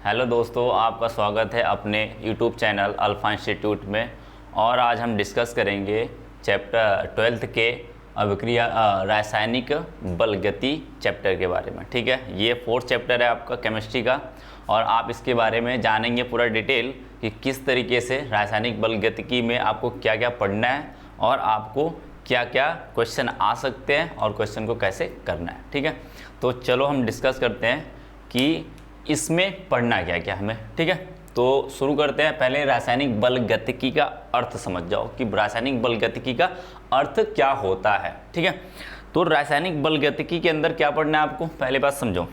Hello दोस्तों, आपका स्वागत है अपने यूट्यूब चैनल अल्फा इंस्टीट्यूट में। और आज हम डिस्कस करेंगे चैप्टर 12th के अभिक्रिया रासायनिक बलगति चैप्टर के बारे में। ठीक है, ये 4th चैप्टर है आपका केमिस्ट्री का और आप इसके बारे में जानेंगे पूरा डिटेल कि किस तरीके से रासायनिक बलगतिकी में आपको क्या क्या पढ़ना है और आपको क्या क्या क्वेश्चन आ सकते हैं और क्वेश्चन को कैसे करना है। ठीक है, तो चलो हम डिस्कस करते हैं कि इसमें पढ़ना क्या क्या हमें। ठीक है, तो शुरू करते हैं। पहले रासायनिक बलगतिकी का अर्थ समझ जाओ कि रासायनिक बलगतिकी का अर्थ क्या होता है। ठीक है, तो रासायनिक बलगतिकी के अंदर क्या पढ़ना है आपको, पहले बात समझो।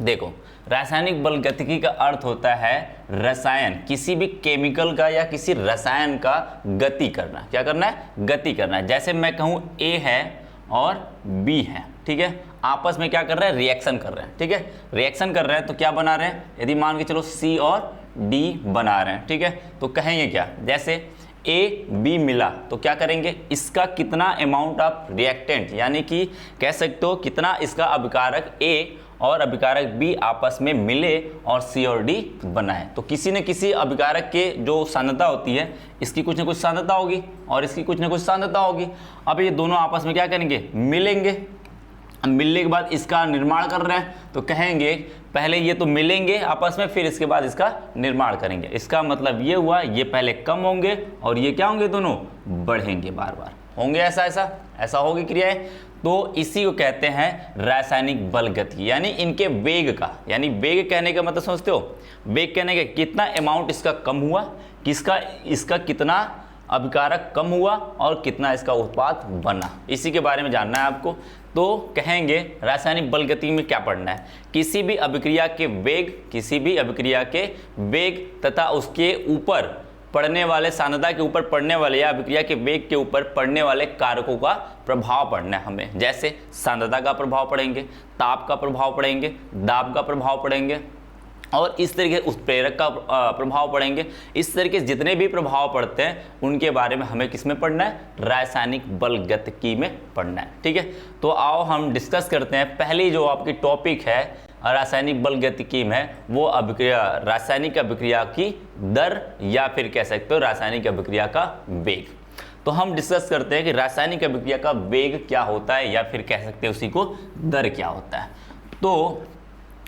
देखो, रासायनिक बलगतिकी का अर्थ होता है रसायन, किसी भी केमिकल का या किसी रसायन का गति करना। क्या करना है? गति करना है। जैसे मैं कहूँ ए है और बी है, ठीक है, आपस में क्या कर रहे हैं? रिएक्शन कर रहे हैं। ठीक है, रिएक्शन कर रहे हैं तो क्या बना रहे हैं? यदि मान के चलो सी और डी बना रहे हैं, ठीक है, तो कहेंगे क्या? जैसे ए बी मिला तो क्या करेंगे? इसका कितना अमाउंट ऑफ रिएक्टेंट, यानी कि कह सकते हो कितना इसका अभिकारक ए और अभिकारक बी आपस में मिले और सी और डी बनाए। तो किसी न किसी अभिकारक के जो सांद्रता होती है, इसकी कुछ न कुछ सांद्रता होगी और इसकी कुछ न कुछ सांद्रता होगी। अब ये दोनों आपस में क्या करेंगे? मिलेंगे। मिलने के बाद इसका निर्माण कर रहे हैं तो कहेंगे पहले ये तो मिलेंगे आपस में, फिर इसके बाद इसका निर्माण करेंगे। इसका मतलब ये हुआ ये पहले कम होंगे और ये क्या होंगे? दोनों बढ़ेंगे, बार बार होंगे, ऐसा होगी क्रियाएं। तो इसी को कहते हैं रासायनिक बलगति, यानी इनके वेग का, यानी वेग कहने का मतलब समझते हो? वेग कहने का कितना अमाउंट इसका कम हुआ, इसका कितना अभिकारक कम हुआ और कितना इसका उत्पाद बना, इसी के बारे में जानना है आपको। तो कहेंगे रासायनिक बलगति में क्या पढ़ना है? किसी भी अभिक्रिया के वेग तथा उसके ऊपर पड़ने वाले सांद्रता के ऊपर पड़ने वाले या अभिक्रिया के वेग के ऊपर पड़ने वाले कारकों का प्रभाव पढ़ना है हमें। जैसे सांद्रता का प्रभाव पढ़ेंगे, ताप का प्रभाव पढ़ेंगे, दाब का प्रभाव पढ़ेंगे और इस तरीके उस प्रेरक का प्रभाव पढ़ेंगे। इस तरीके से जितने भी प्रभाव पड़ते हैं उनके बारे में हमें किस में पढ़ना है? रासायनिक बलगतिकी में पढ़ना है। ठीक है, तो आओ हम डिस्कस करते हैं। पहली जो आपकी टॉपिक है रासायनिक बलगतिकी में, वो अभिक्रिया, रासायनिक अभिक्रिया की दर या फिर कह सकते हो रासायनिक अभिक्रिया का वेग। तो हम डिस्कस करते हैं कि रासायनिक अभिक्रिया का वेग क्या होता है या फिर कह सकते हैं उसी को दर क्या होता है। तो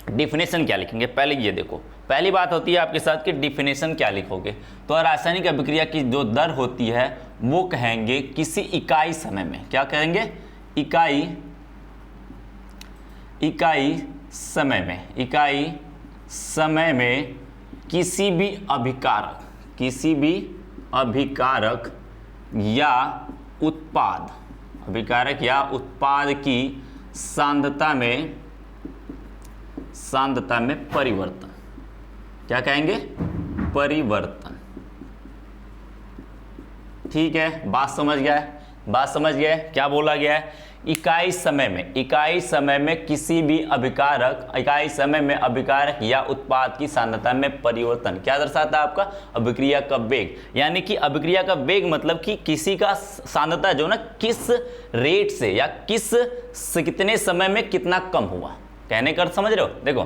डिफिनेशन क्या लिखेंगे? पहले ये देखो, पहली बात होती है आपके साथ कि डिफिनेशन क्या लिखोगे। तो रासायनिक अभिक्रिया की जो दर होती है वो कहेंगे किसी इकाई समय में, क्या कहेंगे? इकाई समय में किसी भी अभिकारक या उत्पाद की सांद्रता में परिवर्तन। क्या कहेंगे? परिवर्तन। ठीक है, बात समझ गया है? क्या बोला गया है? इकाई समय में किसी भी अभिकारक या उत्पाद की सांद्रता में परिवर्तन क्या दर्शाता है? आपका अभिक्रिया का वेग। यानी कि अभिक्रिया का वेग मतलब कि किसी का सांद्रता जो ना किस रेट से या कितने समय में कितना कम हुआ, कहने का अर्थ समझ रहे हो? देखो,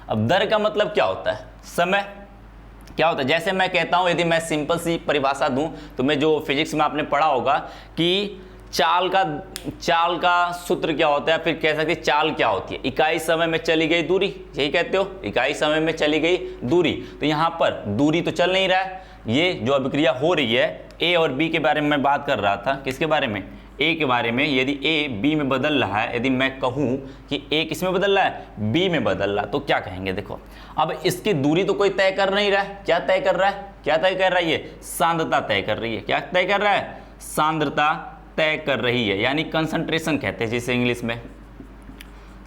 अब दर का मतलब क्या होता है? समय क्या होता है? जैसे मैं कहता हूं, यदि मैं सिंपल सी परिभाषा दूं तो मैं जो फिजिक्स में आपने पढ़ा होगा कि चाल का सूत्र क्या होता है, फिर कह सकते हैं चाल क्या होती है? इकाई समय में चली गई दूरी, यही कहते हो, इकाई समय में चली गई दूरी। तो यहाँ पर दूरी तो चल नहीं रहा है, ये जो अभिक्रिया हो रही है ए और बी के बारे में मैं बात कर रहा था। किसके बारे में? ए के बारे में। यदि ए बी में बदल रहा है, यदि मैं कहूँ कि ए किस में बदल रहा है? बी में बदल रहा है, तो क्या कहेंगे? देखो, अब इसकी दूरी तो कोई तय कर नहीं रहा है। क्या तय कर रहा है? ये सांद्रता तय कर रही है। क्या तय कर रहा है? सांद्रता तय कर रही है, यानी कंसंट्रेशन कहते हैं जिसे इंग्लिश में।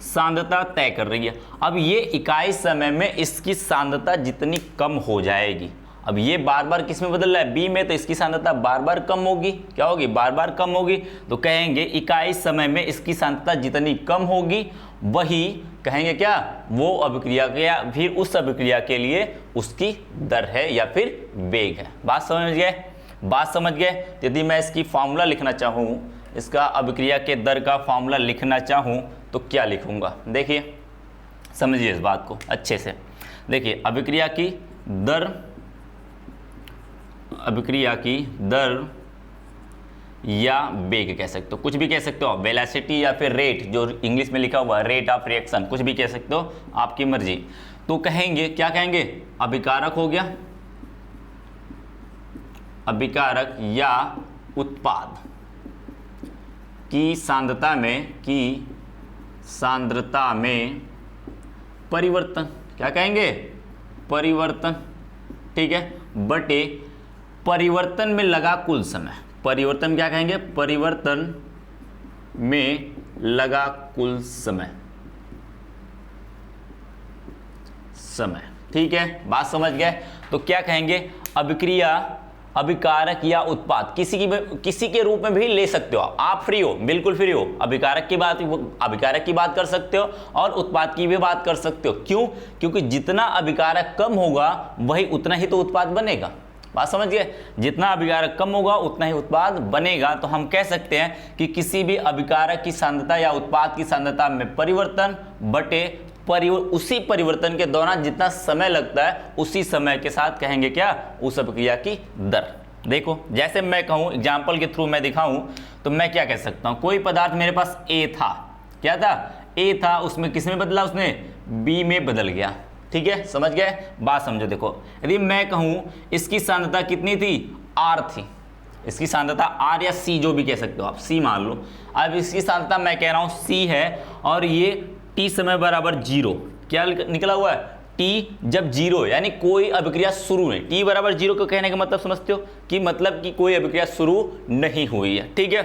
सांद्रता तय कर रही है। अब ये इकाई समय में इसकी सांद्रता जितनी कम हो जाएगी, अब ये बार बार किस में बदल रहा है? बी में, तो इसकी सांद्रता बार बार कम होगी। क्या होगी? बार बार कम होगी। तो कहेंगे इकाई समय में इसकी सांद्रता जितनी कम होगी वही कहेंगे क्या? वो अभिक्रिया के या फिर उस अभिक्रिया के लिए उसकी दर है या फिर वेग है। बात समझ गए? यदि मैं इसकी फार्मूला लिखना चाहूँ, इसका अभिक्रिया के दर का फार्मूला लिखना चाहूँ तो क्या लिखूँगा? देखिए, समझिए इस बात को अच्छे से। देखिए अभिक्रिया की दर या वेग कह सकते हो, कुछ भी कह सकते हो, वेलोसिटी या फिर रेट, जो इंग्लिश में लिखा हुआ है रेट ऑफ रिएक्शन, कुछ भी कह सकते हो, आपकी मर्जी। तो कहेंगे क्या कहेंगे, अभिकारक हो गया, अभिकारक या उत्पाद की सांद्रता में परिवर्तन, क्या कहेंगे, परिवर्तन, ठीक है, बटे परिवर्तन में लगा कुल समय, परिवर्तन क्या कहेंगे, परिवर्तन में लगा कुल समय, ठीक है, बात समझ गए। तो क्या कहेंगे, अभिक्रिया, अभिकारक या उत्पाद, किसी के रूप में भी ले सकते हो आप, फ्री हो, बिल्कुल फ्री हो, अभिकारक की बात कर सकते हो और उत्पाद की भी बात कर सकते हो। क्यों? क्योंकि जितना अभिकारक कम होगा वही उतना ही तो उत्पाद बनेगा, बात समझ गए, जितना अभिकारक कम होगा उतना ही उत्पाद बनेगा। तो हम कह सकते हैं कि किसी भी अभिकारक की सांद्रता या उत्पाद की सांद्रता में परिवर्तन बटे उसी परिवर्तन के दौरान जितना समय लगता है उसी समय के साथ कहेंगे क्या, उस अभिक्रिया की दर। देखो जैसे मैं कहूँ, एग्जाम्पल के थ्रू मैं दिखाऊं, तो मैं क्या कह सकता हूँ, कोई पदार्थ मेरे पास ए था, क्या था, ए था, उसमें किस में बदला, उसने बी में बदल गया, ठीक है, समझ गए, बात समझो। देखो यदि मैं कहूँ इसकी सांद्रता कितनी थी, आर थी, इसकी सांद्रता आर या सी जो भी कह सकते हो आप, सी मान लो। अब इसकी सांद्रता मैं कह रहा हूँ सी है और ये टी समय बराबर 0, क्या निकला हुआ है, टी जब 0 यानी कोई अभिक्रिया शुरू नहीं, टी बराबर 0 को कहने का मतलब समझते हो कि मतलब कि कोई अभिक्रिया शुरू नहीं हुई है, ठीक है।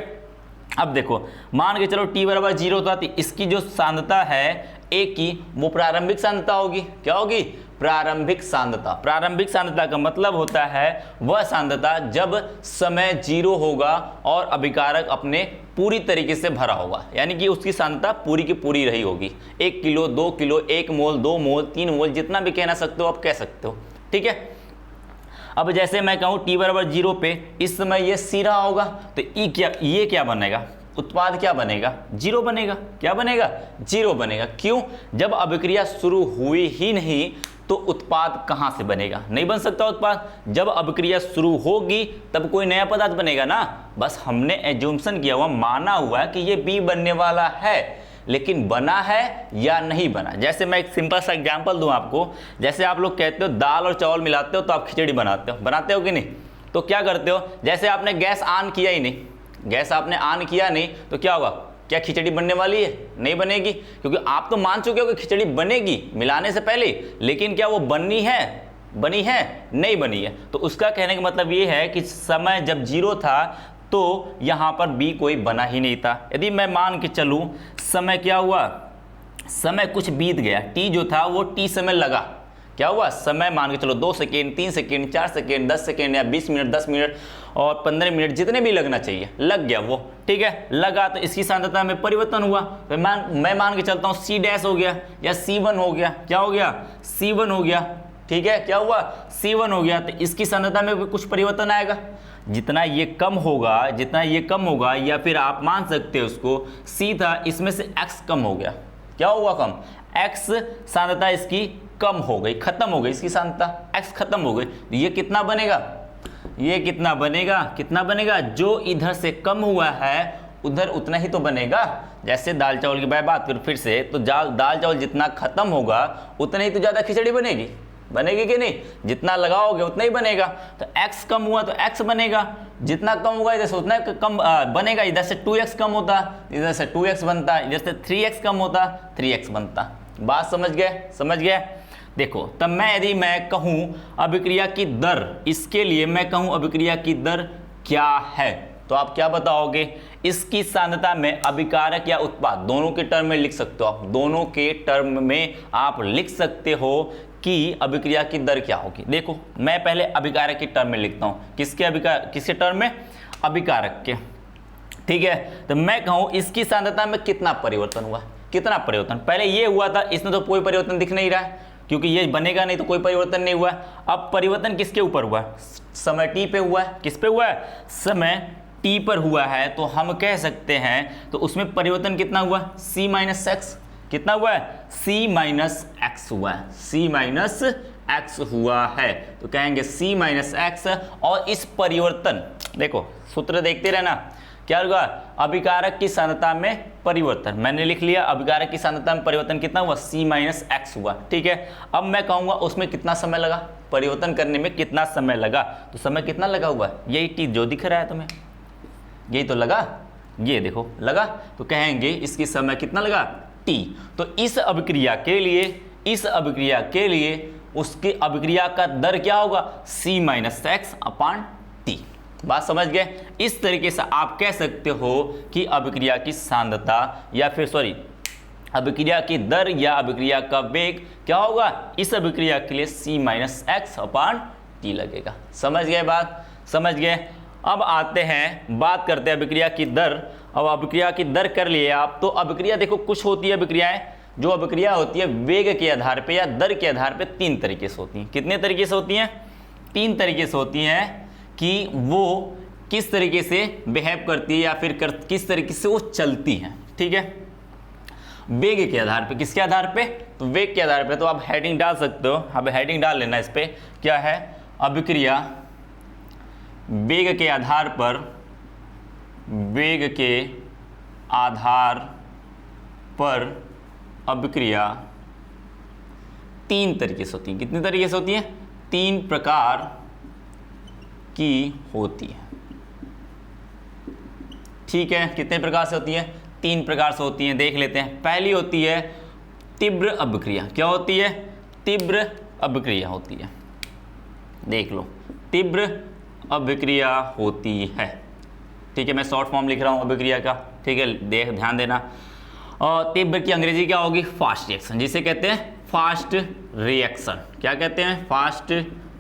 अब देखो मान के चलो टी बराबर 0 था, इसकी जो सांद्रता है ए की वो प्रारंभिक सांद्रता होगी, क्या होगी, प्रारंभिक सांद्रता। प्रारंभिक सांद्रता का मतलब होता है वह सांद्रता जब समय 0 होगा और अभिकारक अपने पूरी तरीके से भरा होगा, यानी कि उसकी सांद्रता पूरी की पूरी रही होगी, 1 किलो 2 किलो 1 मोल 2 मोल 3 मोल जितना भी कहना सकते हो आप कह सकते हो, ठीक है। अब जैसे मैं कहूँ टी बराबर 0 पे इस समय ये सी रहा होगा, तो ये क्या बनेगा, उत्पाद क्या बनेगा, 0 बनेगा, क्या बनेगा, 0 बनेगा। क्यों? जब अभिक्रिया शुरू हुई ही नहीं तो उत्पाद कहाँ से बनेगा, नहीं बन सकता उत्पाद। जब अभिक्रिया शुरू होगी तब कोई नया पदार्थ बनेगा ना, बस हमने एज्यूम्शन किया हुआ, माना हुआ है कि ये बी बनने वाला है, लेकिन बना है या नहीं बना। जैसे मैं एक सिंपल सा एग्जांपल दूं आपको, जैसे आप लोग कहते हो दाल और चावल मिलाते हो तो आप खिचड़ी बनाते हो कि नहीं, तो क्या करते हो, जैसे आपने गैस ऑन किया ही नहीं, गैस आपने ऑन किया नहीं तो क्या होगा, क्या खिचड़ी बनने वाली है, नहीं बनेगी, क्योंकि आप तो मान चुके हो कि खिचड़ी बनेगी मिलाने से पहले, लेकिन क्या वो बनी है, नहीं बनी है। तो उसका कहने का मतलब ये है कि समय जब 0 था तो यहाँ पर बी कोई बना ही नहीं था। यदि मैं मान के चलूँ समय क्या हुआ, समय कुछ बीत गया, टी जो था वो टी समय लगा, क्या हुआ, समय मान के चलो 2 सेकेंड 3 सेकेंड 4 सेकेंड 10 सेकेंड या 20 मिनट 10 मिनट और 15 मिनट जितने भी लगना चाहिए लग गया वो, ठीक है, लगा तो इसकी सांद्रता में परिवर्तन हुआ। तो मैं मान के चलता हूँ सी डैश हो गया या C1 हो गया, क्या हो गया, C1 हो गया, ठीक है, क्या हुआ, C1 हो गया। तो इसकी सांद्रता में कुछ परिवर्तन आएगा, जितना ये कम होगा या फिर आप मान सकते हो उसको C था, इसमें से X कम हो गया, क्या हुआ, कम, X सांद्रता इसकी कम हो गई, खत्म हो गई इसकी सांद्रता, X खत्म हो गई, तो ये कितना बनेगा, जो इधर से कम हुआ है उधर उतना ही तो बनेगा। जैसे दाल चावल की बात करूँ फिर से, तो दाल चावल जितना खत्म होगा उतना ही तो ज़्यादा खिचड़ी बनेगी कि नहीं, जितना लगाओगे उतना ही बनेगा। तो x कम हुआ तो x बनेगा, जितना कम होगा इधर से उतना कम बनेगा, इधर से 2x कम होता, इधर से 2x बनता, इधर से 3x कम होता, 3x बनता। बात समझ गए। देखो तब यदि मैं कहूँ अभिक्रिया की दर, इसके लिए मैं कहूँ अभिक्रिया की दर क्या है, तो आप क्या बताओगे, इसकी सांद्रता में अभिकारक या उत्पाद दोनों के टर्म में लिख सकते हो आप, दोनों के टर्म में आप लिख सकते हो कि अभिक्रिया की दर क्या होगी। देखो मैं पहले अभिकारक के टर्म में लिखता हूँ, किसके टर्म में, अभिकारक के, ठीक है। तो मैं कहूँ इसकी सांद्रता में कितना परिवर्तन, पहले ये हुआ था, इसमें तो कोई परिवर्तन दिख नहीं रहा है क्योंकि ये बनेगा नहीं तो कोई परिवर्तन नहीं हुआ। अब परिवर्तन किसके ऊपर हुआ, समय टी पे हुआ है, किस पे हुआ है, समय टी पर हुआ है, तो हम कह सकते हैं तो उसमें परिवर्तन कितना हुआ, C - X, कितना हुआ है, C माइनस एक्स हुआ है, C माइनस एक्स हुआ है। तो कहेंगे C माइनस एक्स। और इस परिवर्तन, देखो सूत्र देखते रहना, क्या होगा, अभिकारक की सांद्रता में परिवर्तन, मैंने लिख लिया अभिकारक की सांद्रता में परिवर्तन कितना हुआ, C माइनस एक्स हुआ। ठीक है, अब मैं कहूँगा उसमें कितना समय लगा, परिवर्तन करने में कितना समय लगा, तो समय कितना लगा हुआ है, यही टी जो दिख रहा है तुम्हें, यही तो लगा, ये देखो लगा, तो कहेंगे इसकी समय कितना लगा, T। तो इस अभिक्रिया के लिए उसकी अभिक्रिया का दर क्या होगा, C माइनस एक्स अपान टी। बात समझ गए। इस तरीके से आप कह सकते हो कि अभिक्रिया की सांद्रता या फिर अभिक्रिया की दर या अभिक्रिया का वेग क्या होगा, इस अभिक्रिया के लिए C माइनस एक्स अपान टी लगेगा। समझ गए बात, समझ गए। अब आते हैं, बात करते हैं अभिक्रिया की दर। अब अभिक्रिया की दर कर लिए आप, तो अभिक्रिया देखो कुछ होती है अभिक्रियाएं, जो अभिक्रिया होती है वेग के आधार पे या दर के आधार पे 3 तरीके से होती हैं। कितने तरीके से होती हैं, 3 तरीके से होती हैं कि वो किस तरीके से बिहेव करती है या फिर किस तरीके से वो चलती हैं। ठीक है, वेग के आधार पे, किसके आधार पे, तो वेग के आधार पे। तो आप हेडिंग डाल सकते हो, अब हेडिंग डाल लेना इस पे, क्या है, अभिक्रिया वेग के आधार पर, वेग के आधार पर अभिक्रिया 3 तरीके से होती है। कितने तरीके से होती है, 3 प्रकार की होती है। ठीक है, कितने प्रकार से होती है, 3 प्रकार से होती हैं, देख लेते हैं। पहली होती है तीव्र अभिक्रिया। क्या होती है, तीव्र अभिक्रिया होती है, देख लो, तीव्र अभिक्रिया होती है। ठीक है, मैं शॉर्ट फॉर्म लिख रहा हूं अभिक्रिया का, ठीक है, ध्यान देना। और तीव्र की अंग्रेजी क्या होगी, फास्ट रिएक्शन, जिसे कहते हैं फास्ट रिएक्शन। क्या कहते हैं, फास्ट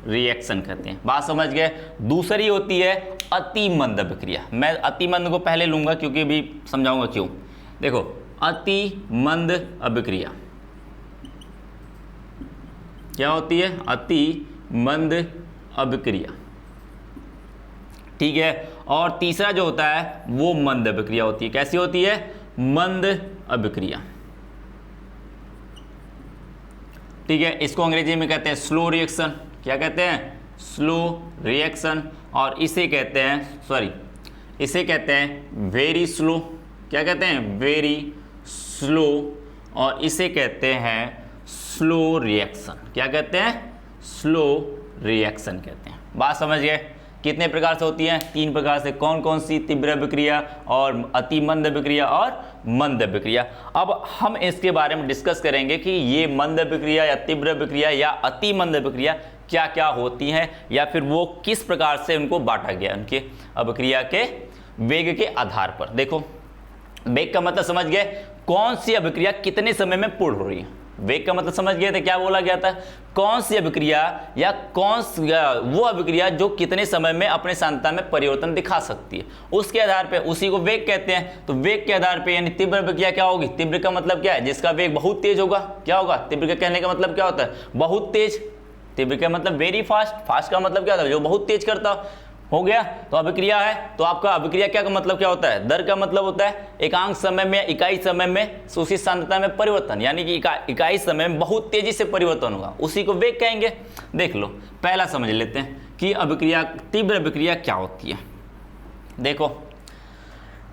रिएक्शन कहते हैं। बात समझ गए। दूसरी होती है अति मंद अभिक्रिया। मैं अति मंद को पहले लूंगा क्योंकि भी समझाऊंगा क्यों। देखो, अति मंद अभिक्रिया क्या होती है, अति मंद अभिक्रिया। ठीक है, और तीसरा जो होता है वो मंद अभिक्रिया होती है। कैसी होती है, मंद अभिक्रिया। ठीक है, इसको अंग्रेजी में कहते हैं स्लो रिएक्शन। क्या कहते हैं, स्लो रिएक्शन। और इसे कहते हैं, इसे कहते हैं वेरी स्लो। क्या कहते हैं, वेरी स्लो। और इसे कहते हैं स्लो रिएक्शन। क्या कहते हैं, स्लो रिएक्शन कहते हैं। बात समझ गए। कितने प्रकार से होती हैं, 3 प्रकार से। कौन कौन सी, तीव्र अभिक्रिया और अति मंद अभिक्रिया और मंद अभिक्रिया। अब हम इसके बारे में डिस्कस करेंगे कि ये मंद अभिक्रिया या तीव्र अभिक्रिया या अति मंद अभिक्रिया क्या क्या होती हैं, या फिर वो किस प्रकार से उनको बांटा गया उनके अभिक्रिया के वेग के आधार पर। देखो, वेग का मतलब समझ गए, कौन सी अभिक्रिया कितने समय में पूर्ण हो रही है। वेग का मतलब समझ गए थे, क्या बोला गया था, कौन सी अभिक्रिया या वो अभिक्रिया जो कितने समय में अपने सांद्रता में परिवर्तन दिखा सकती है, उसके आधार पे उसी को वेग कहते हैं। तो वेग के आधार पे यानी तीव्र अभिक्रिया क्या होगी, तीव्र का मतलब क्या है, जिसका वेग बहुत तेज होगा। क्या होगा, तीव्र का कहने का मतलब क्या होता है, बहुत तेज। तीव्र का मतलब वेरी फास्ट, फास्ट का मतलब क्या होता है, जो बहुत तेज करता हो गया। तो अभिक्रिया है, तो आपका अभिक्रिया क्या का मतलब क्या होता है, दर का मतलब होता है एकांक समय में, इकाई समय में सूचित सांद्रता में परिवर्तन, यानी कि इकाई समय में बहुत तेजी से परिवर्तन होगा, उसी को वेग कहेंगे। देख लो, पहला समझ लेते हैं कि अभिक्रिया, तीव्र अभिक्रिया क्या होती है। देखो,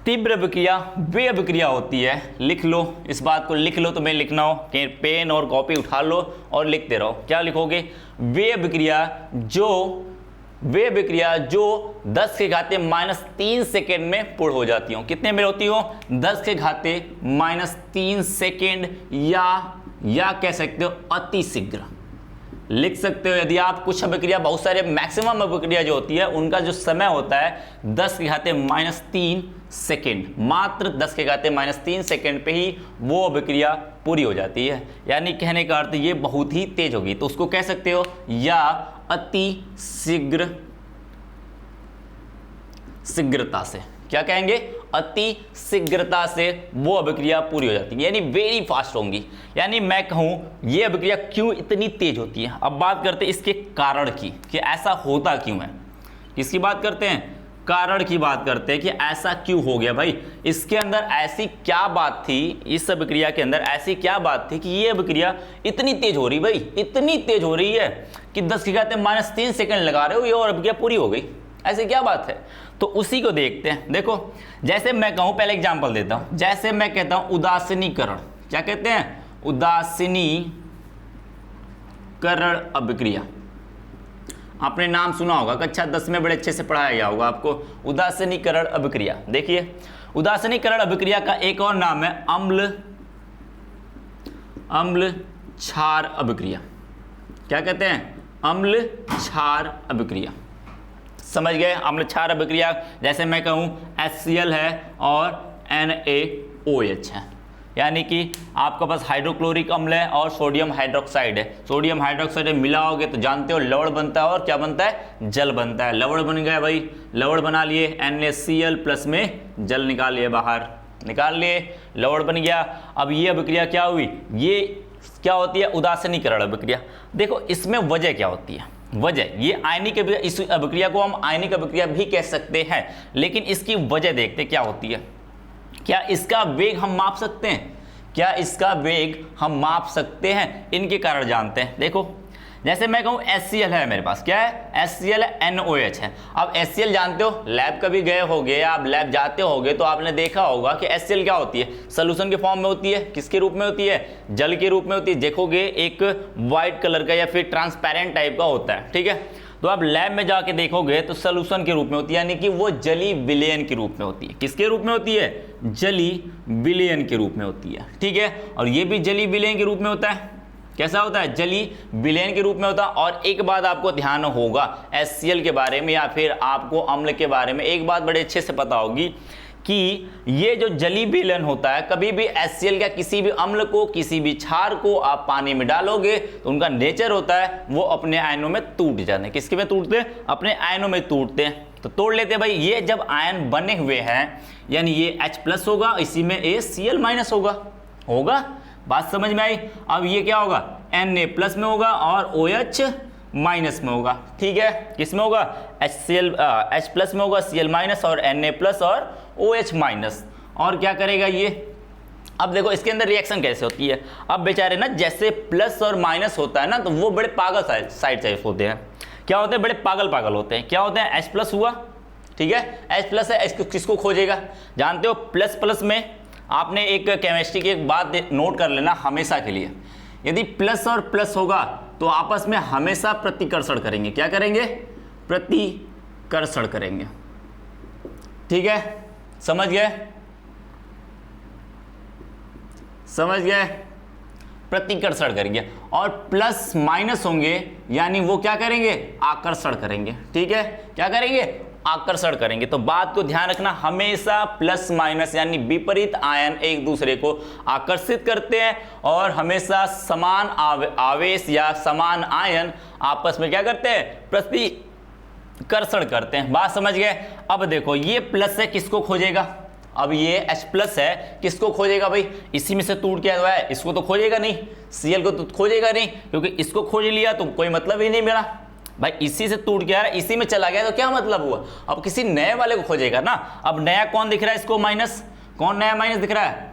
तीव्र अभिक्रिया वे अभिक्रिया होती है, लिख लो, इस बात को लिख लो, तुम्हें लिखना हो कि पेन और कॉपी उठा लो और लिखते रहो। क्या लिखोगे, वे अभिक्रिया जो 10 के घाते -3 सेकेंड में पूर्ण हो जाती हो। कितने में होती हो, 10 के घाते -3 सेकेंड, या कह सकते हो अति शीघ्र लिख सकते हो। यदि आप कुछ अभिक्रिया, बहुत सारे मैक्सिमम अभिक्रिया जो होती है उनका जो समय होता है 10 के घाते -3 सेकेंड, मात्र 10 के घाते -3 सेकेंड पे ही वो अभिक्रिया पूरी हो जाती है। यानी कहने का अर्थ ये बहुत ही तेज होगी, तो उसको कह सकते हो या अति शीघ्रता से। क्या कहेंगे, अति शीघ्रता से वो अभिक्रिया पूरी हो जाती है, यानी वेरी फास्ट होंगी। यानी मैं कहूं ये अभिक्रिया क्यों इतनी तेज होती है। अब बात करते हैं इसके कारण की, कि ऐसा होता क्यों है। किसकी बात करते हैं, कारण की बात करते हैं कि ऐसा क्यों हो गया भाई, इसके अंदर ऐसी क्या बात थी, इस अभिक्रिया के अंदर ऐसी क्या बात थी कि ये अभिक्रिया इतनी तेज हो रही, भाई इतनी तेज हो रही है कि 10 की घात -3 सेकंड लगा रहे हो ये और अभिक्रिया पूरी हो गई, ऐसी क्या बात है। तो उसी को देखते हैं। देखो जैसे मैं कहूं, पहले एग्जांपल देता हूं, जैसे मैं कहता हूं उदासीनीकरण, क्या कहते हैं, उदासीनीकरण अभिक्रिया, आपने नाम सुना होगा, कक्षा 10 में बड़े अच्छे से पढ़ाया गया होगा आपको, उदासीनीकरण अभिक्रिया। देखिए उदासीनीकरण अभिक्रिया का एक और नाम है अम्ल क्षार अभिक्रिया। क्या कहते हैं, अम्ल क्षार अभिक्रिया। समझ गए, अम्ल क्षार अभिक्रिया, जैसे मैं कहूं HCl है और NaOH है, यानी कि आपके पास हाइड्रोक्लोरिक अम्ल है और सोडियम हाइड्रोक्साइड है, सोडियम हाइड्रोक्साइड मिलाओगे तो जानते हो लवण बनता है और क्या बनता है, जल बनता है। लवण बन गया भाई, लवण बना लिए, NaCl प्लस में जल निकाल लिए, बाहर निकाल लिए, लवण बन गया। अब ये अभिक्रिया क्या हुई, ये क्या होती है, उदासीनीकरण अभिक्रिया। देखो इसमें वजह क्या होती है, वजह, ये आयनिक अभिक्रिया, इस अभिक्रिया को हम आयनिक अभिक्रिया भी कह सकते हैं, लेकिन इसकी वजह देखते क्या होती है। क्या इसका वेग हम माप सकते हैं, क्या इसका वेग हम माप सकते हैं, इनके कारण जानते हैं। देखो जैसे मैं कहूं HCl है मेरे पास, क्या है, HCl है, NOH है। अब HCl जानते हो, लैब कभी गए होगे, आप लैब जाते होगे तो आपने देखा होगा कि HCl क्या होती है, सोल्यूशन के फॉर्म में होती है, किसके रूप में होती है, जल के रूप में होती है। देखोगे एक वाइट कलर का या फिर ट्रांसपेरेंट टाइप का होता है, ठीक है। तो आप लैब में जाके देखोगे तो सोल्यूशन के रूप में होती है, यानी कि वो जली विलयन के रूप में होती है। किसके रूप में होती है, जली विलयन के रूप में होती है, ठीक है। और ये भी जली विलयन के रूप में होता है, कैसा होता है, जली विलयन के रूप में होता है। और एक बात आपको ध्यान होगा HCl के बारे में, या फिर आपको अम्ल के बारे में एक बात बड़े अच्छे से पता होगी कि ये जो जली विलयन होता है, कभी भी HCl का किसी भी अम्ल को, किसी भी क्षार को आप पानी में डालोगे तो उनका नेचर होता है वो अपने आयनों में टूट जाते हैं। किसके में टूटते हैं, अपने आयनों में टूटते हैं, तो तोड़ लेते हैं भाई। ये जब आयन बने हुए हैं, यानी ये H+ होगा, इसी में Cl- होगा, बात समझ में आई। अब ये क्या होगा, Na+ में होगा और OH- में होगा, ठीक है। किस में होगा, H+ में होगा, Cl- और Na+ और OH-। और क्या करेगा ये, अब देखो इसके अंदर रिएक्शन कैसे होती है। अब बेचारे ना, जैसे प्लस और माइनस होता है ना, तो वो बड़े पागल साइड से होते हैं। क्या होते हैं, बड़े पागल होते हैं। क्या होते हैं, H+ हुआ, ठीक है, H+ है, किसको खोजेगा, जानते हो, प्लस प्लस में आपने एक केमिस्ट्री की एक बात नोट कर लेना हमेशा के लिए, यदि प्लस और प्लस होगा तो आपस में हमेशा प्रतिकर्षण करेंगे। क्या करेंगे, प्रतिकर्षण करेंगे, ठीक है। समझ गए, समझ गए, प्रतिकर्षण करेंगे। और प्लस माइनस होंगे, यानी वो क्या करेंगे, आकर्षण करेंगे, ठीक है। क्या करेंगे, आकर्षण करेंगे। तो बात को ध्यान रखना, हमेशा प्लस माइनस यानी विपरीत आयन एक दूसरे को आकर्षित करते हैं, और हमेशा समान आवेश या समान आयन आपस में क्या करते हैं, प्रतिकर्षण करते हैं। बात समझ गए। अब देखो ये प्लस है, किसको खोजेगा, अब ये H+ है, किसको खोजेगा भाई, इसी में से टूट के आया है, इसको तो खोजेगा नहीं, Cl को तो खोजेगा नहीं, क्योंकि इसको खोज लिया तो कोई मतलब ही नहीं मेरा भाई, इसी से टूट गया, इसी में चला गया तो क्या मतलब हुआ। अब किसी नए वाले को खोजेगा ना। अब नया कौन दिख रहा है इसको, माइनस, कौन नया माइनस दिख रहा है,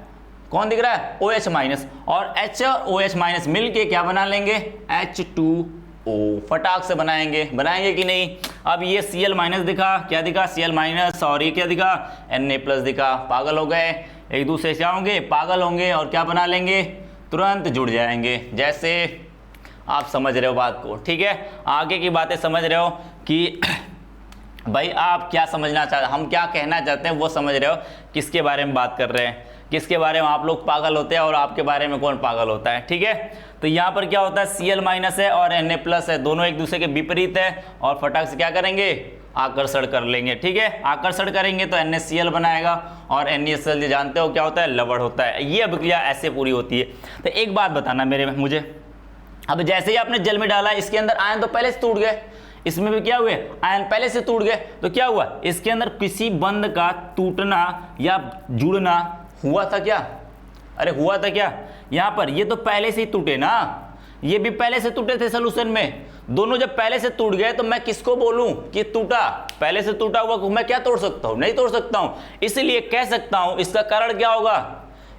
कौन दिख रहा है, OH-, और H और OH- मिलके क्या बना लेंगे, H2O, फटाक से बनाएंगे कि नहीं। अब ये Cl- दिखा, क्या दिखा, Cl- और ये क्या दिखा, Na+ दिखा। पागल हो गए, एक दूसरे से होंगे, पागल होंगे और क्या बना लेंगे, तुरंत जुड़ जाएंगे। जैसे आप समझ रहे हो बात को, ठीक है। आगे की बातें समझ रहे हो कि भाई आप क्या समझना चाहते, हम क्या कहना चाहते हैं वो समझ रहे हो, किसके बारे में बात कर रहे हैं, किसके बारे में आप लोग पागल होते हैं और आपके बारे में कौन पागल होता है, ठीक है। तो यहाँ पर क्या होता है, Cl- है और Na+ है, दोनों एक दूसरे के विपरीत है, और फटाक से क्या करेंगे, आकर्षण कर लेंगे, ठीक है। आकर्षण करेंगे तो NaCl बनाएगा, और NaCl जानते हो क्या होता है, लवण होता है। ये अभिक्रिया ऐसे पूरी होती है। तो एक बात बताना मुझे, अब जैसे ही आपने जल में डाला, इसके अंदर आयन तो पहले से टूट गए, इसमें भी क्या हुए, आयन पहले से टूट गए, तो क्या हुआ, इसके अंदर किसी बंध का टूटना या जुड़ना हुआ था क्या, अरे हुआ था क्या, यहाँ पर ये तो पहले से ही टूटे ना, ये भी पहले से टूटे थे सोल्यूशन में। दोनों जब पहले से टूट गए तो मैं किसको बोलूं कि टूटा? पहले से टूटा हुआ को मैं क्या तोड़ सकता हूं? नहीं तोड़ सकता हूं। इसलिए कह सकता हूं इसका कारण क्या होगा?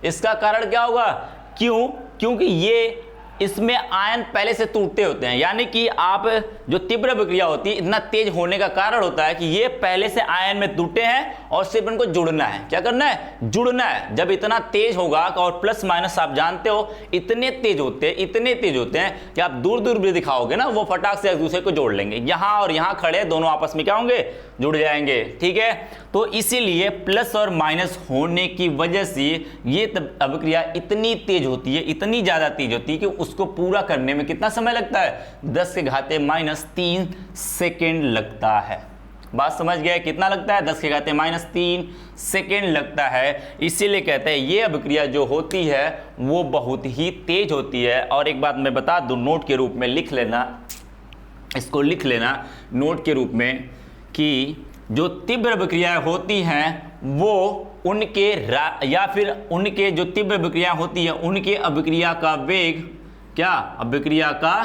इसका कारण क्या होगा? क्यों? क्योंकि ये इसमें आयन पहले से टूटते होते हैं, यानी कि आप जो तीव्र अभिक्रिया होती है इतना तेज होने का कारण होता है कि ये पहले से आयन में टूटे हैं और सिर्फ इनको जुड़ना है। क्या करना है? जुड़ना है। जब इतना तेज होगा और प्लस माइनस आप जानते हो इतने तेज होते हैं, इतने तेज होते हैं कि आप दूर दूर भी दिखाओगे ना, वो फटाक से एक दूसरे को जोड़ लेंगे। यहां और यहां खड़े दोनों आपस में क्या होंगे? जुड़ जाएंगे। ठीक है, तो इसीलिए प्लस और माइनस होने की वजह से ये अभिक्रिया इतनी तेज होती है, इतनी ज्यादा तेज होती है कि उसको पूरा करने में कितना समय लगता है? 10⁻³ सेकेंड लगता है। बात समझ गए? कितना लगता है? 10⁻³ सेकेंड लगता है। इसीलिए कहते हैं ये अभिक्रिया जो होती है वो बहुत ही तेज होती है। और एक बात मैं बता दूं, नोट के रूप में लिख लेना, इसको लिख लेना नोट के रूप में कि जो तीव्र अभिक्रियाएं होती हैं वो उनके या फिर उनके जो तीव्र अभिक्रियाएं होती है उनके अभिक्रिया का वेग, क्या अभिक्रिया का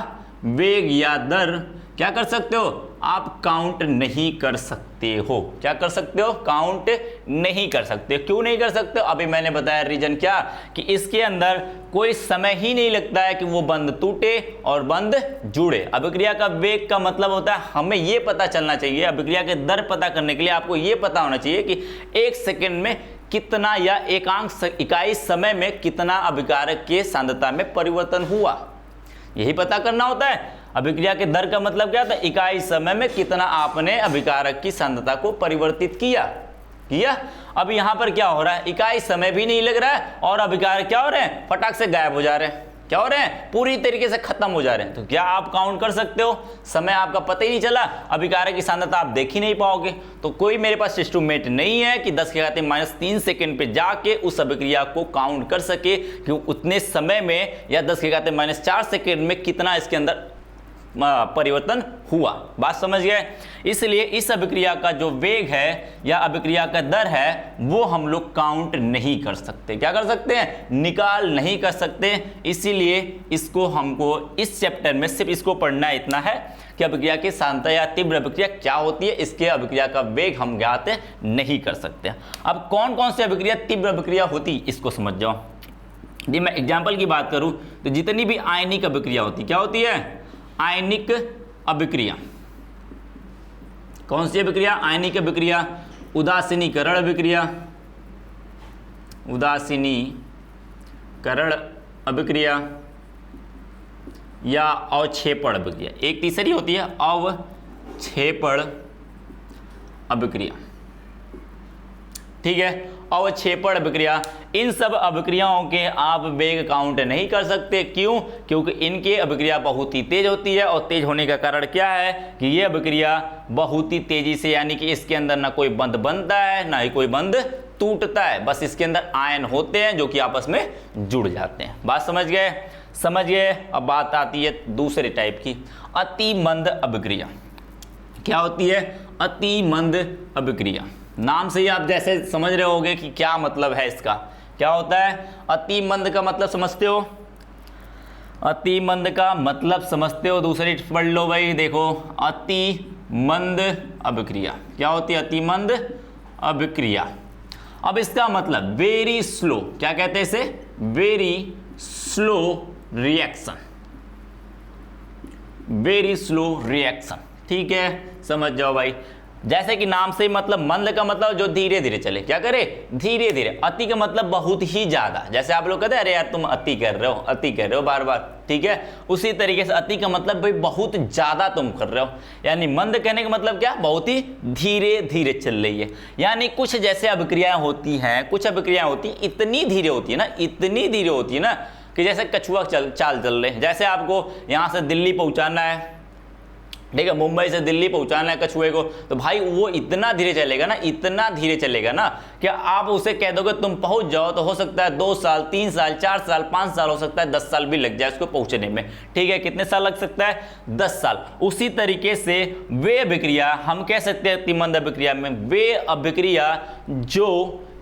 वेग या दर क्या कर सकते हो? आप काउंट नहीं कर सकते हो। क्या कर सकते हो? काउंट नहीं कर सकते। क्यों नहीं कर सकते? अभी मैंने बताया रीजन क्या, कि इसके अंदर कोई समय ही नहीं लगता है कि वो बंद टूटे और बंद जुड़े। अभिक्रिया का वेग का मतलब होता है, हमें ये पता चलना चाहिए, अभिक्रिया के दर पता करने के लिए आपको ये पता होना चाहिए कि 1 सेकेंड में कितना या एकांक इकाई समय में कितना अभिकारक के सांद्रता में परिवर्तन हुआ, यही पता करना होता है। अभिक्रिया के दर का मतलब क्या था? इकाई समय में कितना आपने अभिकारक की सांद्रता को परिवर्तित किया। अब यहां पर क्या हो रहा है? इकाई समय भी नहीं लग रहा है और अभिकारक क्या हो रहे हैं? फटाक से गायब हो जा रहे हैं। क्या हो रहे हैं? पूरी तरीके से खत्म हो जा रहे हैं। तो क्या आप काउंट कर सकते हो? समय आपका पता ही नहीं चला, अभिकारक की सांद्रता आप देख ही नहीं पाओगे। तो कोई मेरे पास इंस्ट्रूमेंट नहीं है कि 10⁻³ सेकेंड पे जाके उस अभिक्रिया को काउंट कर सके कि उतने समय में या 10⁻⁴ सेकेंड में कितना इसके अंदर परिवर्तन हुआ। बात समझ गए? इसलिए इस अभिक्रिया का जो वेग है या अभिक्रिया का दर है वो हम लोग काउंट नहीं कर सकते। क्या कर सकते हैं? निकाल नहीं कर सकते। इसीलिए इसको हमको इस चैप्टर में सिर्फ इसको पढ़ना इतना है कि अभिक्रिया की सांद्रता या तीव्र अभिक्रिया क्या होती है, इसके अभिक्रिया का वेग हम ज्ञात नहीं कर सकते। अब कौन कौन सी अभिक्रिया तीव्र अभिक्रिया होती इसको समझ जाओ। यदि मैं एग्जाम्पल की बात करूं तो जितनी भी आयनिक अभिक्रिया होती, क्या होती है? आयनिक अभिक्रिया। कौन सी अभिक्रिया? आयनिक अभिक्रिया। उदासीनीकरण अभिक्रिया, उदासीनीकरण अभिक्रिया या अवक्षेपण अभिक्रिया। एक तीसरी होती है अवक्षेपण अभिक्रिया। ठीक है, अवक्षेपण अभिक्रिया। इन सब अभिक्रियाओं के आप वेग काउंट नहीं कर सकते। क्यों? क्योंकि इनके अभिक्रिया बहुत ही तेज होती है और तेज होने का कारण क्या है कि ये अभिक्रिया बहुत ही तेजी से, यानी कि इसके अंदर ना कोई बंध बनता है ना ही कोई बंध टूटता है, बस इसके अंदर आयन होते हैं जो कि आपस में जुड़ जाते हैं। बात समझ गए? समझ गए। अब बात आती है दूसरे टाइप की, अति मंद अभिक्रिया। क्या होती है? अति मंद अभिक्रिया। नाम से ही आप जैसे समझ रहे होंगे कि क्या मतलब है इसका। क्या होता है? अति मंद का मतलब समझते हो? अति मंद का मतलब समझते हो? दूसरी पढ़ लो भाई, देखो अति मंद अभिक्रिया। क्या होती है? अति मंद अभिक्रिया। अब इसका मतलब वेरी स्लो। क्या कहते हैं इसे? Very slow reaction. Very slow reaction. ठीक है, समझ जाओ भाई। जैसे कि नाम से मतलब मंद का मतलब जो धीरे धीरे चले। क्या करे? धीरे धीरे। अति का मतलब बहुत ही ज्यादा। जैसे आप लोग कहते हैं अरे यार तुम अति कर रहे हो, अति कर रहे हो बार बार। ठीक है, उसी तरीके से अति का मतलब भाई बहुत ज्यादा तुम कर रहे हो। यानी मंद कहने का मतलब क्या? बहुत ही धीरे धीरे चल रही है। यानी कुछ जैसे अभिक्रियाएं होती हैं, कुछ अभिक्रियाएं होती इतनी धीरे होती है ना, इतनी धीरे होती है ना कि जैसे कछुआ चाल चल रहे हैं। जैसे आपको यहाँ से दिल्ली पहुँचाना है, ठीक है, मुंबई से दिल्ली पहुंचाना है कछुए को, तो भाई वो इतना धीरे चलेगा ना, इतना धीरे चलेगा ना कि आप उसे कह दोगे तुम पहुंच जाओ तो हो सकता है 2 साल 3 साल 4 साल 5 साल, हो सकता है 10 साल भी लग जाए उसको पहुंचने में। ठीक है, कितने साल लग सकता है? 10 साल। उसी तरीके से वे अभिक्रिया हम कह सकते हैं अति मंद अभिक्रिया में वे अभिक्रिया जो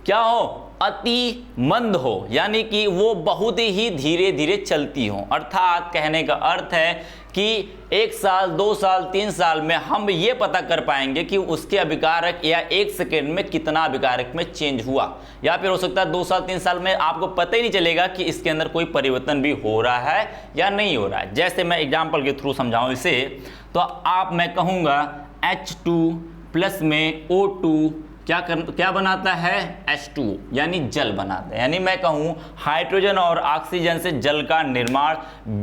क्या हो? अति मंद हो, यानी कि वो बहुत ही धीरे धीरे चलती हो। अर्थात कहने का अर्थ है कि 1 साल 2 साल 3 साल में हम ये पता कर पाएंगे कि उसके अभिकारक या 1 सेकेंड में कितना अभिकारक में चेंज हुआ, या फिर हो सकता है 2 साल 3 साल में आपको पता ही नहीं चलेगा कि इसके अंदर कोई परिवर्तन भी हो रहा है या नहीं हो रहा है। जैसे मैं एग्जाम्पल के थ्रू समझाऊं इसे, तो मैं कहूँगा H2 प्लस में O2 क्या बनाता है, H2 यानी जल बनाता है। यानी मैं कहूँ हाइड्रोजन और ऑक्सीजन से जल का निर्माण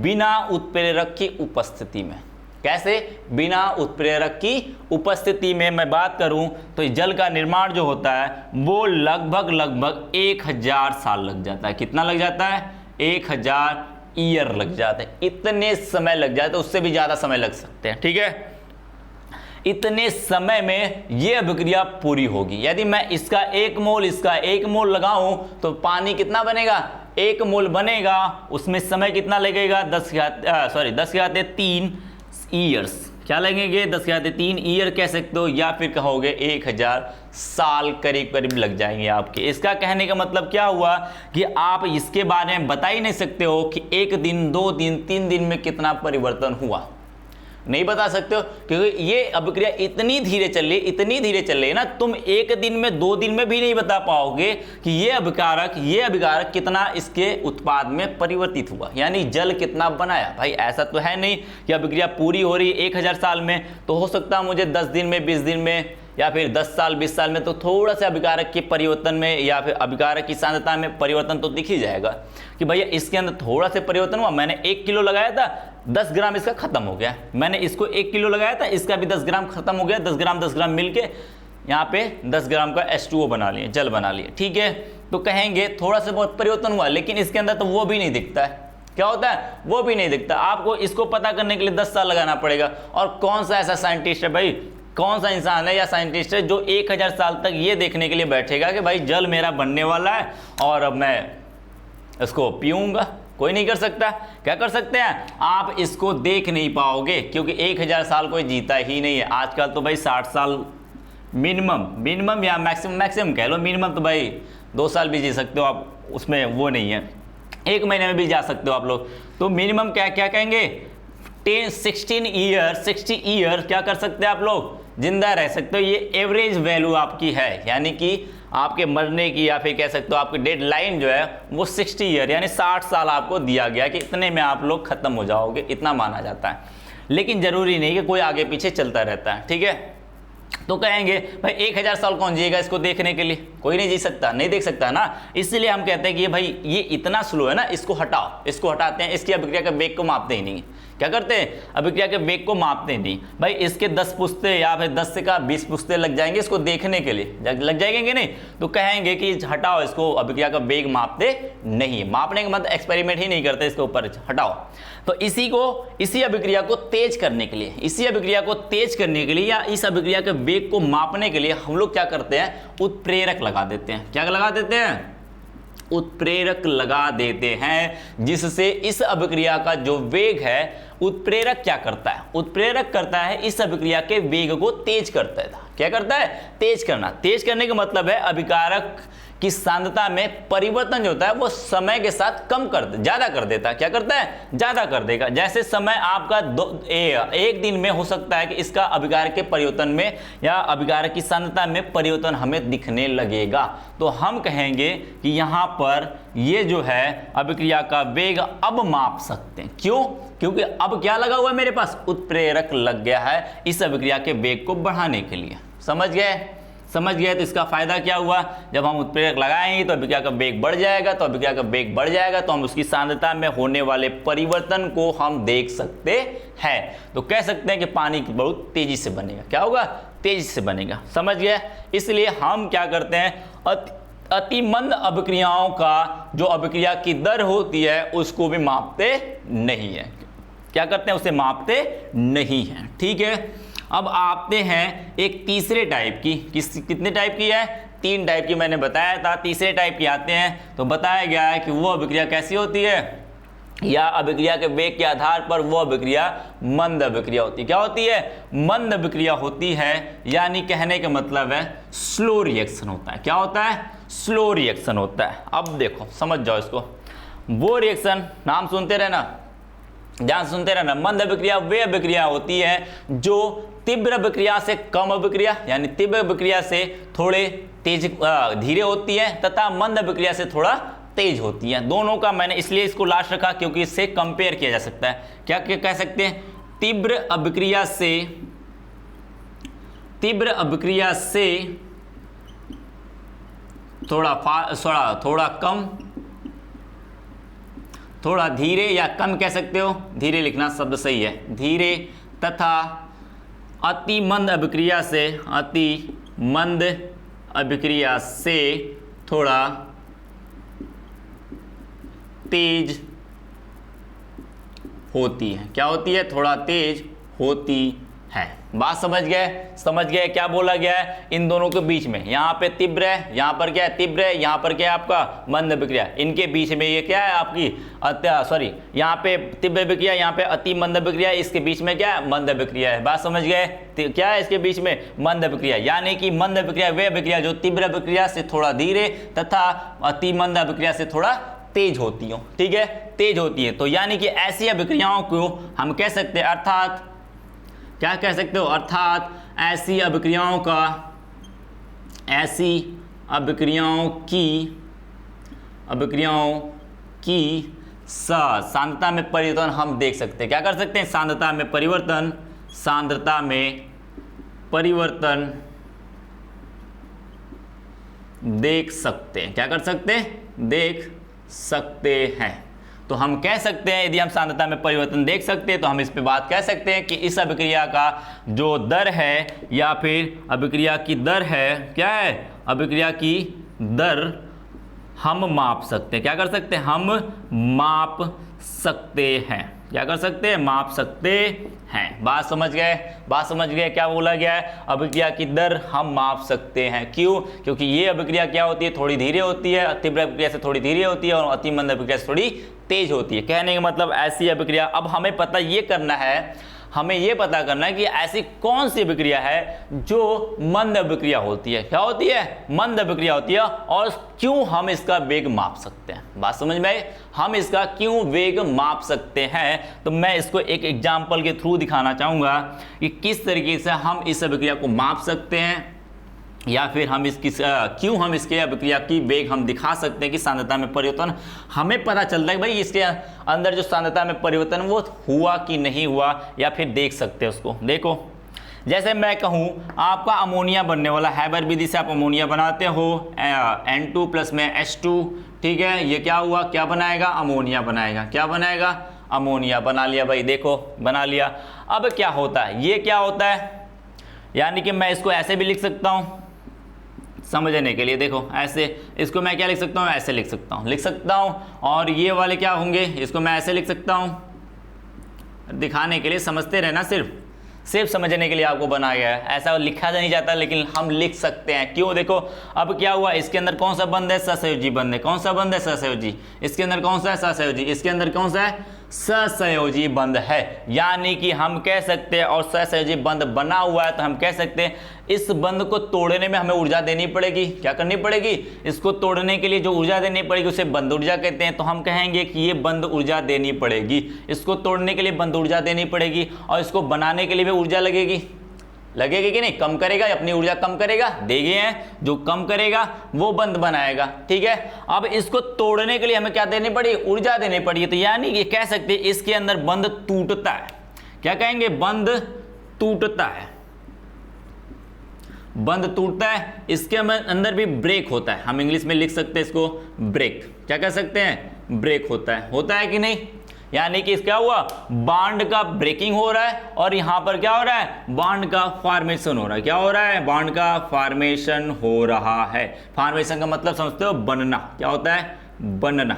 बिना उत्प्रेरक की उपस्थिति में। कैसे? बिना उत्प्रेरक की उपस्थिति में मैं बात करूं तो जल का निर्माण जो होता है वो लगभग 1000 साल लग जाता है। कितना लग जाता है? 1000 ईयर लग जाते हैं। इतने समय लग जाते हैं, उससे भी ज़्यादा समय लग सकते हैं। ठीक है, इतने समय में ये अभिक्रिया पूरी होगी। यदि मैं इसका 1 मोल इसका 1 मोल लगाऊं तो पानी कितना बनेगा? 1 मोल बनेगा। उसमें समय कितना लगेगा? 10⁻³ ईयर्स। क्या लगेंगे? 10⁻³ ईयर कह सकते हो, या फिर कहोगे 1000 साल करीब करीब लग जाएंगे आपके। इसका कहने का मतलब क्या हुआ कि आप इसके बारे में बता ही नहीं सकते हो कि 1 दिन 2 दिन 3 दिन में कितना परिवर्तन हुआ। नहीं बता सकते हो, क्योंकि ये अभिक्रिया इतनी धीरे चल रही है ना, तुम 1 दिन में 2 दिन में भी नहीं बता पाओगे कि ये अभिकारक कितना इसके उत्पाद में परिवर्तित हुआ, यानी जल कितना बनाया। भाई ऐसा तो है नहीं कि अभिक्रिया पूरी हो रही है 1000 साल में, तो हो सकता है मुझे 10 दिन में 20 दिन में या फिर 10 साल 20 साल में तो थोड़ा सा अभिकारक के परिवर्तन में या फिर अभिकारक की सांद्रता में परिवर्तन तो दिख ही जाएगा कि भैया इसके अंदर थोड़ा सा परिवर्तन हुआ। मैंने 1 किलो लगाया था, 10 ग्राम इसका खत्म हो गया। मैंने इसको 1 किलो लगाया था, इसका भी 10 ग्राम खत्म हो गया। 10 ग्राम मिलके यहाँ पे 10 ग्राम का H2O बना लिए, जल बना लिए। ठीक है, तो कहेंगे थोड़ा सा बहुत परिवर्तन हुआ, लेकिन इसके अंदर तो वो भी नहीं दिखता है। क्या होता है? वो भी नहीं दिखता। आपको इसको पता करने के लिए 10 साल लगाना पड़ेगा। और कौन सा ऐसा साइंटिस्ट है भाई, कौन सा इंसान है या साइंटिस्ट है जो 1000 साल तक ये देखने के लिए बैठेगा कि भाई जल मेरा बनने वाला है और अब मैं इसको पीऊंगा? कोई नहीं कर सकता। क्या कर सकते हैं? आप इसको देख नहीं पाओगे, क्योंकि 1000 साल कोई जीता ही नहीं है। आजकल तो भाई 60 साल मिनिमम या मैक्सिमम कह लो। मिनिमम तो भाई 2 साल भी जी सकते हो आप, उसमें वो नहीं है। 1 महीने में भी जा सकते हो आप लोग। तो मिनिमम क्या कहेंगे? 60 ईयर क्या कर सकते हैं आप लोग? जिंदा रह सकते हो। ये एवरेज वैल्यू आपकी है, यानी कि आपके मरने की या फिर कह सकते हो आपकी डेड लाइन जो है वो 60 ईयर यानी 60 साल आपको दिया गया कि इतने में आप लोग खत्म हो जाओगे, इतना माना जाता है। लेकिन जरूरी नहीं कि कोई आगे पीछे चलता रहता है। ठीक है, तो कहेंगे भाई 1000 साल कौन जिएगा इसको देखने के लिए? कोई नहीं जी सकता, नहीं देख सकता ना। इसलिए हम कहते हैं कि भाई ये इतना स्लो है ना, इसको हटाओ। इसको हटाते हैं, इसकी अभिक्रिया के वेग को मापते ही नहीं। क्या करते हैं? अभिक्रिया के वेग को मापते नहीं। भाई इसके 10 पुश्ते या फिर 10 से का 20 पुश्ते लग जाएंगे इसको देखने के लिए, लग जाएंगे नहीं? तो कहेंगे कि हटाओ इसको, अभिक्रिया का वेग मापते नहीं। मापने का मतलब एक्सपेरिमेंट ही नहीं करते, इसके ऊपर हटाओ। तो इसी अभिक्रिया को तेज करने के लिए, या इस अभिक्रिया के वेग को मापने के लिए हम लोग क्या करते हैं? उत्प्रेरक लगा देते हैं। क्या लगा देते हैं? उत्प्रेरक लगा देते हैं, जिससे इस अभिक्रिया का जो वेग है, उत्प्रेरक क्या करता है? उत्प्रेरक करता है इस अभिक्रिया के वेग को तेज करता है। क्या करता है? तेज करना। तेज करने का मतलब है अभिकारक की सांद्रता में परिवर्तन जो होता है वो समय के साथ ज्यादा कर देता है। क्या करता है? ज्यादा कर देगा। जैसे समय आपका 1 दिन में हो सकता है कि इसका अभिकारक के परिवर्तन में या अभिकारक की सांद्रता में परिवर्तन हमें दिखने लगेगा। तो हम कहेंगे कि यहाँ पर ये जो है अभिक्रिया का वेग अब माप सकते हैं। क्यों? क्योंकि अब क्या लगा हुआ है मेरे पास? उत्प्रेरक लग गया है इस अभिक्रिया के वेग को बढ़ाने के लिए। समझ गए? तो इसका फायदा क्या हुआ? जब हम उत्प्रेरक लगाएंगे तो अभिक्रिया का वेग बढ़ जाएगा, तो हम उसकी सांद्रता में होने वाले परिवर्तन को हम देख सकते हैं। तो कह सकते हैं कि पानी बहुत तेजी से बनेगा। क्या होगा? तेजी से बनेगा। समझ गए? इसलिए हम क्या करते हैं? अति मंद अभिक्रियाओं का जो अभिक्रिया की दर होती है उसको भी मापते नहीं है। क्या करते हैं? उसे मापते नहीं है। ठीक है, अब आते हैं एक तीसरे टाइप की। कितने टाइप की है? 3 टाइप की मैंने बताया था। तीसरे टाइप की आते हैं तो बताया गया है कि वो अभिक्रिया कैसी होती है, या अभिक्रिया के वेग के आधार पर वो अभिक्रिया मंद अभिक्रिया होती है। क्या होती है? मंद अभिक्रिया होती है, यानी कहने का मतलब है स्लो रिएक्शन होता है। क्या होता है? स्लो रिएक्शन होता है। अब देखो समझ जाओ इसको, वो रिएक्शन नाम सुनते रहना, ध्यान सुनते रहना। मंद अभिक्रिया वे अभिक्रिया होती है जो तीव्र अभिक्रिया से कम अभिक्रिया, यानी तीव्र अभिक्रिया से थोड़े तेज धीरे होती है, तथा मंद अभिक्रिया से थोड़ा तेज होती है। दोनों का मैंने इसलिए इसको लास्ट रखा क्योंकि इससे कंपेयर किया जा सकता है। क्या क्या कह सकते हैं, तीव्र अभिक्रिया से थोड़ा कम, थोड़ा धीरे, या कम कह सकते हो, धीरे लिखना शब्द सही है, धीरे, तथा अति मंद अभिक्रिया से थोड़ा तेज होती है। क्या होती है, थोड़ा तेज होती है। बात समझ गए क्या बोला गया है इन दोनों के बीच में। यहाँ पे तीव्र है, यहाँ पर क्या है, तीव्र है, यहाँ पर क्या है आपका मंद अभिक्रिया, इनके बीच में ये क्या है आपकी यहाँ पे तीव्र अभिक्रिया, यहाँ पे अति मंद अभिक्रिया, इसके बीच में क्या है, मंद अभिक्रिया है। बात समझ गए, क्या है इसके बीच में, मंद अभिक्रिया। यानी कि मंद अभिक्रिया वे अभिक्रिया जो तीव्र अभिक्रिया से थोड़ा धीरे तथा अति मंद अभिक्रिया से थोड़ा तेज होती हो। ठीक है, तेज होती है। तो यानी कि ऐसी अभिक्रियाओं को हम कह सकते हैं, अर्थात क्या कह सकते हो, अर्थात ऐसी अभिक्रियाओं की सांद्रता में परिवर्तन हम देख सकते हैं। क्या कर सकते हैं, सांद्रता में परिवर्तन देख सकते हैं। क्या कर सकते हैं, देख सकते हैं। तो हम कह सकते हैं यदि हम सांद्रता में परिवर्तन देख सकते हैं तो हम इस पे बात कह सकते हैं कि इस अभिक्रिया का जो दर है, या फिर अभिक्रिया की दर है, क्या है, अभिक्रिया की दर हम माप सकते हैं। क्या कर सकते हैं, हम माप सकते हैं। क्या कर सकते हैं, माप सकते हैं। बात समझ गए क्या बोला गया है, अभिक्रिया की दर हम माप सकते हैं। क्यों, क्योंकि ये अभिक्रिया क्या होती है, थोड़ी धीरे होती है, तीव्र अभिक्रिया से थोड़ी धीरे होती है, और अति मंद अभिक्रिया से थोड़ी तेज होती है। कहने का मतलब ऐसी अभिक्रिया, अब हमें ये पता करना है कि ऐसी कौन सी अभिक्रिया है जो मंद अभिक्रिया होती है। क्या होती है, मंद अभिक्रिया होती है, और क्यों हम इसका वेग माप सकते हैं। बात समझ में आई, हम इसका क्यों वेग माप सकते हैं। तो मैं इसको एक एग्जाम्पल के थ्रू दिखाना चाहूंगा कि किस तरीके से हम इस अभिक्रिया को माप सकते हैं, या फिर हम क्यों हम इसके अभिक्रिया की वेग हम दिखा सकते हैं कि सांद्रता में परिवर्तन हमें पता चलता है कि भाई इसके अंदर जो सांद्रता में परिवर्तन वो हुआ कि नहीं हुआ, या फिर देख सकते हैं उसको। देखो, जैसे मैं कहूँ आपका अमोनिया बनने वाला, हैबर विधि से आप अमोनिया बनाते हो, N2 प्लस में H2, ठीक है, ये क्या हुआ, क्या बनाएगा, अमोनिया बनाएगा। क्या बनाएगा, अमोनिया बना लिया भाई, देखो बना लिया। अब क्या होता है, ये क्या होता है, यानी कि मैं इसको ऐसे भी लिख सकता हूँ समझने के लिए। देखो ऐसे, इसको मैं क्या लिख सकता हूँ, ऐसे लिख सकता हूँ, और ये वाले क्या होंगे, इसको मैं ऐसे लिख सकता हूँ। दिखाने के लिए, समझते रहना, सिर्फ समझने के लिए आपको बनाया गया है। ऐसा लिखा नहीं जाता, लेकिन हम लिख सकते हैं। क्यों, देखो अब क्या हुआ, इसके अंदर कौन सा बंध है, सहसंयोजी बंध है। कौन सा बंध है, सहसंयोजी। इसके अंदर कौन सा है, सहसंयोजी। इसके अंदर कौन सा है, सहसंयोजी बंध है। यानी कि हम कह सकते हैं, और सहसंयोजी बंध बना हुआ है तो हम कह सकते हैं इस बंध को तोड़ने में हमें ऊर्जा देनी पड़ेगी। क्या करनी पड़ेगी, इसको तोड़ने के लिए जो ऊर्जा देनी पड़ेगी उसे बंध ऊर्जा कहते हैं। तो हम कहेंगे कि ये बंध ऊर्जा देनी पड़ेगी, इसको तोड़ने के लिए बंध ऊर्जा देनी पड़ेगी, और इसको बनाने के लिए भी ऊर्जा लगेगी कि नहीं, कम करेगा, अपनी ऊर्जा कम करेगा, देंगे हैं, जो कम करेगा वो बंध बनाएगा। ठीक है, अब इसको तोड़ने के लिए हमें क्या देनी पड़ी, ऊर्जा देनी पड़ी। तो यानी ये कह सकते हैं इसके अंदर बंध टूटता है। क्या कहेंगे, बंध टूटता है, बंध टूटता है। इसके अंदर भी ब्रेक होता है, हम इंग्लिश में लिख सकते हैं इसको ब्रेक। क्या कह सकते हैं, ब्रेक होता है कि नहीं। यानी कि क्या हुआ, बॉन्ड का ब्रेकिंग हो रहा है, और यहां पर क्या हो रहा है, बॉन्ड का फॉर्मेशन हो रहा है। क्या हो रहा है, बॉन्ड का फॉर्मेशन हो रहा है। फॉर्मेशन का मतलब समझते हो, बनना। क्या होता है, बनना।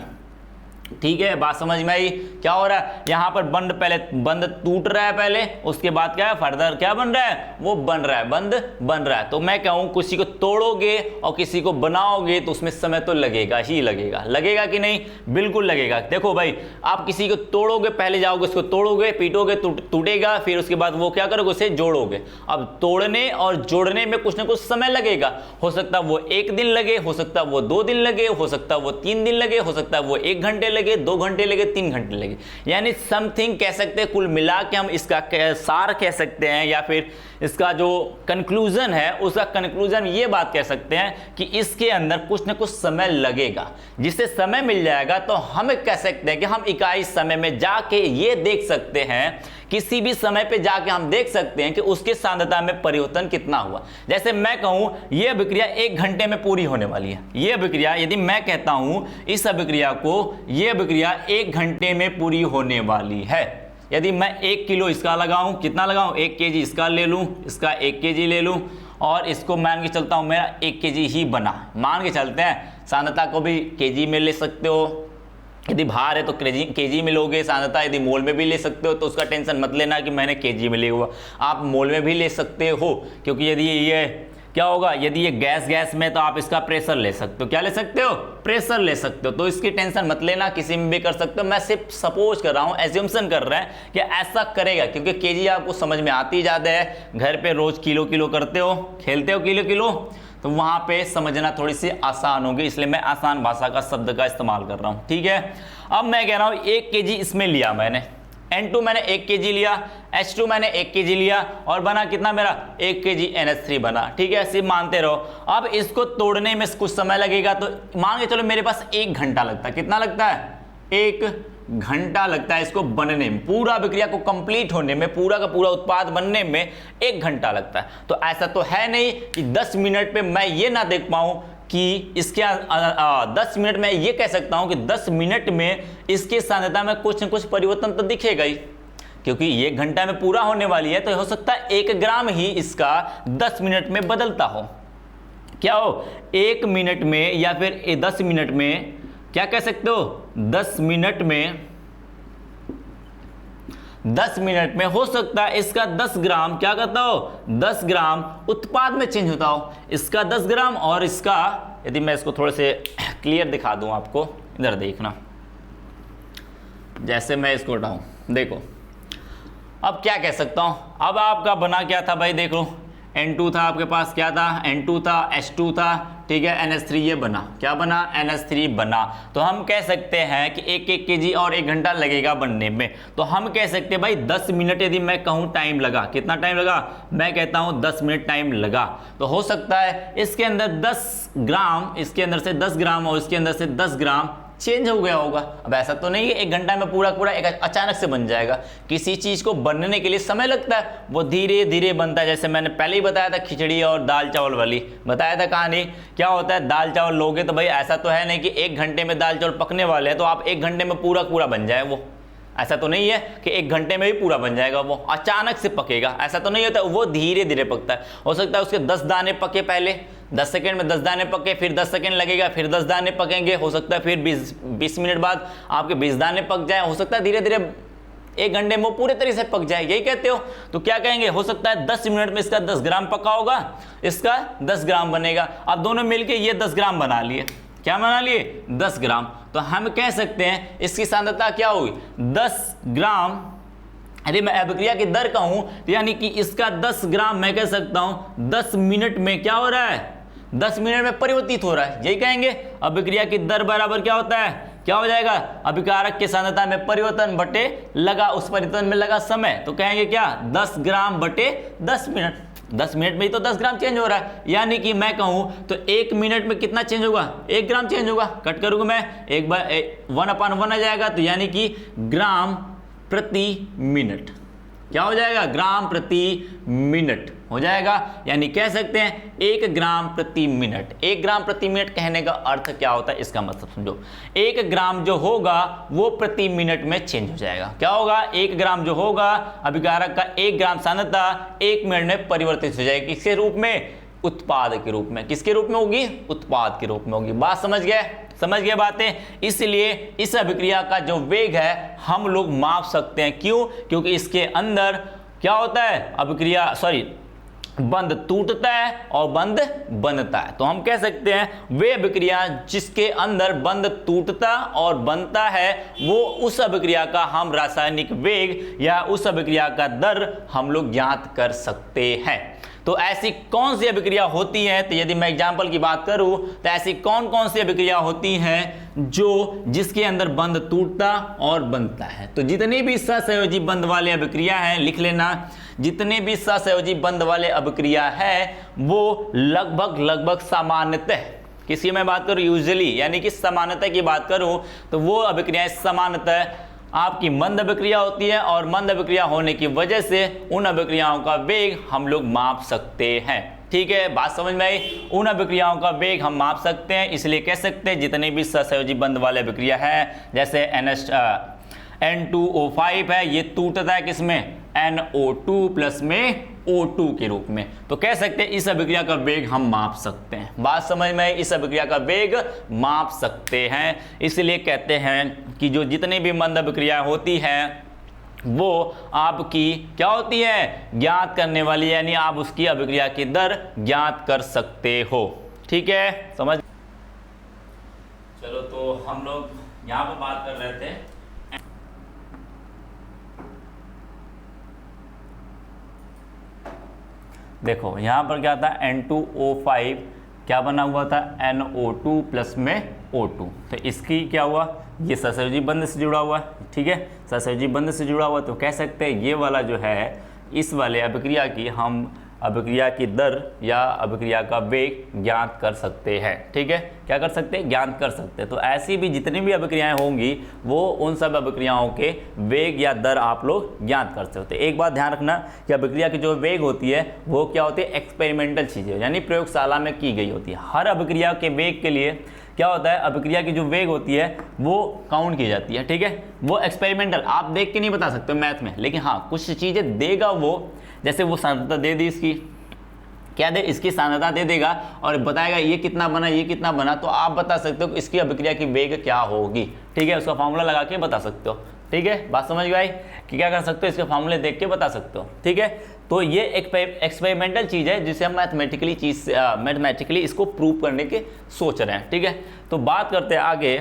ठीक है, बात समझ में आई। क्या हो रहा है यहाँ पर, बंद पहले बंद टूट रहा है पहले, उसके बाद क्या है फर्दर क्या बन रहा है, वो बन रहा है, बंद बन रहा है। तो मैं कहूँ किसी को तोड़ोगे और किसी को बनाओगे तो उसमें समय तो लगेगा ही लगेगा, लगेगा कि नहीं, बिल्कुल लगेगा। देखो भाई, आप किसी को तोड़ोगे, पहले जाओगे उसको तोड़ोगे, पीटोगे, टूटेगा, फिर उसके बाद वो क्या करोगे, उसे जोड़ोगे। अब तोड़ने और जोड़ने में कुछ ना कुछ समय लगेगा, हो सकता है वो 1 दिन लगे, हो सकता है वो 2 दिन लगे, हो सकता है वो 3 दिन लगे, हो सकता है वो 1 घंटे लगे, 2 घंटे लगे, 3 घंटे लगे। यानी समथिंग कह सकते हैं, कुल मिला के हम इसका सार कह सकते हैं, या फिर इसका जो कंक्लूजन है उसका कंक्लूजन ये बात कह सकते हैं कि इसके अंदर कुछ ना कुछ समय लगेगा। जिससे समय मिल जाएगा तो हम कह सकते हैं कि हम इकाई समय में जाके ये देख सकते हैं, किसी भी समय पे जाके हम देख सकते हैं कि उसकी सांद्रता में परिवर्तन कितना हुआ। जैसे मैं कहूं ये अभिक्रिया 1 घंटे में पूरी होने वाली है, ये अभिक्रिया यदि मैं कहता हूं इस अभिक्रिया को, ये अभिक्रिया 1 घंटे में पूरी होने वाली है। यदि मैं 1 किलो इसका लगाऊं, कितना लगाऊं, 1 केजी इसका ले लूं, इसका 1 केजी ले लूं, और इसको मान के चलता हूं मेरा 1 केजी ही बना, मान के चलते हैं। सांद्रता को भी केजी में ले सकते हो, यदि भार है तो केजी में लोगे, सांद्रता यदि मोल में भी ले सकते हो, तो उसका टेंशन मत लेना कि मैंने केजी में लिया हुआ, आप मोल में भी ले सकते हो। क्योंकि यदि ये क्या होगा, यदि ये गैस में तो आप इसका प्रेशर ले सकते हो, क्या ले सकते हो, प्रेशर ले सकते हो। तो इसकी टेंशन मत लेना, किसी में भी कर सकते हो। मैं सिर्फ सपोज कर रहा हूँ, एज्यूम्शन कर रहे हैं कि ऐसा करेगा, क्योंकि केजी आपको समझ में आती ज़्यादा है, घर पे रोज किलो करते हो, खेलते हो किलो, तो वहां पे समझना थोड़ी सी आसान होगी, इसलिए मैं आसान भाषा का शब्द का इस्तेमाल कर रहा हूं। ठीक है, अब मैं कह रहा हूं 1 केजी इसमें लिया मैंने, N2 मैंने 1 केजी लिया, H2 मैंने 1 केजी लिया, और बना कितना मेरा 1 केजी NH3 बना। ठीक है, सिर्फ मानते रहो। अब इसको तोड़ने में कुछ समय लगेगा, तो मान के चलो मेरे पास 1 घंटा लगता है। कितना लगता है, 1 घंटा लगता है इसको बनने में, पूरा अभिक्रिया को कंप्लीट होने में, पूरा का पूरा उत्पाद बनने में 1 घंटा लगता है। तो ऐसा तो है नहीं कि 10 मिनट पे मैं ये ना देख पाऊं कि इसके 10 मिनट में ये कह सकता हूं कि 10 मिनट में इसकी सांद्रता में कुछ न कुछ परिवर्तन तो दिखेगा ही, क्योंकि ये घंटा में पूरा होने वाली है। तो हो सकता है 1 ग्राम ही इसका 10 मिनट में बदलता हो। क्या हो, 1 मिनट में या फिर 10 मिनट में, क्या कह सकते हो, 10 मिनट में हो सकता है इसका 10 ग्राम क्या करता हो, 10 ग्राम उत्पाद में चेंज होता हो, इसका 10 ग्राम और इसका, यदि मैं इसको थोड़े से क्लियर दिखा दूं आपको, इधर देखना, जैसे मैं इसको उठाऊं, देखो अब क्या कह सकता हूं। अब आपका बना क्या था भाई, देख लो, N2 था आपके पास, क्या था, N2 था, H2 था, ठीक है, NH3 ये बना, क्या बना, NH3 बना। तो हम कह सकते हैं कि 1 केजी और 1 घंटा लगेगा बनने में। तो हम कह सकते हैं भाई 10 मिनट यदि मैं कहूँ टाइम लगा, कितना टाइम लगा, मैं कहता हूँ 10 मिनट टाइम लगा। तो हो सकता है इसके अंदर 10 ग्राम, इसके अंदर से 10 ग्राम और इसके अंदर से 10 ग्राम चेंज हो गया होगा। अब ऐसा तो नहीं है 1 घंटा में पूरा एक अचानक से बन जाएगा। किसी चीज को बनने के लिए समय लगता है, वो धीरे धीरे बनता है। जैसे मैंने पहले ही बताया था, खिचड़ी और दाल चावल वाली बताया था कहानी। क्या होता है, दाल चावल लोगे तो भाई ऐसा तो है नहीं कि 1 घंटे में दाल चावल पकने वाले हैं तो आप 1 घंटे में पूरा बन जाए। वो ऐसा तो नहीं है कि 1 घंटे में भी पूरा बन जाएगा, वो अचानक से पकेगा, ऐसा तो नहीं होता, वो धीरे धीरे पकता है। हो सकता है उसके 10 दाने पके, पहले 10 सेकंड में 10 दाने पके, फिर 10 सेकंड लगेगा, फिर 10 दाने पकेंगे, हो सकता है फिर 20 मिनट बाद आपके 20 दाने पक जाए, हो सकता है धीरे धीरे 1 घंटे में पूरे तरीके से पक जाए, यही कहते हो। तो क्या कहेंगे, हो सकता है 10 मिनट में इसका 10 ग्राम पका होगा, इसका 10 ग्राम बनेगा। अब दोनों मिलके ये 10 ग्राम बना लिए, क्या बना लिए, 10 ग्राम। तो हम कह सकते हैं इसकी सांद्रता क्या होगी, 10 ग्राम। यदि मैं अभिक्रिया की दर कहूं तो यानी कि इसका 10 ग्राम मैं कह सकता हूं 10 मिनट में क्या हो रहा है, 10 मिनट में परिवर्तित हो रहा है, यही कहेंगे। अभिक्रिया की दर बराबर क्या होता है, क्या हो जाएगा, अभिकारक की सांद्रता में परिवर्तन बटे लगा उस परिवर्तन में लगा समय। तो कहेंगे क्या, 10 ग्राम बटे 10 मिनट। 10 मिनट में ही तो 10 ग्राम चेंज हो रहा है, यानी कि मैं कहूं तो 1 मिनट में कितना चेंज होगा, 1 ग्राम चेंज होगा। कट करूंगा मैं, 1/1 आ जाएगा, तो यानी कि ग्राम प्रति मिनट। क्या हो जाएगा, ग्राम प्रति मिनट हो जाएगा। यानी कह सकते हैं 1 ग्राम प्रति मिनट। 1 ग्राम प्रति मिनट कहने का अर्थ क्या होता है, इसका मतलब समझो। 1 ग्राम जो होगा वो प्रति मिनट में चेंज हो जाएगा। क्या होगा, 1 ग्राम जो होगा अभिकारक का 1 ग्राम सांद्रता 1 मिनट में परिवर्तित हो जाएगी। किसके रूप में, उत्पाद के रूप में। किसके रूप में होगी? उत्पाद के रूप में होगी। बात समझ गए? समझ गए बातें? इसलिए इस अभिक्रिया का जो वेग है हम लोग माप सकते हैं। क्यों? क्योंकि इसके अंदर क्या होता है? अभिक्रिया बंध टूटता है और बंध बनता है। तो हम कह सकते हैं वे अभिक्रिया जिसके अंदर बंध टूटता और बनता है वो उस अभिक्रिया का हम रासायनिक वेग या उस अभिक्रिया का दर हम लोग ज्ञात कर सकते हैं। तो ऐसी कौन सी अभिक्रिया होती है? तो यदि मैं एग्जाम्पल की बात करूं तो ऐसी कौन कौन सी अभिक्रिया होती हैं जिसके अंदर बंध टूटता और बनता है? तो जितनी भी सहसंयोजी बंध वाले अभिक्रिया हैं, लिख लेना, जितने भी सहसंयोजी बंध वाले अभिक्रिया है वो लगभग सामान्यतः, किसी मैं बात करूं यूजुअली यानी कि सामान्यतः की बात करूं तो वो अभिक्रियाएं सामान्यतः आपकी मंद अभिक्रिया होती है और मंद अभिक्रिया होने की वजह से उन अभिक्रियाओं का वेग हम लोग माप सकते हैं। ठीक है, बात समझ में आई? उन अभिक्रियाओं का वेग हम माप सकते हैं, इसलिए कह सकते हैं जितने भी सहसंयोजी बंध वाले अभिक्रिया है, जैसे N2O5 है, ये टूटता है किसमें? NO2 प्लस में O2 के रूप में। तो कह सकते हैं इस अभिक्रिया का वेग हम माप सकते हैं। बात समझ में? इस अभिक्रिया का वेग माप सकते हैं, इसलिए कहते हैं कि जो जितनी भी मंद अभिक्रिया होती हैं वो आपकी क्या होती है? ज्ञात करने वाली, यानी आप उसकी अभिक्रिया की दर ज्ञात कर सकते हो। ठीक है, समझ? चलो, तो हम लोग यहाँ पर बात कर रहे थे देखो यहाँ पर क्या था? N2O5 क्या बना हुआ था? NO2 प्लस में O2। तो इसकी क्या हुआ? ये सहसंयोजी बंध से जुड़ा हुआ है। ठीक है, सहसंयोजी बंध से जुड़ा हुआ, तो कह सकते हैं ये वाला जो है इस वाले अभिक्रिया की हम अभिक्रिया की दर या अभिक्रिया का वेग ज्ञात कर सकते हैं। ठीक है, क्या कर सकते हैं? ज्ञात कर सकते हैं। तो ऐसी भी जितनी भी अभिक्रियाएं होंगी वो उन सब अभिक्रियाओं के वेग या दर आप लोग ज्ञात कर सकते हैं। एक बात ध्यान रखना कि अभिक्रिया की जो वेग होती है वो क्या होती है? एक्सपेरिमेंटल चीज़ें, यानी प्रयोगशाला में की गई होती है। हर अभिक्रिया के वेग के लिए क्या होता है? अभिक्रिया की जो वेग होती है वो काउंट की जाती है। ठीक है, वो एक्सपेरिमेंटल आप देख के नहीं बता सकते मैथ में, लेकिन हाँ कुछ चीज़ें देगा वो, जैसे वो सांद्रता दे दी, इसकी क्या दे? इसकी सांद्रता दे देगा और बताएगा ये कितना बना, ये कितना बना, तो आप बता सकते हो कि इसकी अभिक्रिया की वेग क्या होगी। ठीक है, उसका फॉर्मूला लगा के बता सकते हो। ठीक है, बात समझ गई कि क्या कर सकते हो? इसके फॉर्मूले देख के बता सकते हो। ठीक है, तो ये एक एक्सपेरिमेंटल चीज़ है जिसे हम मैथमेटिकली इसको प्रूव करने के सोच रहे हैं। ठीक है, तो बात करते हैं आगे,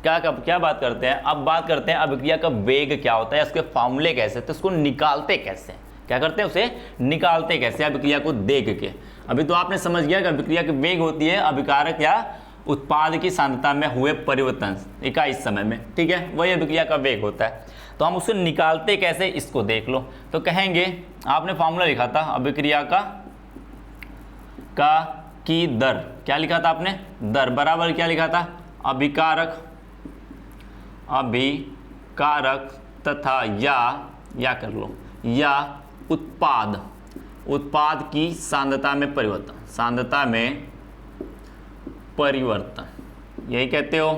क्या बात करते हैं? अब बात करते हैं अभिक्रिया का वेग क्या होता है, उसके फॉर्मूले कैसे, तो उसको निकालते कैसे, क्या करते हैं? उसे निकालते कैसे अभिक्रिया को देख के। अभी तो आपने समझ गया कि अभिक्रिया की वेग होती है अभिकारक या उत्पाद की सांद्रता में हुए परिवर्तन इकाई समय में। ठीक है, वही अभिक्रिया का वेग होता है। तो हम उसे निकालते कैसे, इसको देख लो। तो कहेंगे, आपने फॉर्मूला लिखा था अभिक्रिया की दर, क्या लिखा था आपने? दर बराबर क्या लिखा था? अभिकारक तथा या कर लो, या उत्पाद की सांद्रता में परिवर्तन, यही कहते हो,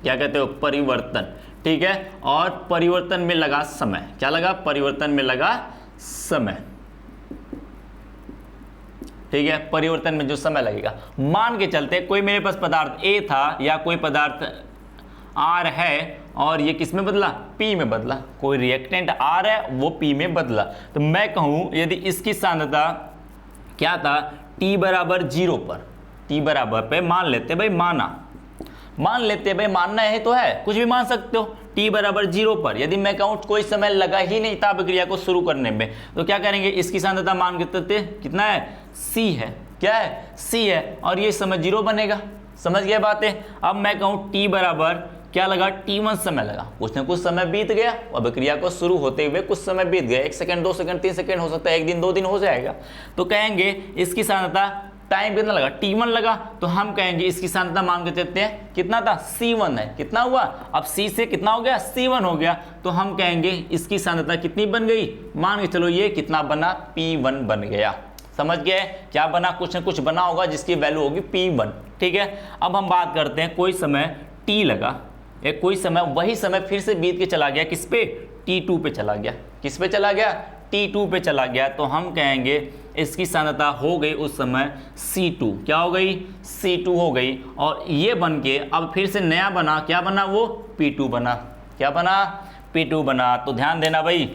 क्या कहते हो? परिवर्तन। ठीक है, और परिवर्तन में लगा समय, क्या लगा? परिवर्तन में लगा समय। ठीक है, परिवर्तन में जो समय लगेगा, मान के चलते कोई मेरे पास पदार्थ A था या कोई पदार्थ R है और ये किस में बदला? P में बदला। कोई रिएक्टेंट R है वो P में बदला, तो मैं कहूं यदि इसकी सांद्रता क्या था? T बराबर 0 पर, T बराबर पे मान लेते भाई, मान लेते भाई, मानना है तो है, कुछ भी मान सकते हो। T बराबर 0 पर यदि मैं कहूँ कोई समय लगा ही नहीं था अभिक्रिया को शुरू करने में, तो क्या करेंगे? इसकी सांद्रता मान के कितना है? C है। क्या है? C है, और ये समय 0 बनेगा। समझ गए बातें? अब मैं कहूँ T बराबर क्या लगा? T1 समय लगा, कुछ ना कुछ समय बीत गया, अभिक्रिया को शुरू होते हुए कुछ समय बीत गया, 1 सेकंड 2 सेकंड 3 सेकंड हो सकता है, 1 दिन 2 दिन हो जाएगा। तो कहेंगे इसकी सांद्रता टाइम कितना लगा? T1 लगा, तो हम कहेंगे इसकी सांद्रता मान के चलते हैं कितना था? C1 है। कितना हुआ? अब C से कितना हो गया? C1 हो गया, तो हम कहेंगे इसकी सांद्रता कितनी बन गई? मान के चलो ये कितना बना? P1 बन गया। समझ गए? क्या बना? कुछ ना कुछ बना होगा जिसकी वैल्यू होगी P1। ठीक है, अब हम बात करते हैं, कोई समय T लगा, कोई समय, वही समय फिर से बीत के चला गया किस पे? T2 पे चला गया। किस पे चला गया? T2 पे चला गया तो हम कहेंगे इसकी सांद्रता हो गई उस समय C2। क्या हो गई? C2 हो गई। और ये बन के अब फिर से नया बना, क्या बना? वो P2 बना। क्या बना? P2 बना। तो ध्यान देना भाई,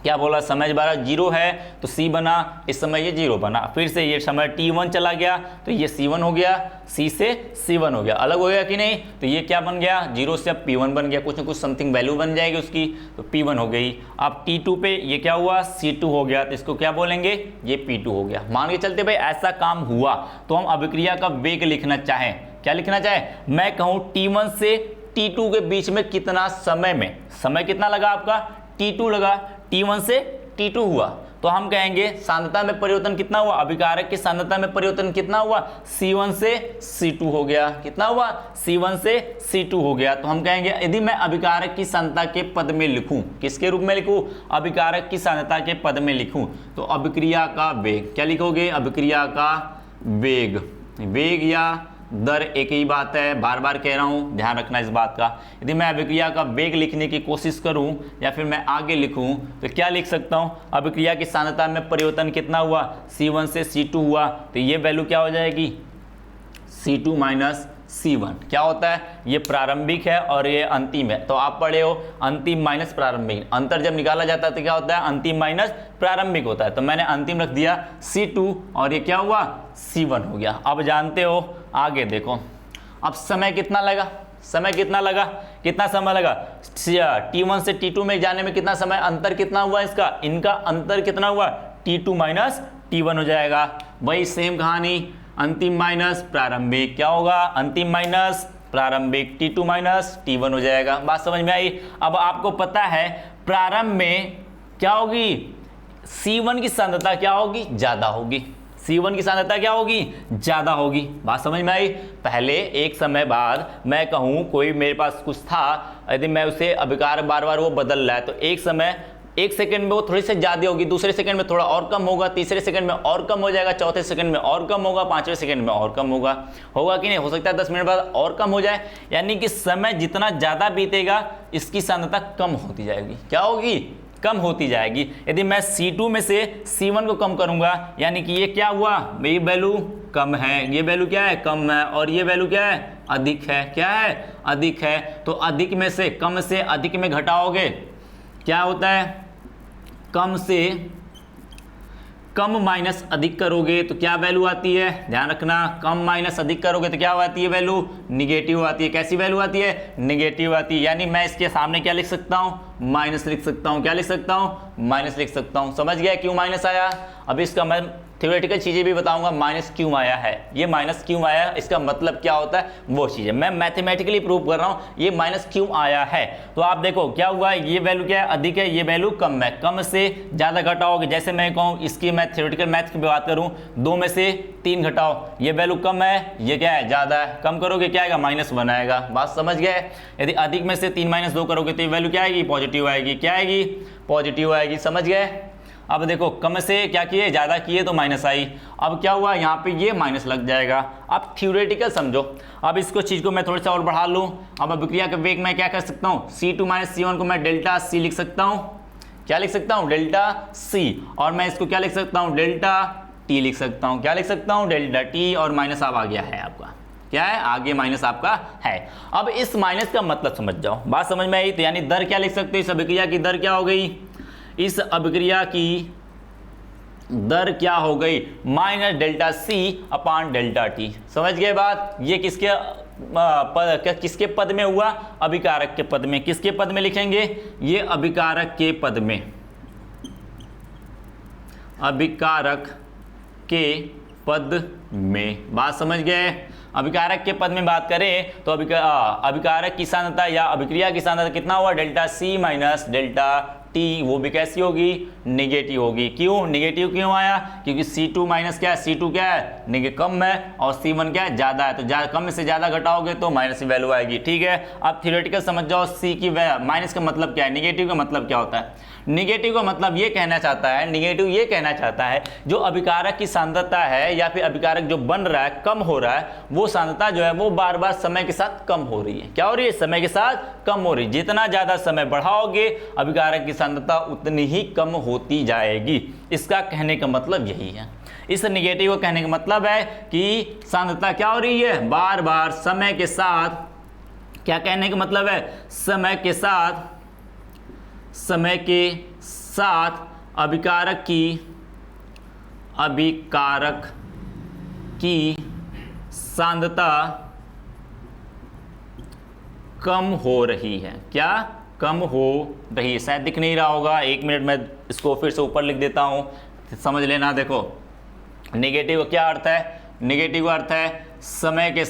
क्या बोला? समय बारा 0 है तो C बना, इस समय ये 0 बना। फिर से ये समय T1 चला गया तो ये C1 हो गया, C से C1 हो गया। अलग हो गया कि नहीं? तो ये क्या बन गया? 0 से अब P1 बन गया, कुछ ना कुछ समथिंग वैल्यू बन जाएगी उसकी, तो P1 हो गई। अब T2 पे ये क्या हुआ? C2 हो गया, तो इसको क्या बोलेंगे? ये P2 हो गया। मान के चलते भाई ऐसा काम हुआ तो हम अभिक्रिया का वेग लिखना चाहें, क्या लिखना चाहें? मैं कहूँ T1 से T2 के बीच में कितना समय में, समय कितना लगा आपका? T2 लगा। T1 से T2 हुआ तो हम कहेंगे सांद्रता में परिवर्तन कितना हुआ? अभिकारक की सांद्रता में परिवर्तन कितना हुआ? C1 से C2 हो गया। कितना हुआ? C1 से C2 हो गया। तो हम कहेंगे यदि मैं अभिकारक की सांद्रता के पद में लिखूं, किसके रूप में लिखूं? अभिकारक की सांद्रता के पद में लिखूं तो अभिक्रिया का वेग, क्या लिखोगे? अभिक्रिया का वेग, वेग या दर एक ही बात है, बार बार कह रहा हूं, ध्यान रखना इस बात का। यदि मैं अभिक्रिया का वेग लिखने की कोशिश करूं या फिर मैं आगे लिखूं तो क्या लिख सकता हूं? अभिक्रिया की सांद्रता में परिवर्तन कितना हुआ? C1 से C2 हुआ तो ये वैल्यू क्या हो जाएगी? C2 minus C1। क्या होता है? ये प्रारंभिक है और ये अंतिम है। तो आप पढ़े हो अंतिम माइनस प्रारंभिक, अंतर जब निकाला जाता है तो क्या होता है? अंतिम माइनस प्रारंभिक होता है। तो मैंने अंतिम रख दिया C2 और ये क्या हुआ? C1 हो गया। अब जानते हो, आगे देखो, अब समय कितना लगा? समय कितना लगा? कितना समय लगा? T1 से T2 में जाने में कितना समय, अंतर कितना हुआ इसका? इनका अंतर कितना हुआ? T2 माइनस T1 हो जाएगा। वही सेम कहानी, अंतिम माइनस प्रारंभिक, क्या होगा? अंतिम माइनस प्रारंभिक, T2 माइनस T1 हो जाएगा। बात समझ में आई? अब आपको पता है प्रारंभ में क्या होगी? C1 की सांद्रता क्या होगी? ज्यादा होगी। C1 की सांद्रता क्या होगी? ज्यादा होगी। बात समझ में आई? पहले एक समय बाद मैं कहूँ कोई मेरे पास कुछ था, यदि मैं उसे अभिकार बार बार वो बदल रहा है तो एक समय, एक सेकंड में वो थोड़ी सी ज्यादा होगी, दूसरे सेकंड में थोड़ा और कम होगा, तीसरे सेकंड में और कम हो जाएगा, चौथे सेकंड में और कम होगा, पांचवें सेकंड में और कम होगा। होगा कि नहीं? हो सकता है 10 मिनट बाद और कम हो जाए। यानी कि समय जितना ज्यादा बीतेगा इसकी सांद्रता कम होती जाएगी। क्या होगी? कम होती जाएगी। यदि मैं C2 में से C1 को कम करूंगा यानी कि ये क्या हुआ? ये वैल्यू कम है, ये वैल्यू क्या है? कम है। और ये वैल्यू क्या है? अधिक है। क्या है? अधिक है। तो अधिक में से, कम से अधिक में घटाओगे, क्या होता है? कम से कम माइनस अधिक करोगे तो क्या वैल्यू आती है? ध्यान रखना, कम माइनस अधिक करोगे तो क्या आती है? वैल्यू निगेटिव आती है। कैसी वैल्यू आती है? निगेटिव आती है। यानी मैं इसके सामने क्या लिख सकता हूँ? माइनस लिख सकता हूँ। क्या लिख सकता हूँ? माइनस लिख सकता हूँ। समझ गया क्यों माइनस आया? अब इसका मैं थ्योरेटिकल चीजें भी बताऊंगा माइनस क्यों आया है, ये माइनस क्यों आया है, इसका मतलब क्या होता है, वो चीजें मैं मैथमेटिकली प्रूव कर रहा हूं ये माइनस क्यों आया है। तो आप देखो क्या हुआ, ये वैल्यू क्या है? अधिक है, ये वैल्यू कम है। कम से ज्यादा घटाओगे, जैसे मैं कहूँ इसकी मैं थ्योरेटिकल मैथ की बात करूँ, 2 में से 3 घटाओ, ये वैल्यू कम है, ये क्या है? ज्यादा है। कम करोगे क्या आएगा? -1 आएगा। बात समझ गए? यदि अधिक में से 3 - 2 करोगे तो ये वैल्यू क्या आएगी? पॉजिटिव आएगी। क्या आएगी? पॉजिटिव आएगी। समझ गए? अब देखो कम से क्या किए? ज्यादा किए तो माइनस आई। अब क्या हुआ? यहाँ पे ये माइनस लग जाएगा। अब थ्योरेटिकल समझो। अब इसको चीज को मैं थोड़ा सा और बढ़ा लूँ। अब अभिक्रिया के वेग मैं क्या कर सकता हूँ? C2 - C1 को मैं डेल्टा C लिख सकता हूँ। क्या लिख सकता हूँ? Delta C। और मैं इसको क्या लिख सकता हूँ? डेल्टा T लिख सकता हूँ। क्या लिख सकता हूँ? Delta T। और माइनस अब आ गया है आपका, क्या है? आगे माइनस आपका है। अब इस माइनस का मतलब समझ जाओ। बात समझ में आई? तो यानी दर क्या लिख सकते हो? इस अभिक्रिया की दर क्या हो गई? इस अभिक्रिया की दर क्या हो गई? -डेल्टा C अपान डेल्टा T। समझ गए बात? ये किसके पद में हुआ? अभिकारक के पद में। किसके पद में लिखेंगे? ये अभिकारक के पद में, अभिकारक के पद में। बात समझ गए? अभिकारक के पद में बात करें तो अभिकारक की सांद्रता या अभिक्रिया की सांद्रता कितना हुआ? Delta C minus delta T। वो भी कैसी होगी? नेगेटिव होगी। क्यों नेगेटिव क्यों आया? क्योंकि C2 माइनस क्या है? C2 क्या है? कम है। और C1 क्या है? ज्यादा है। तो कम से ज्यादा घटाओगे तो माइनस की वैल्यू आएगी। ठीक है, अब थ्योरेटिकल समझ जाओ। C की माइनस का मतलब क्या है? नेगेटिव का मतलब क्या होता है? निगेटिव का मतलब ये कहना चाहता है, निगेटिव ये कहना चाहता है जो अभिकारक की सांद्रता है या फिर अभिकारक जो बन रहा है, कम हो रहा है, वो सांद्रता जो है वो बार बार समय के साथ कम हो रही है। क्या हो रही है? समय के साथ कम हो रही है। जितना ज्यादा समय बढ़ाओगे अभिकारक की सांद्रता उतनी ही कम होती जाएगी। इसका कहने का मतलब यही है। इस निगेटिव को कहने का मतलब है कि सांद्रता क्या हो रही है? बार बार समय के साथ, क्या कहने का मतलब है? समय के साथ अभिकारक की सांद्रता कम हो रही है। क्या? कम हो रही है। शायद दिख नहीं रहा होगा, 1 मिनट में इसको फिर से ऊपर लिख देता हूं, समझ लेना। देखो नेगेटिव क्या अर्थ है? नेगेटिव का अर्थ है समय के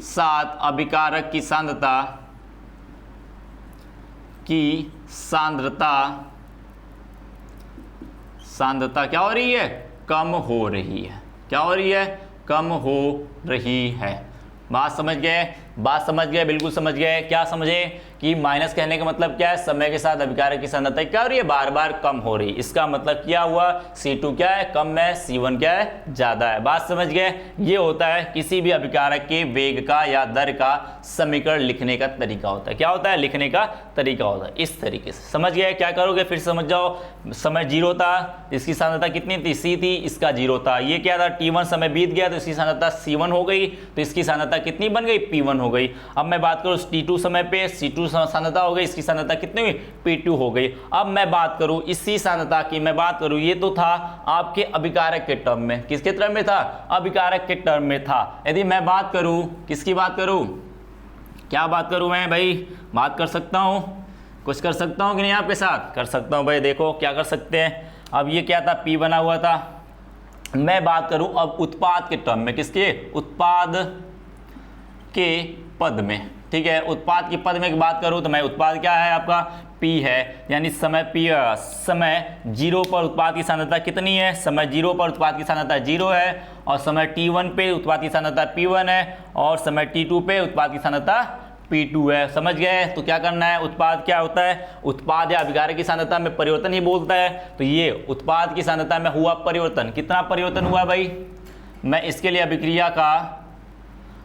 साथ अभिकारक की सांद्रता क्या हो रही है? कम हो रही है। क्या हो रही है? कम हो रही है। बात समझ गए? बात समझ गए? बिल्कुल समझ गए। क्या समझे कि माइनस कहने का मतलब क्या है? समय के साथ अभिकारक की सांद्रता क्या हो रही है? बार बार कम हो रही है। इसका मतलब क्या हुआ? C2 क्या है? कम है, C1 क्या है? ज्यादा है। बात समझ गए? ये होता है किसी भी अभिकारक के वेग का या दर का समीकरण लिखने का तरीका होता है। क्या होता है? लिखने का तरीका होता है। इस तरीके से समझ गए? क्या करोगे फिर समझ जाओ। समय 0 था, इसकी सांद्रता कितनी थी? C थी, इसका 0 था। ये क्या था? T1 समय बीत गया तो इसकी सांद्रता C1 हो गई, तो इसकी सांद्रता कितनी बन गई? P1 हो गई। अब मैं बात करूं T2 समय पे, C2 सांद्रता हो गई, इसकी सांद्रता कितनी हुई? P2 हो गई। अब मैं बात करूं इसी सांद्रता की, मैं बात करूं, ये तो था आपके अभिकारक के टर्म में। किसके टर्म में था? अभिकारक के टर्म में था। यदि मैं बात करूं, किसकी बात करूं? क्या बात करूं मैं भाई? बात कर सकता हूं, कुछ कर सकता हूं कि नहीं आपके साथ? कर सकता हूं भाई। देखो क्या कर सकते हैं। अब ये क्या था? P बना हुआ था। मैं बात करूं अब उत्पाद के टर्म में। किसके? उत्पाद के पद में। ठीक है, उत्पाद के पद में बात करूं तो मैं उत्पाद क्या है आपका? P है, यानी समय 0 पर उत्पाद की सांद्रता कितनी है? समय 0 पर उत्पाद की सांद्रता 0 है, और समय T1 पे उत्पाद की सांद्रता P1 है, और समय T2 पे उत्पाद की सांद्रता P2 है। समझ गए? तो क्या करना है? उत्पाद क्या होता है? उत्पाद या अभिकारक की सांद्रता में परिवर्तन ही बोलता है। तो ये उत्पाद की सांद्रता में हुआ परिवर्तन, कितना परिवर्तन हुआ भाई? मैं इसके लिए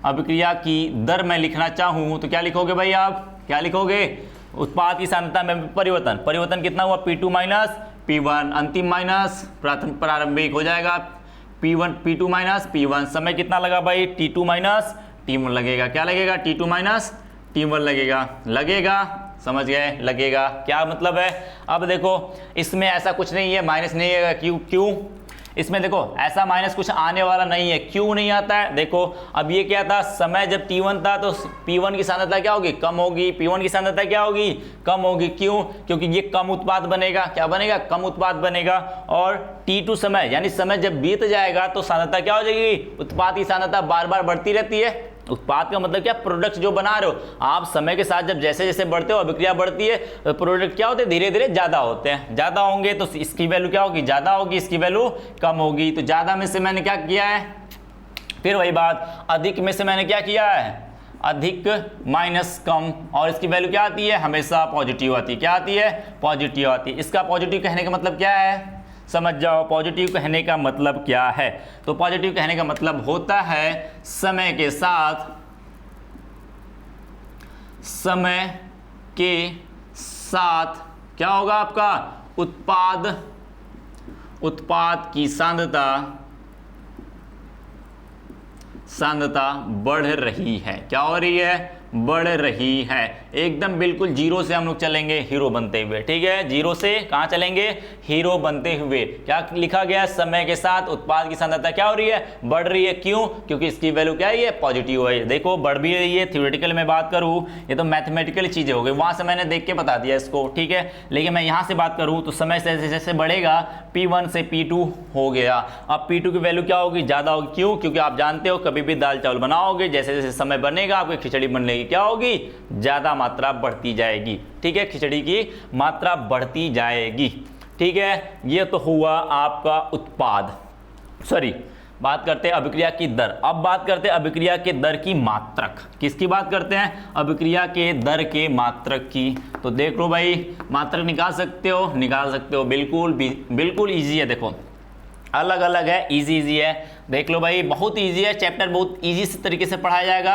अभिक्रिया की दर में लिखना चाहूं तो क्या लिखोगे भाई आप? क्या लिखोगे? उत्पाद की सांद्रता में परिवर्तन कितना हुआ? P2 माइनस P1, अंतिम माइनस प्रारंभिक हो जाएगा P2 माइनस P1। समय कितना लगा भाई? T2 माइनस T1 लगेगा। क्या लगेगा? T2 माइनस T1 लगेगा। समझ गए? लगेगा क्या मतलब है? अब देखो इसमें ऐसा कुछ नहीं है, माइनस नहीं है। क्यों? इसमें देखो ऐसा माइनस कुछ आने वाला नहीं है। क्यों नहीं आता है? देखो अब ये क्या था? समय जब T1 था तो P1 की सांद्रता क्या होगी? कम होगी। P1 की सांद्रता क्या होगी? कम होगी। क्यों? क्योंकि ये कम उत्पाद बनेगा। क्या बनेगा? कम उत्पाद बनेगा। और T2 समय, यानी समय जब बीत जाएगा तो सांद्रता क्या हो जाएगी? उत्पाद की सांद्रता बार बार बढ़ती रहती है। उत्पाद का मतलब क्या? प्रोडक्ट जो बना रहे हो आप, समय के साथ जब जैसे जैसे बढ़ते हो, अभिक्रिया बढ़ती है, तो प्रोडक्ट क्या होते हैं? धीरे धीरे ज्यादा होते हैं। ज्यादा होंगे तो इसकी वैल्यू क्या होगी? ज्यादा होगी, इसकी वैल्यू कम होगी। तो ज्यादा में से मैंने क्या किया है? फिर वही बात, अधिक में से मैंने क्या किया है? अधिक माइनस कम, और इसकी वैल्यू क्या आती है? हमेशा पॉजिटिव आती है। क्या आती है? पॉजिटिव आती है। इसका पॉजिटिव कहने का मतलब क्या है? समझ जाओ पॉजिटिव कहने का मतलब क्या है। तो पॉजिटिव कहने का मतलब होता है समय के साथ क्या होगा आपका? उत्पाद की सांद्रता बढ़ रही है। क्या हो रही है? बढ़ रही है। एकदम बिल्कुल 0 से हम लोग चलेंगे हीरो बनते हुए। ठीक है, 0 से कहाँ चलेंगे? हीरो बनते हुए। क्या लिखा गया? समय के साथ उत्पाद की सांद्रता क्या हो रही है? बढ़ रही है। क्यों? क्योंकि इसकी वैल्यू क्या है? पॉजिटिव है। देखो बढ़ भी रही है। थ्योरेटिकल में बात करूँ, ये तो मैथमेटिकल चीजें हो गई, वहां से मैंने देख के बता दिया इसको। ठीक है, लेकिन मैं यहाँ से बात करूँ तो समय से जैसे जैसे बढ़ेगा P1 से P2 हो गया। अब P2 की वैल्यू क्या होगी? ज्यादा होगी। क्यों? क्योंकि आप जानते हो कभी भी दाल चावल बनाओगे, जैसे जैसे समय बनेगा आपकी खिचड़ी बनने की क्या होगी? ज्यादा मात्रा बढ़ती जाएगी। ठीक है, खिचड़ी की मात्रा बढ़ती जाएगी। ठीक है, ये तो हुआ आपका उत्पाद, सॉरी बात करते हैं अभिक्रिया की दर। अब बात करते हैं अभिक्रिया के दर की मात्रक। किसकी बात करते हैं? अभिक्रिया के दर के मात्रक की। तो देख लो भाई, मात्रक निकाल सकते हो, निकाल सकते हो, बिल्कुल ईजी है। देखो अलग अलग है, इजी है। देख लो भाई, बहुत इजी है चैप्टर, बहुत इजी से तरीके से पढ़ाया जाएगा।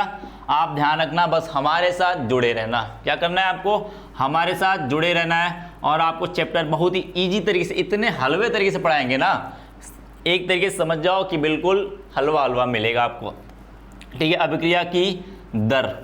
आप ध्यान रखना, बस हमारे साथ जुड़े रहना। क्या करना है आपको? हमारे साथ जुड़े रहना है और आपको चैप्टर बहुत ही इजी तरीके से, इतने हलवे तरीके से पढ़ाएंगे ना, एक तरीके से समझ जाओ कि बिल्कुल हलवा हलवा मिलेगा आपको। ठीक है, अभिक्रिया की दर।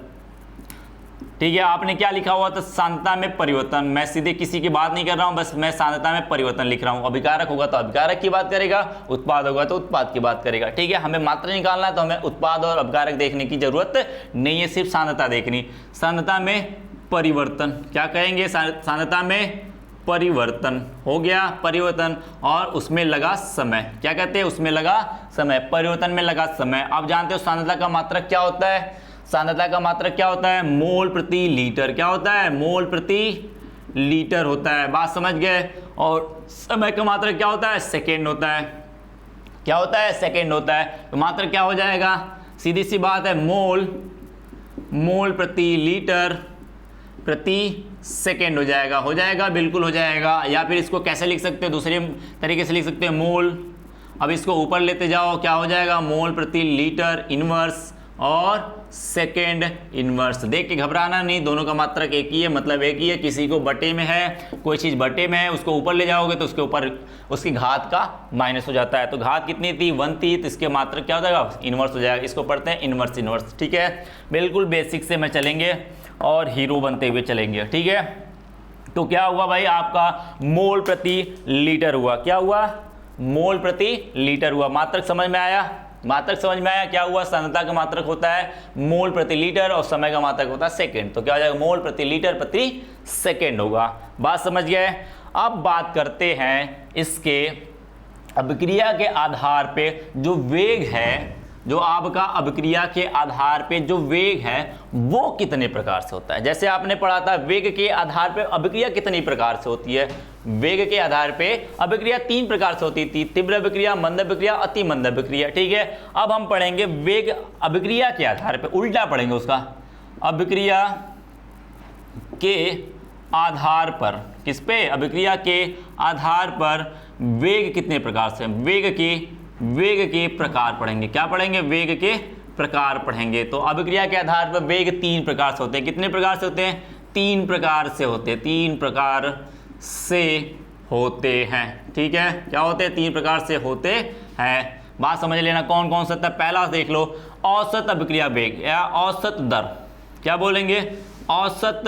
ठीक है, आपने क्या लिखा हुआ था? सांद्रता में परिवर्तन। मैं सीधे किसी की बात नहीं कर रहा हूं, बस मैं सांद्रता में परिवर्तन लिख रहा हूं। अभिकारक होगा तो अभिकारक की बात करेगा, उत्पाद होगा तो उत्पाद की बात करेगा। ठीक है, हमें मात्रा निकालना है तो हमें उत्पाद और अभिकारक देखने की जरूरत नहीं है, सिर्फ सांद्रता देखनी। सांद्रता में परिवर्तन क्या कहेंगे? सांद्रता में परिवर्तन हो गया, परिवर्तन, और उसमें लगा समय। क्या कहते हैं? उसमें लगा समय, परिवर्तन में लगा समय। आप जानते हो सांद्रता का मात्रक क्या होता है? सांद्रता का मात्रक क्या होता है? मोल प्रति लीटर। क्या होता है? मोल प्रति लीटर होता है। बात समझ गए? और समय का मात्रक क्या होता है? सेकेंड होता है। क्या होता है? सेकेंड होता है। तो मात्रक क्या हो जाएगा? सीधी सी बात है, मोल प्रति लीटर प्रति सेकेंड हो जाएगा। हो जाएगा, बिल्कुल हो जाएगा। या फिर इसको कैसे लिख सकते हो? दूसरे तरीके से लिख सकते हो, मोल। अब इसको ऊपर लेते जाओ, क्या हो जाएगा? मोल प्रति लीटर इनवर्स और सेकेंड इनवर्स। देख के घबराना नहीं, दोनों का मात्रक एक ही है, मतलब एक ही है। किसी को बटे में है, कोई चीज़ बटे में है, उसको ऊपर ले जाओगे तो उसके ऊपर उसकी घात का माइनस हो जाता है। तो घात कितनी थी? 1 थी, तो इसके मात्रक क्या हो जाएगा? इनवर्स हो जाएगा। इसको पढ़ते हैं इनवर्स। ठीक है, बिल्कुल बेसिक से मैं चलेंगे और हीरो बनते हुए चलेंगे। ठीक है, तो क्या हुआ भाई? आपका मोल प्रति लीटर हुआ। क्या हुआ? मोल प्रति लीटर हुआ। मात्रक समझ में आया? मात्रक समझ में आया? क्या हुआ? सांद्रता का मात्रक होता है मोल प्रति लीटर और समय का मात्रक होता है सेकंड। तो क्या हो जाएगा? मोल प्रति लीटर प्रति सेकंड होगा। बात समझ गए? अब बात करते हैं इसके अभिक्रिया के आधार पे जो वेग है, जो आपका अभिक्रिया के आधार पे जो वेग है वो कितने प्रकार से होता है। जैसे आपने पढ़ा था वेग के आधार पे अभिक्रिया कितनी प्रकार से होती है। वेग के आधार पे अभिक्रिया 3 प्रकार से होती थी, तीव्र अभिक्रिया, मंद अभिक्रिया, अति मंद अभिक्रिया। ठीक है, अब हम पढ़ेंगे वेग अभिक्रिया के आधार पे, उल्टा पढ़ेंगे उसका। अभिक्रिया के आधार पर, किस पे? अभिक्रिया के आधार पर वेग कितने प्रकार से? वेग के प्रकार पढ़ेंगे। क्या पढ़ेंगे? वेग के प्रकार पढ़ेंगे। तो अभिक्रिया के आधार पर वेग 3 प्रकार से होते हैं। कितने प्रकार से होते हैं? 3 प्रकार से होते हैं। 3 प्रकार से होते हैं। ठीक है, क्या होते हैं? 3 प्रकार से होते हैं। बात समझ लेना कौन कौन सा था। पहला देख लो, औसत अभिक्रिया वेग या औसत दर। क्या बोलेंगे? औसत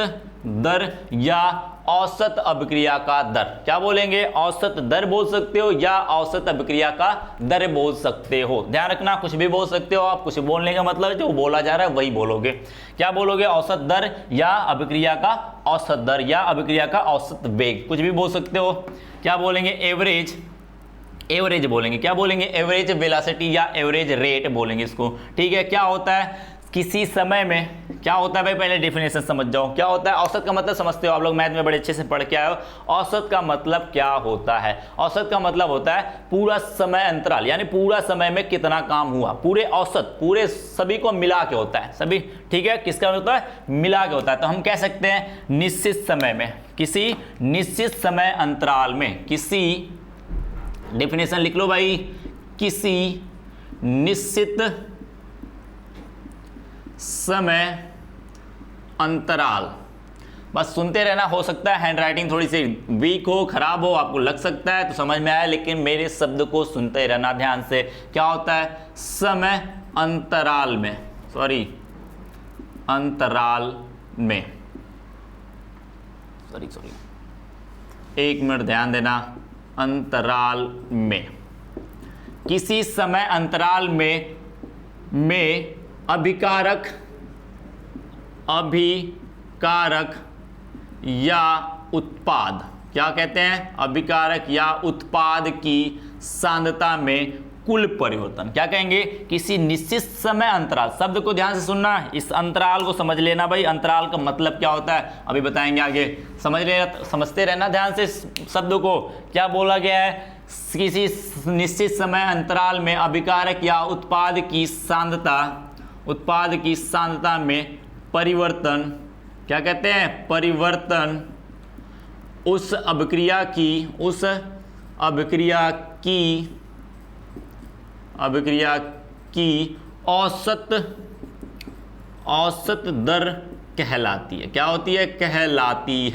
दर या औसत अभिक्रिया का दर। क्या बोलेंगे? औसत दर बोल सकते हो या औसत अभिक्रिया का दर बोल सकते हो। ध्यान रखना, कुछ भी बोल सकते हो आप। कुछ बोलने का मतलब जो बोला जा रहा है वही बोलोगे। क्या बोलोगे? औसत दर या अभिक्रिया का औसत दर या अभिक्रिया का औसत वेग, कुछ भी बोल सकते हो। क्या बोलेंगे? एवरेज बोलेंगे। क्या बोलेंगे? एवरेज वेलोसिटी या एवरेज रेट बोलेंगे इसको। ठीक है, क्या होता है? किसी समय में क्या होता है भाई? पहले डेफिनेशन समझ जाओ। क्या होता है? औसत का मतलब समझते हो आप लोग, मैथ में बड़े अच्छे से पढ़ के आए हो। औसत का मतलब क्या होता है? औसत का मतलब होता है पूरा समय अंतराल, यानी पूरा समय में कितना काम हुआ। पूरे औसत, पूरे सभी को मिला के होता है, सभी। ठीक है, किसका होता है? मिला के होता है। तो हम कह सकते हैं निश्चित समय में, किसी निश्चित समय अंतराल में, किसी, डेफिनेशन लिख लो भाई, किसी निश्चित समय अंतराल। बस सुनते रहना। हो सकता है हैंडराइटिंग थोड़ी सी वीक हो, खराब हो, आपको लग सकता है तो समझ में आया, लेकिन मेरे शब्द को सुनते रहना ध्यान से। क्या होता है? समय अंतराल में, अंतराल में, एक मिनट ध्यान देना। अंतराल में, किसी समय अंतराल में अभिकारक या उत्पाद, क्या कहते हैं? अभिकारक या उत्पाद की सांद्रता में कुल परिवर्तन। क्या कहेंगे? किसी निश्चित समय अंतराल, शब्द को ध्यान से सुनना, इस अंतराल को समझ लेना भाई, अंतराल का मतलब क्या होता है अभी बताएंगे आगे, समझते रहना ध्यान से शब्द को। क्या बोला गया है? किसी निश्चित समय अंतराल में अभिकारक या उत्पाद की सांद्रता में परिवर्तन, क्या कहते हैं? परिवर्तन उस अभिक्रिया की औसत दर कहलाती है। क्या होती है? कहलाती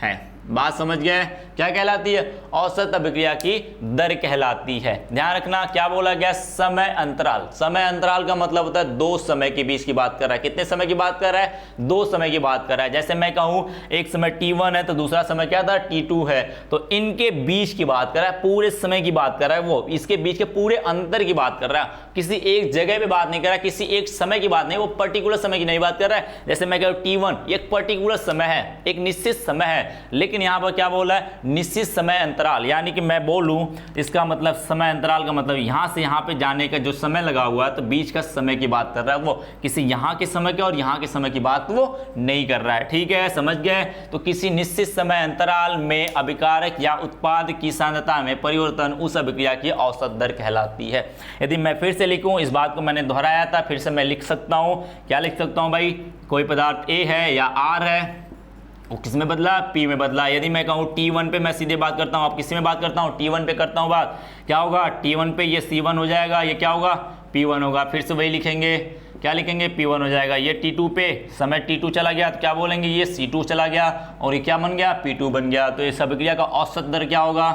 है। बात समझ गए? क्या कहलाती है? औसत अभिक्रिया की दर कहलाती है। ध्यान रखना क्या बोला गया? समय अंतराल। समय अंतराल का मतलब होता है दो समय के बीच की बात कर रहा है। कितने समय की बात कर रहा है? दो समय की बात कर रहा है। जैसे मैं कहूं एक समय t1 है तो दूसरा समय क्या था? t2 है, तो इनके बीच की बात कर रहा है, पूरे समय की बात कर रहा है, वो इसके बीच के पूरे अंतर की बात कर रहा है, किसी एक जगह पे बात नहीं कर रहा है, किसी एक समय की बात नहीं, वो पर्टिकुलर समय की नहीं बात कर रहा है। जैसे मैं कहूं t1 एक पर्टिकुलर समय है, एक निश्चित समय है, लेकिन यहां पर क्या बोला है? निश्चित समय अंतराल। यानी कि मैं बोलूं इसका मतलब समय अंतराल का मतलब यहां से यहां पे जाने का जो समय लगा हुआ है, तो बीच का समय की बात कर रहा है, वो किसी यहां के समय के और यहां के समय की बात वो नहीं कर रहा है। ठीक है, समझ गए? तो किसी निश्चित समय अंतराल में अभिकारक या उत्पाद की सांद्रता में परिवर्तन उस अभिक्रिया की औसत दर कहलाती है। यदि मैं फिर से लिखूं, इस बात को मैंने दोहराया था, फिर से मैं लिख सकता हूं। क्या लिख सकता हूं भाई? कोई पदार्थ A है या R है, वो किस में बदला? P में बदला। यदि मैं कहूँ T1 पे मैं सीधे बात करता हूँ, आप किसी में बात करता हूँ? T1 पे करता हूँ बात, क्या होगा? T1 पे ये C1 हो जाएगा, ये क्या होगा? P1 होगा। फिर से वही लिखेंगे, क्या लिखेंगे? P1 हो जाएगा। ये T2 पे समय T2 चला गया तो क्या बोलेंगे? ये C2 चला गया, और ये क्या बन गया? P2 बन गया। तो इस अभिक्रिया का औसत दर क्या होगा?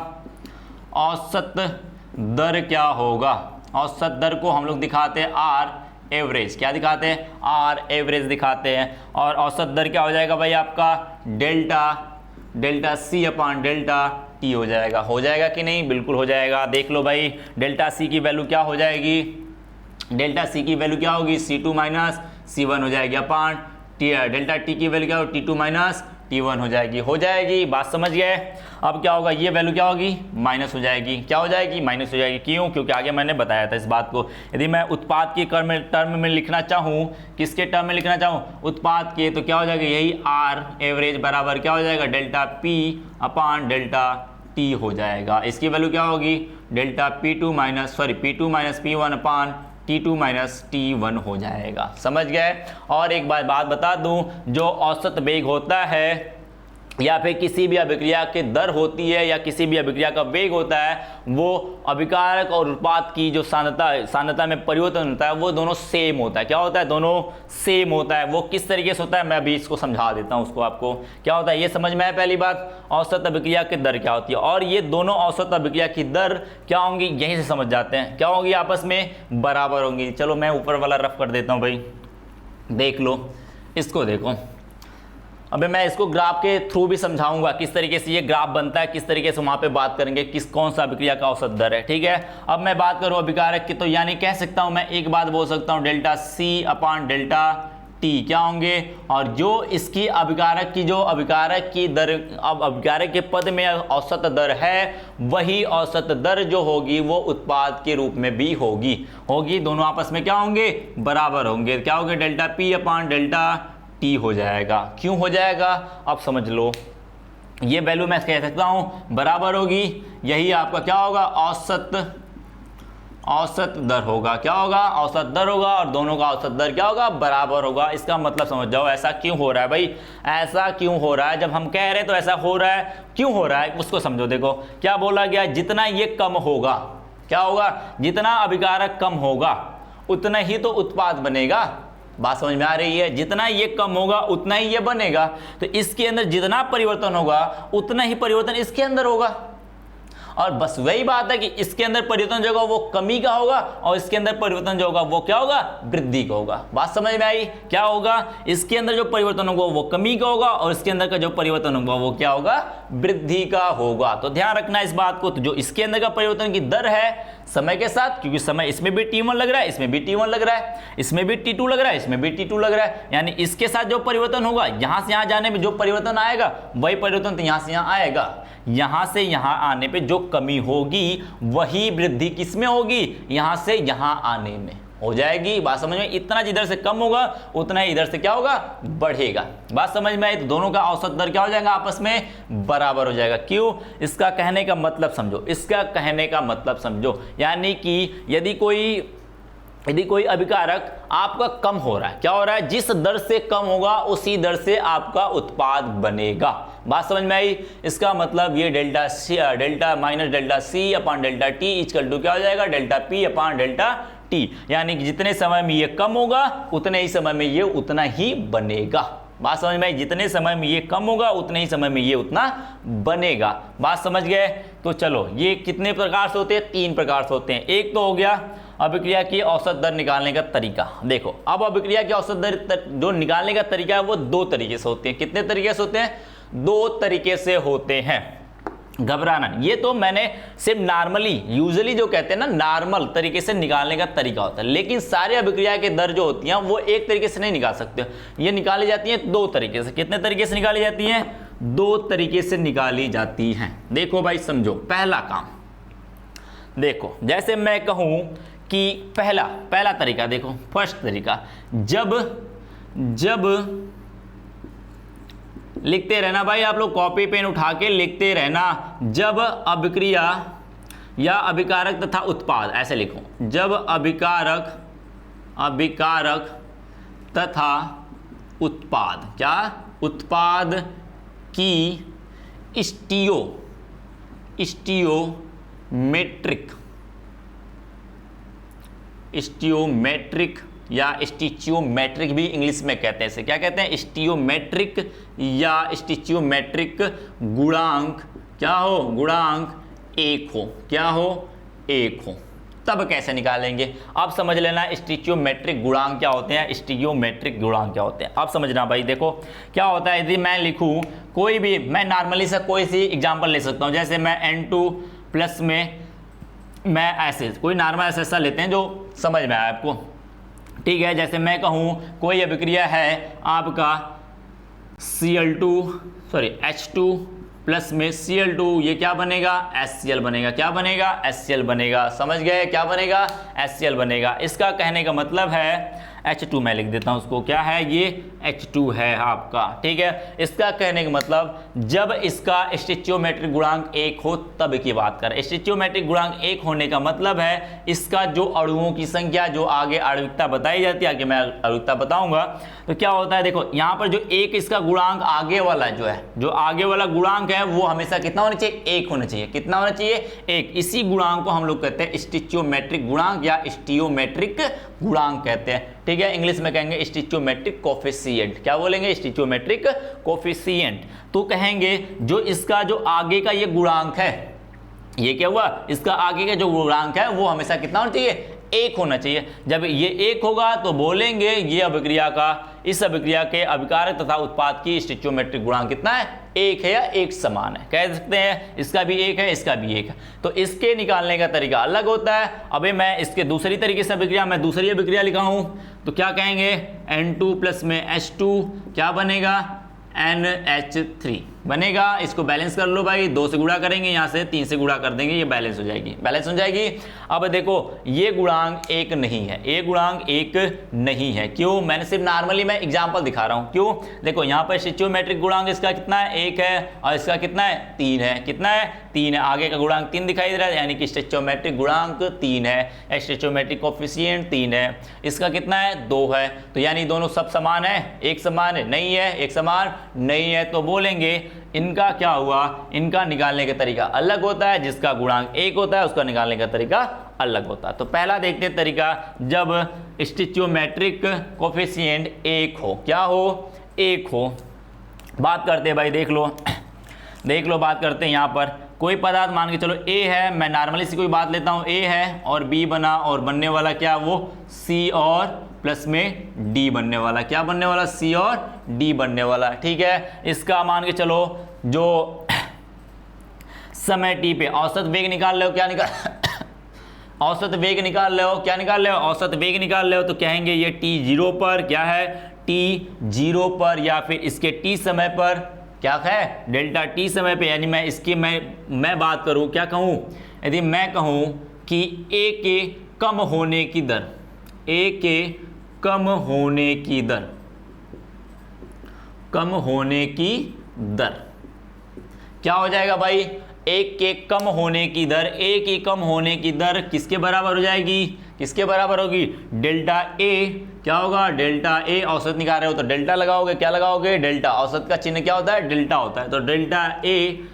औसत दर क्या होगा? औसत दर को हम लोग दिखाते हैं R एवरेज। क्या दिखाते हैं? R एवरेज दिखाते हैं। और औसत दर क्या हो जाएगा भाई आपका? Delta C upon delta T हो जाएगा। हो जाएगा कि नहीं? बिल्कुल हो जाएगा। देख लो भाई, डेल्टा C की वैल्यू क्या हो जाएगी? डेल्टा C की वैल्यू क्या होगी? C2 माइनस C1 हो जाएगी अपॉन डेल्टा T की वैल्यू क्या होगी? T2 माइनस T1 हो जाएगी। हो जाएगी, बात समझ गए? अब क्या होगा? ये वैल्यू क्या होगी? माइनस हो जाएगी। क्या हो जाएगी? माइनस हो जाएगी। क्यों? क्योंकि आगे मैंने बताया था इस बात को। यदि मैं उत्पाद के टर्म में लिखना चाहूँ, किसके टर्म में लिखना चाहूँ? उत्पाद के, तो क्या हो जाएगा? यही R एवरेज बराबर क्या हो जाएगा? Delta P upon delta T हो जाएगा। इसकी वैल्यू क्या होगी? Delta P2 minus P1 upon T2 minus T1 हो जाएगा। समझ गए? और एक बात बता दूं, जो औसत वेग होता है या फिर किसी भी अभिक्रिया की दर होती है या किसी भी अभिक्रिया का वेग होता है, वो अभिकारक और उत्पाद की जो सांद्रता में परिवर्तन होता है, वो दोनों सेम होता है। क्या होता है? दोनों सेम होता है। वो किस तरीके से होता है मैं अभी इसको समझा देता हूँ उसको आपको। क्या होता है ये समझ में आया? पहली बात, औसत अभिक्रिया की दर क्या होती है, और ये दोनों औसत अभिक्रिया की दर क्या होंगी यहीं से समझ जाते हैं। क्या होंगी? आपस में बराबर होंगी। चलो मैं ऊपर वाला रफ कर देता हूँ भाई, देख लो इसको। देखो अबे मैं इसको ग्राफ के थ्रू भी समझाऊंगा किस तरीके से ये ग्राफ बनता है, किस तरीके से वहां पे बात करेंगे कौन सा अभिक्रिया का औसत दर है। ठीक है, अब मैं बात करूं अभिकारक की, तो यानी कह सकता हूं मैं एक बात बोल सकता हूं, delta C upon delta T क्या होंगे, और जो इसकी अभिकारक की दर, अब अभिकारक के पद में औसत दर है, वही औसत दर जो होगी वो उत्पाद के रूप में भी होगी। दोनों आपस में क्या होंगे? बराबर होंगे। क्या होंगे? Delta P upon delta T हो जाएगा। क्यों हो जाएगा? अब समझ लो, ये वैल्यू मैं कह सकता हूं बराबर होगी। यही आपका क्या होगा? औसत दर होगा। क्या होगा? औसत दर होगा, और दोनों का औसत दर क्या होगा? बराबर होगा। इसका मतलब समझ जाओ ऐसा क्यों हो रहा है भाई, ऐसा क्यों हो रहा है। जब हम कह रहे हैं तो ऐसा हो रहा है, क्यों हो रहा है उसको समझो। देखो क्या बोला गया, जितना ये कम होगा, क्या होगा? जितना अभिकारक कम होगा उतना ही तो उत्पाद बनेगा। बात समझ में आ रही है? जितना ये कम होगा उतना ही ये बनेगा। तो इसके अंदर जितना परिवर्तन होगा उतना ही परिवर्तन इसके अंदर होगा। और बस वही बात है कि इसके अंदर परिवर्तन जो होगा वो कमी का होगा, और इसके अंदर परिवर्तन जो होगा वो क्या होगा? वृद्धि का होगा। बात समझ में आई? क्या होगा? इसके अंदर जो परिवर्तन होगा वो कमी का होगा, और इसके अंदर का जो परिवर्तन होगा वो क्या होगा? वृद्धि का होगा। तो ध्यान रखना इस बात को। तो जो इसके अंदर का परिवर्तन की दर है समय के साथ, क्योंकि समय इसमें भी T1 लग रहा है, इसमें भी T1 लग रहा है, इसमें भी T2 लग रहा है, इसमें भी T2 लग रहा है, यानी इसके साथ जो परिवर्तन होगा, यहां से यहां जाने में जो परिवर्तन आएगा वही परिवर्तन तो यहां से यहां आएगा, यहां से यहां आने पे जो कमी होगी वही वृद्धि किसमें होगी, यहां से यहां आने में हो जाएगी। बात समझ में, इतना जिधर से कम होगा उतना ही इधर से क्या होगा, बढ़ेगा। बात समझ में आई। तो दोनों का औसत दर क्या हो जाएगा, आपस में बराबर हो जाएगा। क्यों, इसका कहने का मतलब समझो, इसका कहने का मतलब समझो, यानी कि यदि कोई अभिकारक आपका कम हो रहा है, क्या हो रहा है, जिस दर से कम होगा उसी दर से आपका उत्पाद बनेगा। बात समझ में आई। इसका मतलब ये delta minus delta C upon delta T equal to क्या हो जाएगा, delta P upon delta T, यानी कि जितने समय में ये कम होगा उतने ही समय में ये उतना ही बनेगा। बात समझ में आई। जितने समय में ये कम होगा उतने ही समय में ये उतना बनेगा। बात समझ गए। तो चलो, ये कितने प्रकार से होते हैं, 3 प्रकार से होते हैं। एक तो हो गया अभिक्रिया की औसत दर निकालने का तरीका। देखो, अब अभिक्रिया की औसत दर जो निकालने का तरीका है वो 2 तरीके से होते हैं। कितने तरीके से होते हैं, 2 तरीके से होते हैं। घबराना, ये तो मैंने सिर्फ नॉर्मली, यूजुअली जो कहते हैं ना, नॉर्मल तरीके से निकालने का तरीका होता है, लेकिन सारे अभिक्रिया के दर जो होती हैं वो एक तरीके से नहीं निकाल सकते। ये निकाली जाती हैं 2 तरीके से। कितने तरीके से निकाली जाती हैं, 2 तरीके से निकाली जाती हैं। देखो भाई समझो, पहला काम देखो, जैसे मैं कहूं कि पहला तरीका देखो, फर्स्ट तरीका, जब लिखते रहना भाई, आप लोग कॉपी पेन उठा के लिखते रहना, जब अभिक्रिया या अभिकारक तथा उत्पाद, ऐसे लिखो, जब अभिकारक तथा उत्पाद, क्या, उत्पाद की स्टियोमेट्रिक या स्टिचियोमेट्रिक भी इंग्लिश में कहते हैं, इसे क्या कहते हैं, स्टियोमेट्रिक या स्टिचियोमेट्रिक गुणांक क्या हो, गुणांक 1 हो, क्या हो, 1 हो। तब कैसे निकालेंगे, आप समझ लेना। स्टिचियोमेट्रिक गुणांक क्या होते हैं, स्टियोमेट्रिक गुणांक क्या होते हैं, आप समझना भाई। देखो क्या होता है, यदि मैं लिखूं कोई भी, मैं नॉर्मली से कोई सी एग्जांपल ले सकता हूं, जैसे मैं N2 प्लस में, मैं ऐसे कोई नॉर्मल ऐसा लेते हैं जो समझ में आए आपको, ठीक है। जैसे मैं कहूं कोई अभिक्रिया है आपका H2 प्लस में Cl2, ये क्या बनेगा, HCl बनेगा, क्या बनेगा, HCl बनेगा। समझ गए, क्या बनेगा, HCl बनेगा। इसका कहने का मतलब है H2, मैं लिख देता हूं उसको, क्या है, ये H2 है आपका, ठीक है। इसका कहने का मतलब जब इसका स्टिचियोमेट्रिक गुणांक 1 हो तब की बात करें। स्टिचियोमेट्रिक गुणांक 1 होने का मतलब है इसका जो अणुओं की संख्या, जो आगे आणविकता बताई जाती है, आगे मैं आणविकता बताऊंगा, तो क्या होता है, देखो यहाँ पर जो 1 इसका गुणांक आगे वाला जो है, जो आगे वाला गुणांक है वो हमेशा कितना होना चाहिए, 1 होना चाहिए। कितना होना चाहिए, 1। इसी गुणांक को हम लोग कहते हैं स्टिचियोमेट्रिक गुणांक या स्टियोमेट्रिक गुणांक कहते हैं, ठीक है। इंग्लिश में कहेंगे स्टिचियोमेट्रिक कोफिशिएंट। क्या बोलेंगे, स्टिचियोमेट्रिक कोफिशिएंट। तो कहेंगे जो इसका जो आगे का ये गुणांक है, ये क्या हुआ, इसका आगे का जो गुणांक है वो हमेशा कितना होना चाहिए, 1 होना चाहिए। जब ये 1 होगा तो बोलेंगे ये अभिक्रिया का, इस अभिक्रिया के अभिकारक तथा उत्पाद की स्टिचियोमेट्रिक गुणांक कितना है, 1 है या 1 समान है। कह सकते हैं इसका भी 1 है, इसका भी 1 है। तो इसके निकालने का तरीका अलग होता है। अभी मैं इसके दूसरी तरीके से अभिक्रिया, मैं दूसरी अभिक्रिया लिखा हूं, तो क्या कहेंगे, N2 प्लस में H2 क्या बनेगा, NH3 बनेगा। इसको बैलेंस कर लो भाई, 2 से गुणा करेंगे, यहाँ से 3 से गुणा कर देंगे, ये बैलेंस हो जाएगी, बैलेंस हो जाएगी। अब देखो ये गुणांक 1 नहीं है, ये गुणांक 1 नहीं है। क्यों, मैंने सिर्फ नॉर्मली मैं एग्जांपल दिखा रहा हूँ। क्यों, देखो यहाँ पर स्टिचियोमेट्रिक गुणांक इसका कितना है, 1 है, और इसका कितना है, 3 है। कितना है, 3 है। आगे का गुणांक 3 दिखाई दे रहा है, यानी कि स्टिचियोमेट्रिक गुणांक 3 है, स्टिचियोमेट्रिक कोफिशिएंट 3 है। इसका कितना है, 2 है। तो यानी दोनों सब समान है, एक समान है, नहीं है, एक समान नहीं है। तो बोलेंगे इनका क्या हुआ, इनका निकालने का तरीका अलग होता है। जिसका गुणांक 1 होता है उसका निकालने का तरीका अलग होता है। तो पहला देखते हैं तरीका, जब स्टिचियोमेट्रिक कोफिशिएंट 1 हो, क्या हो, 1 हो। बात करते हैं भाई, देख लो बात करते हैं। यहाँ पर कोई पदार्थ मान के चलो A है, मैं नॉर्मली से कोई बात लेता हूँ, A है और B बना, और बनने वाला क्या, वो C और प्लस में D बनने वाला, क्या बनने वाला, C और D बनने वाला, ठीक है। इसका मान के चलो जो समय t पे औसत वेग निकाल रहे हो, क्या निकाल औसत वेग निकाल रहे हो, क्या निकाल रहे हो, औसत वेग निकाल रहे हो, तो कहेंगे ये t0 पर क्या है, t0 पर या फिर इसके t समय पर क्या है, डेल्टा टी समय पे, यानी मैं बात करूं, क्या कहूं, यदि मैं कहूं कि ए के कम होने की दर, ए के कम होने की दर, कम होने की दर क्या हो जाएगा भाई, एक के कम होने की दर, ए की कम होने की दर किसके बराबर हो जाएगी, किसके बराबर होगी, डेल्टा ए, क्या होगा, डेल्टा ए, औसत निकाल रहे हो तो डेल्टा लगाओगे, क्या लगाओगे, डेल्टा, औसत का चिन्ह क्या होता है, डेल्टा होता है, तो delta A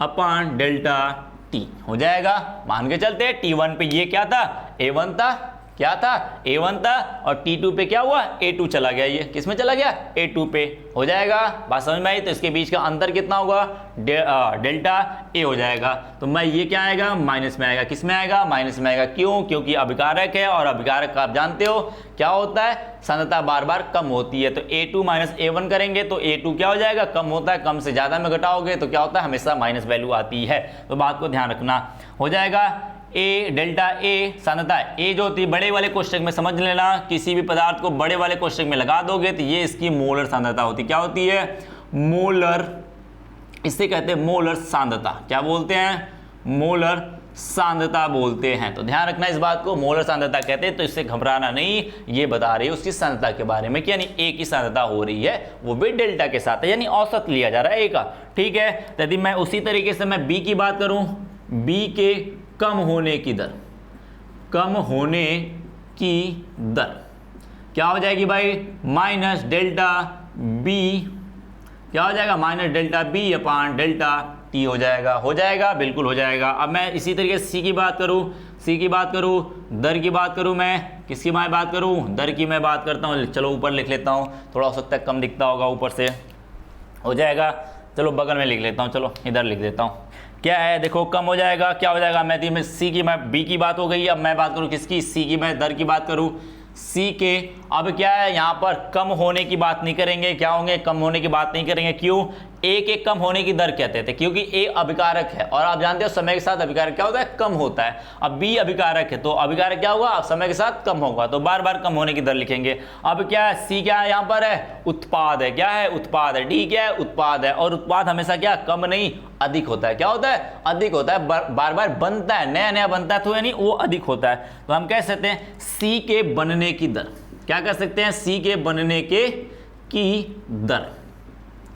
upon delta T हो जाएगा। मान के चलते हैं T1 पे ये क्या था, A1 था, क्या था, A1 था, और T2 पे क्या हुआ, A2 चला गया, ये किस में चला गया, A2 पे हो जाएगा। बात समझ में आई, तो इसके बीच का अंतर कितना होगा, डेल्टा ए हो जाएगा। तो मैं ये क्या आएगा, माइनस में आएगा, किस में आएगा, माइनस में आएगा, क्यों, क्योंकि अभिकारक है, और अभिकारक आप जानते हो क्या होता है, सांद्रता बार बार कम होती है। तो A2 माइनस A1 करेंगे तो A2 क्या हो जाएगा, कम होता है, कम से ज्यादा में घटाओगे तो क्या होता है, हमेशा माइनस वैल्यू आती है। तो बात को ध्यान रखना, हो जाएगा ए, डेल्टा ए सांद्रता ए जो होती है बड़े वाले कोष्ठक में, समझ लेना, किसी भी पदार्थ को बड़े वाले कोष्ठक में लगा दोगे तो ये इसकी मोलर सांद्रता होती है। क्या होती है, मोलर, इसे कहते हैं मोलर सांद्रता। क्या बोलते हैं, मोलर सांद्रता बोलते हैं। तो ध्यान रखना इस बात को, मोलर सांद्रता कहते हैं। तो इससे घबराना नहीं, ये बता रही है उसकी सांद्रता के बारे में कि यानी ए की सांद्रता हो रही है वो भी डेल्टा के साथ है, यानी औसत लिया जा रहा है ए का। ठीक है, यदि मैं उसी तरीके से मैं बी की बात करूं, बी के कम होने की दर, कम होने की दर क्या हो जाएगी भाई, माइनस डेल्टा बी, क्या हो जाएगा, minus delta B upon delta T हो जाएगा, हो जाएगा, बिल्कुल हो जाएगा। अब मैं इसी तरीके से सी की बात करूं, सी की बात करूं, दर की बात करूं, मैं किसकी मैं बात करूं, दर की मैं बात करता हूं। चलो ऊपर लिख लेता हूं, थोड़ा हो सकता है कम दिखता होगा ऊपर से, हो जाएगा। चलो बगल में लिख लेता हूं, चलो इधर लिख देता हूं, क्या है, देखो कम हो जाएगा, क्या हो जाएगा, मैं सी की, मैं बी की बात हो गई, अब मैं बात करूं किसकी, सी की, मैं दर की बात करूं, सी के। अब क्या है, यहां पर कम होने की बात नहीं करेंगे, क्या होंगे, कम होने की बात नहीं करेंगे, क्यों, ए के कम होने की दर कहते थे, क्योंकि ए अभिकारक है और आप जानते हो समय के साथ अभिकारक क्या होता है, कम होता है। अब बी अभिकारक है तो अभिकारक क्या होगा, समय के साथ कम होगा, तो बार बार कम होने की दर लिखेंगे। अब क्या है, सी क्या है, यहां पर है उत्पाद है, क्या है, उत्पाद है, डी क्या है, उत्पाद है, और उत्पाद हमेशा क्या, कम नहीं अधिक होता है, क्या होता है, अधिक होता है, बार बार बनता है, नया नया बनता है, तो यानी वो अधिक होता है। तो हम कह सकते हैं सी के बनने की दर, क्या कह सकते हैं, सी के बनने के की दर,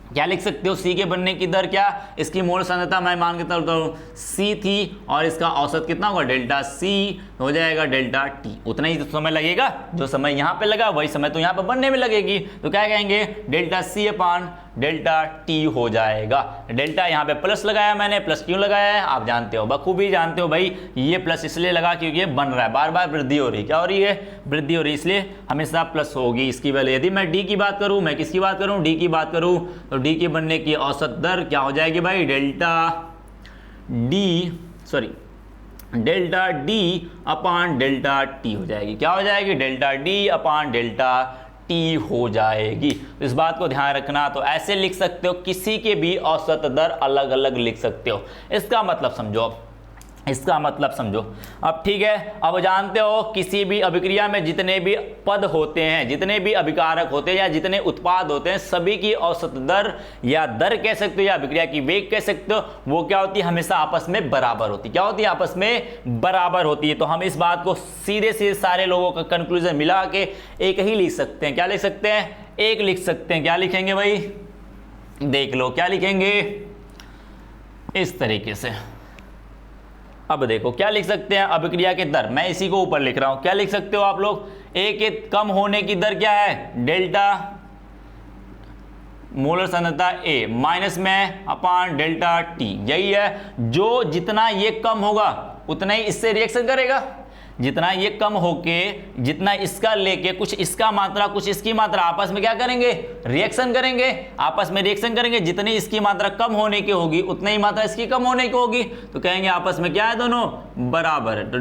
क्या लिख सकते हो, सी के बनने की दर, क्या, इसकी मोल सांद्रता मैं मान के चलता हूं सी थी, और इसका औसत कितना होगा, डेल्टा सी हो जाएगा, डेल्टा टी। उतना ही तो समय लगेगा, जो समय यहां पे लगा वही समय तो यहां पे बनने में लगेगी। तो क्या कहेंगे, delta C upon delta T हो जाएगा। डेल्टा यहाँ पे प्लस लगाया मैंने, प्लस क्यों लगाया है आप जानते हो, बखूबी जानते हो भाई, ये प्लस इसलिए लगा क्योंकि ये बन रहा है, बार बार वृद्धि हो रही, क्या हो रही है, वृद्धि हो रही, इसलिए हमेशा प्लस होगी इसकी वैल्यू। यदि मैं डी की बात करूं, मैं किसकी बात करूं, डी की बात करूं, तो डी की बनने की औसत दर क्या हो जाएगी भाई, delta D upon delta T हो जाएगी, क्या हो जाएगी, delta D upon delta T हो जाएगी। तो इस बात को ध्यान रखना। तो ऐसे लिख सकते हो, किसी के भी औसत दर अलग अलग लिख सकते हो, इसका मतलब समझो, इसका मतलब समझो। अब ठीक है, अब जानते हो किसी भी अभिक्रिया में जितने भी पद होते हैं, जितने भी अभिकारक होते हैं या जितने उत्पाद होते हैं, सभी की औसत दर या दर कह सकते हो या अभिक्रिया की वेग कह सकते हो, वो क्या होती है, हमेशा आपस में बराबर होती है। क्या होती है, आपस में बराबर होती है। तो हम इस बात को सीधे सीधे सारे लोगों का कंक्लूजन मिला के एक ही लिख सकते हैं। क्या लिख सकते हैं, एक लिख सकते हैं। क्या लिखेंगे भाई, देख लो क्या लिखेंगे, इस तरीके से। अब देखो क्या लिख सकते हैं, अभिक्रिया के दर, मैं इसी को ऊपर लिख रहा हूं, क्या लिख सकते हो आप लोग, ए के कम होने की दर क्या है, डेल्टा मोलर सांद्रता ए माइनस में अपॉन डेल्टा टी, यही है। जो जितना ये कम होगा उतना ही इससे रिएक्शन करेगा, जितना ये कम होके, जितना इसका लेके कुछ इसका मात्रा कुछ इसकी मात्रा आपस में क्या करेंगे, रिएक्शन करेंगे, आपस में रिएक्शन करेंगे। जितनी इसकी मात्रा कम होने की होगी उतनी ही मात्रा इसकी कम होने की होगी, तो कहेंगे आपस में क्या है, दोनों बराबर है। तो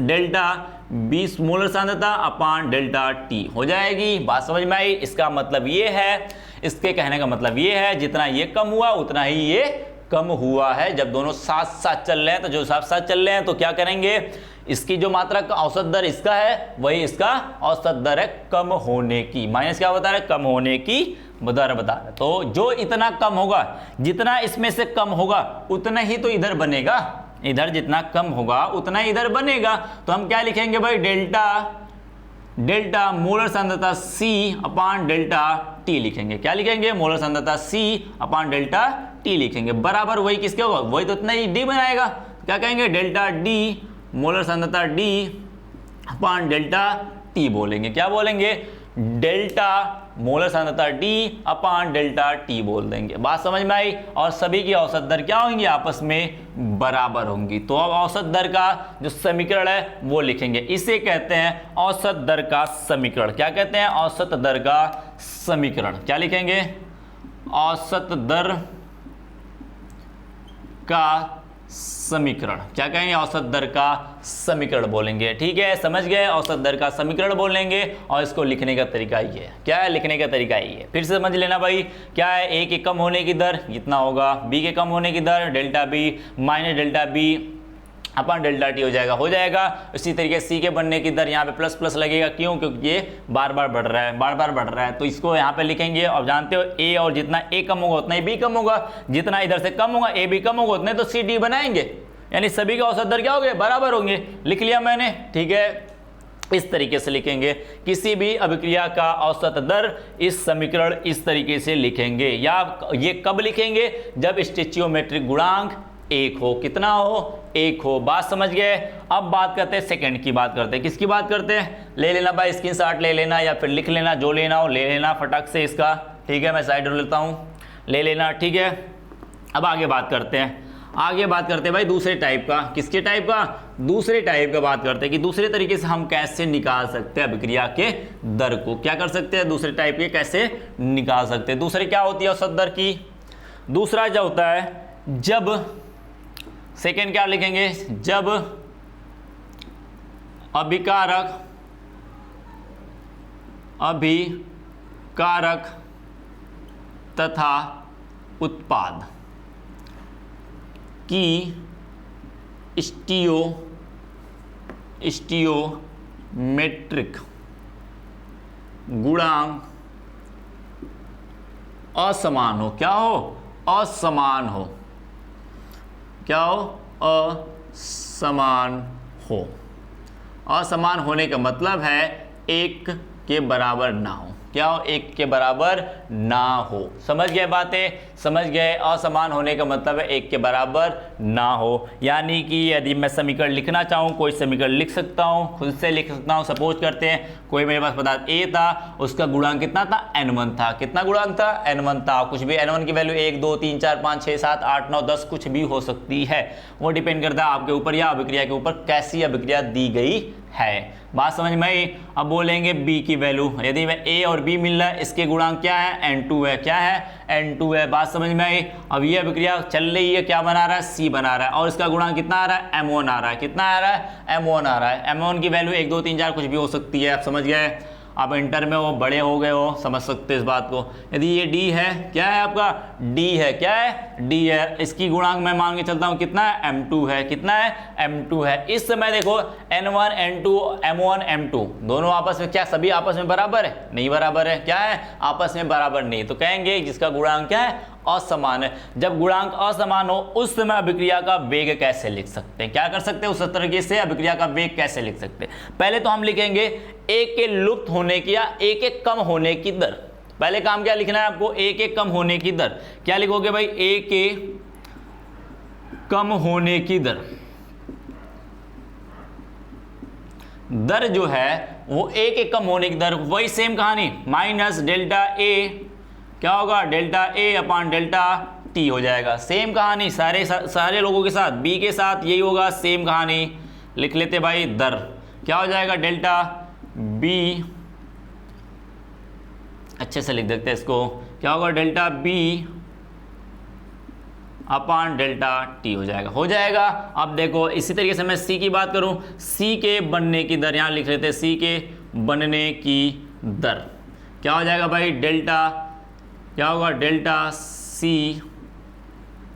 डेल्टा 20 मोलर सांद्रता अपॉन डेल्टा टी हो जाएगी। बात समझ में आई, इसका मतलब ये है, इसके कहने का मतलब ये है, जितना ये कम हुआ उतना ही ये कम हुआ है। जब दोनों साथ साथ चल रहे हैं, तो जो साथ साथ चल रहे हैं तो क्या करेंगे, इसकी जो मात्रा का औसत दर इसका है वही इसका औसत दर है कम होने की। माइनस क्या बता रहा है? कम होने की दर बता रहा है। तो जो इतना कम होगा, जितना इसमें से कम होगा उतना ही तो इधर बनेगा, इधर जितना कम होगा उतना इधर बनेगा। तो हम क्या लिखेंगे भाई? डेल्टा मोलर सांद्रता C अपान डेल्टा T लिखेंगे। क्या लिखेंगे? मोलर सांद्रता C अपान डेल्टा T लिखेंगे। बराबर वही किसके होगा? वही तो इतना ही D बनाएगा। क्या कहेंगे? डेल्टा D मोलर सांद्रता D अपान डेल्टा T बोलेंगे। क्या बोलेंगे? डेल्टा मोलर सांद्रता D अपान डेल्टा T बोल देंगे। बात समझ में आई? और सभी की औसत दर क्या होंगी? आपस में बराबर होंगी। तो अब औसत दर का जो समीकरण है वो लिखेंगे। इसे कहते हैं औसत दर का समीकरण। क्या कहते हैं? औसत दर का समीकरण। क्या लिखेंगे? औसत दर का समीकरण। क्या कहेंगे? औसत दर का समीकरण बोलेंगे। ठीक है, समझ गए? औसत दर का समीकरण बोलेंगे और इसको लिखने का तरीका ये है। क्या है? लिखने का तरीका ये है। फिर से समझ लेना भाई। क्या है? ए के कम होने की दर कितना होगा? बी के कम होने की दर delta B minus delta B upon delta T हो जाएगा। इसी तरीके सी के बनने की दर यहाँ पे प्लस प्लस लगेगा। क्यों? क्योंकि ये बार बार बढ़ रहा है, तो इसको यहाँ पे लिखेंगे। और जानते हो ए, और जितना ए कम होगा उतना ही बी कम होगा, जितना इधर से कम होगा ए बी कम होगा उतने तो सी डी बनाएंगे, यानी सभी के औसत दर क्या हो गए? बराबर होंगे। लिख लिया मैंने। ठीक है, इस तरीके से लिखेंगे। किसी भी अभिक्रिया का औसत दर इस समीकरण इस तरीके से लिखेंगे। या ये कब लिखेंगे? जब स्टोइचियोमेट्रिक गुणांक 1 हो। कितना हो? 1 हो। बात समझ गए? अब बात करते हैं सेकंड की बात करते हैं। किसकी बात करते हैं? ले लेना भाई, स्क्रीनशॉट ले लेना या फिर लिख लेना, जो लेना हो ले लेना फटक से इसका। ठीक है, मैं साइड में लेता हूँ, ले लेना। ठीक है, अब आगे बात करते हैं। आगे बात करते हैं भाई दूसरे टाइप का। किसके टाइप का? दूसरे टाइप का बात करते हैं कि दूसरे तरीके से हम कैसे निकाल सकते हैं अभिक्रिया के दर को। क्या कर सकते हैं? दूसरे टाइप के कैसे निकाल सकते हैं। दूसरे क्या होती है औसत दर की? दूसरा क्या होता है? जब सेकेंड क्या लिखेंगे? जब अभिकारक तथा उत्पाद की स्टोइचियोमेट्रिक गुणांक असमान हो। क्या हो? असमान हो। क्या हो? असमान हो। असमान होने का मतलब है 1 के बराबर ना हो। क्या हो? 1 के बराबर ना हो। समझ गए बातें? समझ गए? असमान होने का मतलब है 1 के बराबर ना हो। यानी कि यदि मैं समीकरण लिखना चाहूँ, कोई समीकरण लिख सकता हूँ, खुद से लिख सकता हूँ। सपोज करते हैं कोई मेरे पास पदार्थ ए था, उसका गुणांक कितना था? n1 था। कितना गुणांक था? n1 था। कुछ भी n1 की वैल्यू 1 2 3 4 5 6 7 8 9 10 कुछ भी हो सकती है। वो डिपेंड करता है आपके ऊपर या अभिक्रिया के ऊपर कैसी अभिक्रिया दी गई है। बात समझ में आई? अब बोलेंगे बी की वैल्यू। यदि मैं ए और बी मिल रहा है, इसके गुणांक क्या है? n2 है। क्या है? n2 है। बात समझ में आई? अब ये अभिक्रिया चल रही है, क्या बना रहा है? C बना रहा है। और इसका गुणांक कितना आ रहा है? m1 आ रहा है। कितना आ रहा है? m1 आ रहा है। m1 की वैल्यू 1 2 3 4 कुछ भी हो सकती है। आप समझ गए? आप इंटर में हो, बड़े हो गए हो, समझ सकते इस बात को। यदि ये D है, क्या है आपका? D है। क्या है? D है। इसकी गुणांक मैं मान के चलता हूँ कितना है? m2 है। कितना है? m2 है। इस समय देखो n1 n2 m1 m2 दोनों आपस में क्या सभी आपस में बराबर है? नहीं बराबर है। क्या है? आपस में बराबर नहीं। तो कहेंगे जिसका गुणांक क्या है? असमान है। जब गुणांक असमान हो उस समय अभिक्रिया का वेग कैसे लिख सकते हैं? क्या कर सकते हैं? उस तरीके से अभिक्रिया का वेग कैसे लिख सकते हैं? पहले तो हम लिखेंगे ए के लुप्त होने की या ए के कम होने की दर। पहले काम क्या लिखना है आपको? ए के कम होने की दर। क्या लिखोगे भाई? ए के कम होने की दर। दर जो है वो ए के कम होने की दर, वही सेम कहानी, माइनस डेल्टा ए क्या होगा? Delta A upon delta T हो जाएगा। सेम कहानी सारे लोगों के साथ, बी के साथ यही होगा। सेम कहानी लिख लेते भाई। दर क्या हो जाएगा? डेल्टा बी, अच्छे से लिख देते हैं इसको। क्या होगा? Delta B upon delta T हो जाएगा। अब देखो इसी तरीके से मैं सी की बात करूं, सी के बनने की दर यहां लिख लेते हैं। सी के बनने की दर क्या हो जाएगा भाई? डेल्टा क्या होगा? Delta C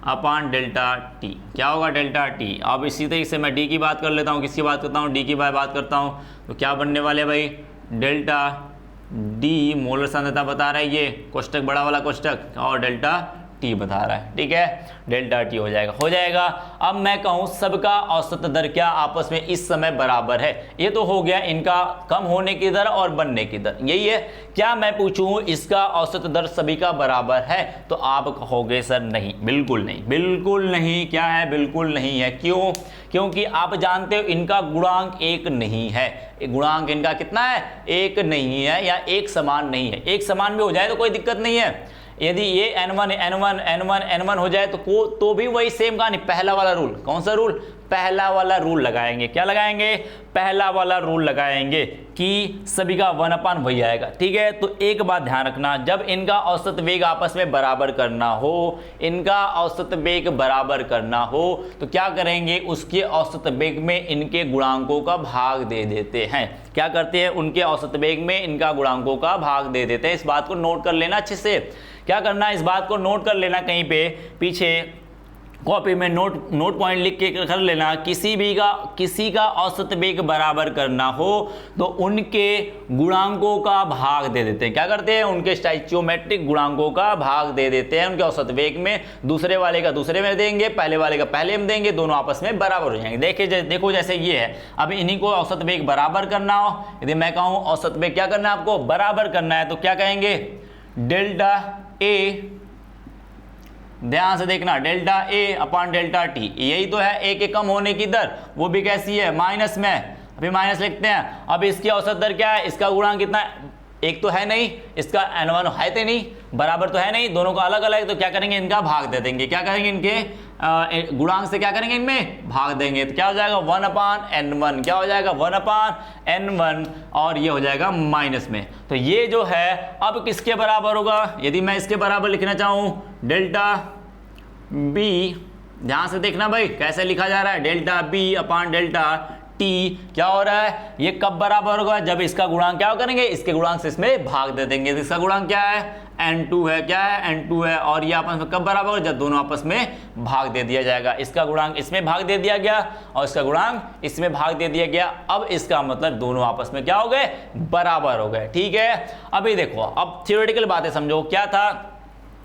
upon delta T. क्या होगा डेल्टा टी। अब इसी तरीके से मैं डी की बात कर लेता हूँ, किसकी बात करता हूँ, डी की बात करता हूँ। तो क्या बनने वाले भाई, डेल्टा डी मोलर सांद्रता बता रहा है ये कोष्टक, बड़ा वाला कोष्टक, और डेल्टा टी बता रहा है, ठीक है, डेल्टा टी हो जाएगा। अब मैं कहूँ सबका औसत दर क्या आपस में इस समय बराबर है। ये तो हो गया इनका कम होने की दर और बनने की दर, यही है। क्या मैं पूछूं इसका औसत दर सभी का बराबर है, तो आप कहोगे सर नहीं, बिल्कुल नहीं, बिल्कुल नहीं। क्या है, बिल्कुल नहीं है। क्यों? क्योंकि आप जानते हो इनका गुणांक एक नहीं है। गुणांक इनका कितना है, एक नहीं है, या एक समान नहीं है। एक समान भी हो जाए तो कोई दिक्कत नहीं है। यदि ये n1 n1 n1 n1 हो जाए तो भी वही सेम कहानी, पहला वाला रूल। कौन सा रूल? पहला वाला रूल लगाएंगे। क्या लगाएंगे? पहला वाला रूल लगाएंगे कि सभी का 1/, वही आएगा, ठीक है। तो एक बात ध्यान रखना, जब इनका औसत वेग आपस में बराबर करना हो, इनका औसत वेग बराबर करना हो, तो क्या करेंगे, उसके औसत वेग में इनके गुणांकों का भाग दे देते हैं। क्या करते हैं, उनके औसत वेग में इनका गुणांकों का भाग दे देते हैं। इस बात को नोट कर लेना अच्छे से। क्या करना है, इस बात को नोट कर लेना, कहीं पे पीछे कॉपी में नोट पॉइंट लिख के कर लेना। किसी का औसत वेग बराबर करना हो तो उनके गुणांकों का भाग दे देते हैं। क्या करते हैं, उनके स्टोइचियोमेट्रिक गुणांकों का भाग दे देते हैं उनके औसत वेग में। दूसरे वाले का दूसरे में देंगे, पहले वाले का पहले में देंगे, दोनों आपस में बराबर हो जाएंगे। देखो जैसे ये है, अब इन्हीं को औसत वेग बराबर करना हो, यदि मैं कहूँ औसत वेग क्या करना है आपको, बराबर करना है, तो क्या कहेंगे, डेल्टा ए, ध्यान से देखना, delta A upon delta T. यही तो है ए के कम होने की दर, वो भी कैसी है, माइनस में। अभी माइनस लिखते हैं। अब इसकी औसत दर क्या है, इसका गुणांक कितना है, एक तो है नहीं, इसका n1 है तो नहीं, बराबर तो है नहीं, दोनों का अलग अलग। तो क्या करेंगे, इनका भाग दे देंगे। क्या करेंगे, इनके गुणांक से क्या करेंगे, इनमें भाग देंगे। तो क्या हो जाएगा, 1/n1। क्या हो जाएगा, 1/n1, और ये हो जाएगा माइनस में। तो ये जो है अब किसके बराबर होगा, यदि मैं इसके बराबर लिखना चाहूँ, डेल्टा बी, ध्यान से देखना भाई कैसे लिखा जा रहा है, delta B upon delta T. क्या हो रहा है, ये कब बराबर होगा, जब इसका गुणांक क्या करेंगे, इसके गुणांक से इसमें भाग दे देंगे। इसका गुणांक क्या है, n2 है। क्या है, n2 है। और ये आपस में कब बराबर होगा, जब दोनों आपस में भाग दे दिया जाएगा। इसका गुणांक इसमें भाग दे दिया गया और इसका गुणांक इसमें भाग दे दिया गया। अब इसका मतलब दोनों आपस में क्या हो गए, बराबर हो गए, ठीक है। अभी देखो, अब थ्योरेटिकल बातें समझो। क्या था,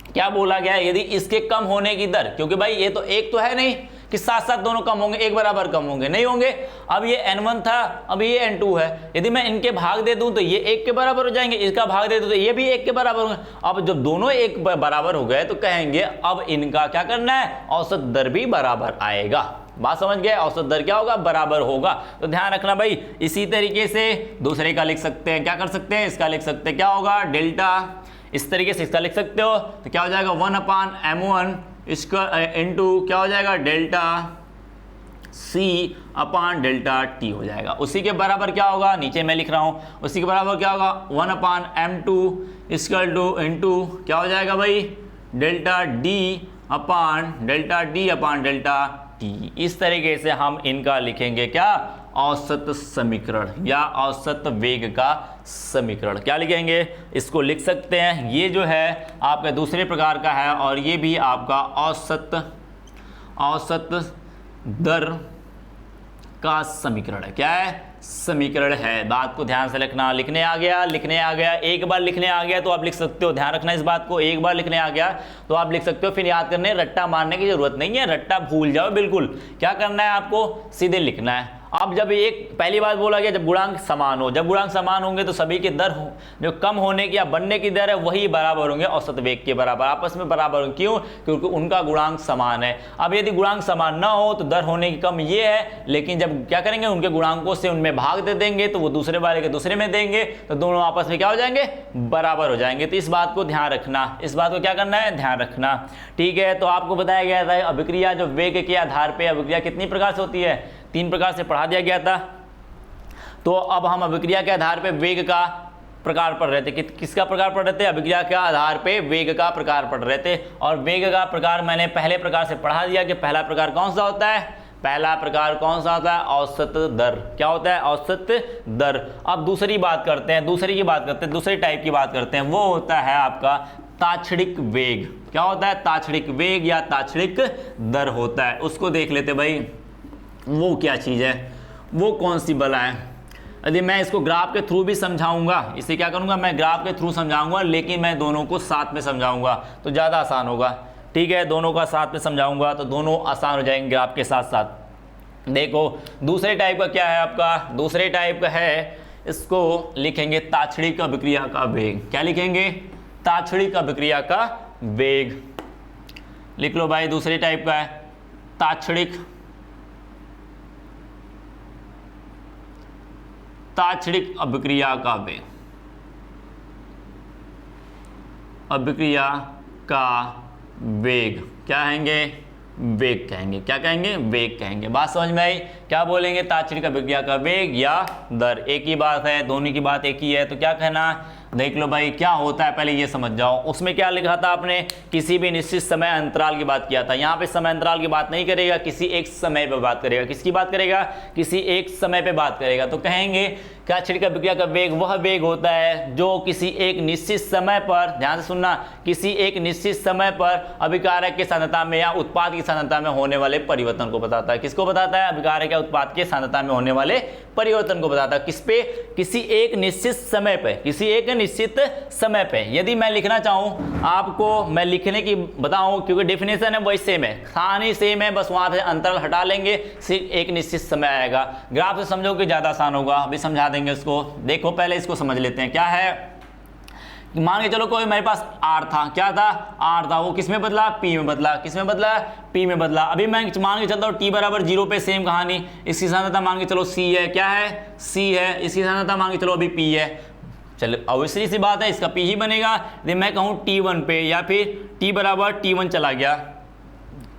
क्या बोला गया, यदि इसके कम होने की दर, क्योंकि भाई ये तो एक तो है नहीं कि साथ साथ दोनों कम होंगे, एक बराबर कम होंगे, नहीं होंगे। अब ये n1 था, अब ये n2 है। यदि मैं इनके भाग दे दूं तो ये एक के बराबर हो जाएंगे, इसका भाग दे दूं तो ये भी एक के बराबर होंगे। अब जब दोनों एक बराबर हो गए तो कहेंगे अब इनका क्या करना है, औसत दर भी बराबर आएगा। बात समझ गए, औसत दर क्या होगा, बराबर होगा। तो ध्यान रखना भाई, इसी तरीके से दूसरे का लिख सकते हैं। क्या कर सकते हैं, इसका लिख सकते हैं, क्या होगा, डेल्टा, इस तरीके से इसका लिख सकते हो। तो क्या हो जाएगा, 1/m1 इसका इंटू क्या हो जाएगा, delta C upon delta T हो जाएगा। उसी के बराबर क्या होगा, नीचे मैं लिख रहा हूं, उसी के बराबर क्या होगा, 1/m2 इक्वल टू इंटू क्या हो जाएगा भाई, डेल्टा डी अपान डेल्टा टी। इस तरीके से हम इनका लिखेंगे क्या, औसत समीकरण या औसत वेग का समीकरण। क्या लिखेंगे, इसको लिख सकते हैं। ये जो है आपका दूसरे प्रकार का है और ये भी आपका औसत दर का समीकरण है। क्या है, समीकरण है। बात को ध्यान से रखना। लिखने आ गया, एक बार लिखने आ गया तो आप लिख सकते हो। ध्यान रखना इस बात को, एक बार लिखने आ गया तो आप लिख सकते हो, फिर याद करने रट्टा मारने की जरूरत नहीं है, रट्टा भूल जाओ बिल्कुल। क्या करना है आपको, सीधे लिखना है। अब जब एक पहली बात बोला गया, जब गुणांक समान हो, जब गुणांक समान होंगे तो सभी की दर जो कम होने की या बनने की दर है वही बराबर होंगे, औसत वेग के बराबर, आपस में बराबर होंगे। क्यों, क्योंकि उनका गुणांक समान है। अब यदि गुणांक समान ना हो तो दर होने की कम ये है, लेकिन जब क्या करेंगे, उनके गुणांकों से उनमें भाग दे देंगे तो वो दूसरे वाले के दूसरे में देंगे तो दोनों आपस में क्या हो जाएंगे, बराबर हो जाएंगे। तो इस बात को ध्यान रखना, इस बात को क्या करना है, ध्यान रखना, ठीक है। तो आपको बताया गया था अभिक्रिया जो वेग के आधार पर, अभिक्रिया कितनी प्रकार से होती है, 3 प्रकार से पढ़ा दिया गया था। तो अब हम अभिक्रिया के आधार पे वेग का प्रकार पढ़ रहे थे। किसका प्रकार पढ़ रहे थे, अभिक्रिया के आधार पे वेग का प्रकार पढ़ रहे थे। और वेग का प्रकार मैंने पहले प्रकार से पढ़ा दिया कि पहला प्रकार कौन सा होता है, पहला प्रकार कौन सा होता है, औसत दर। क्या होता है, औसत दर। अब दूसरी बात करते हैं, दूसरी टाइप की बात करते हैं, वो होता है आपका ताक्षणिक वेग। क्या होता है? ताक्षणिक वेग या ताक्षणिक दर होता है। उसको देख लेते भाई, वो क्या चीज़ है, वो कौन सी बला है। यदि मैं इसको ग्राफ के थ्रू भी समझाऊंगा, इसे क्या करूंगा, मैं ग्राफ के थ्रू समझाऊंगा, लेकिन मैं दोनों को साथ में समझाऊंगा तो ज़्यादा आसान होगा। ठीक है, दोनों का साथ में समझाऊंगा तो दोनों आसान हो जाएंगे ग्राफ के साथ साथ। देखो दूसरे टाइप का क्या है आपका, दूसरे टाइप का है, इसको लिखेंगे ताक्षणिक अभिक्रिया का वेग। क्या लिखेंगे? ताक्षणिक अभिक्रिया का वेग। लिख लो भाई, दूसरे टाइप का है ताक्षणिक अभिक्रिया का वेग। अभिक्रिया का वेग क्या कहेंगे? वेग कहेंगे। क्या कहेंगे? वेग कहेंगे। बात समझ में आई? क्या बोलेंगे? ताक्षणिक अभिक्रिया का वेग या दर, एक ही बात है, दोनों की बात एक ही है। तो क्या कहना, देख लो भाई क्या होता है, पहले ये समझ जाओ। उसमें क्या लिखा था आपने? किसी भी निश्चित समय अंतराल की बात किया था। यहाँ पे समय अंतराल की बात नहीं करेगा, किसी एक समय पे बात करेगा। किसकी बात करेगा? किसी एक समय पे बात करेगा। तो कहेंगे ताक्षणिक अभिक्रिया का वेग वह वेग होता है जो किसी एक निश्चित समय पर, ध्यान से सुनना, किसी एक निश्चित समय पर अभिकारक के सांद्रता में या उत्पाद की सांद्रता में होने वाले परिवर्तन को बताता है। किसको बताता है? अभिकारक या उत्पाद के सांद्रता में होने वाले परिवर्तन को बताता है। किस पे? किसी एक निश्चित समय पे, किसी एक निश्चित समय पे। यदि मैं लिखना चाहूं आपको, मैं लिखने की बताऊं, क्योंकि डेफिनेशन है वही सेम है, कहानी सेम है, बस वहां से अंतराल हटा लेंगे, सिर्फ एक निश्चित समय आएगा। ग्राफ से समझोगे ज्यादा आसान होगा, अभी समझा देंगे इसको। देखो पहले इसको समझ लेते हैं। क्या है? मान के चलो कोई मेरे पास आर था। क्या था? आर था। वो किस में बदला? पी में बदला। किस में बदला? पी में बदला। अभी मैं मान के चलता हूँ टी बराबर 0 पे, सेम कहानी। इसकी सांद्रता मान के चलो सी है। क्या है? सी है। इसकी सांद्रता मान के चलो अभी पी है। चलो ऑब्वियसली सी बात है, इसका पी ही बनेगा। यदि मैं कहूँ T1 पे, या फिर T बराबर T1 चला गया,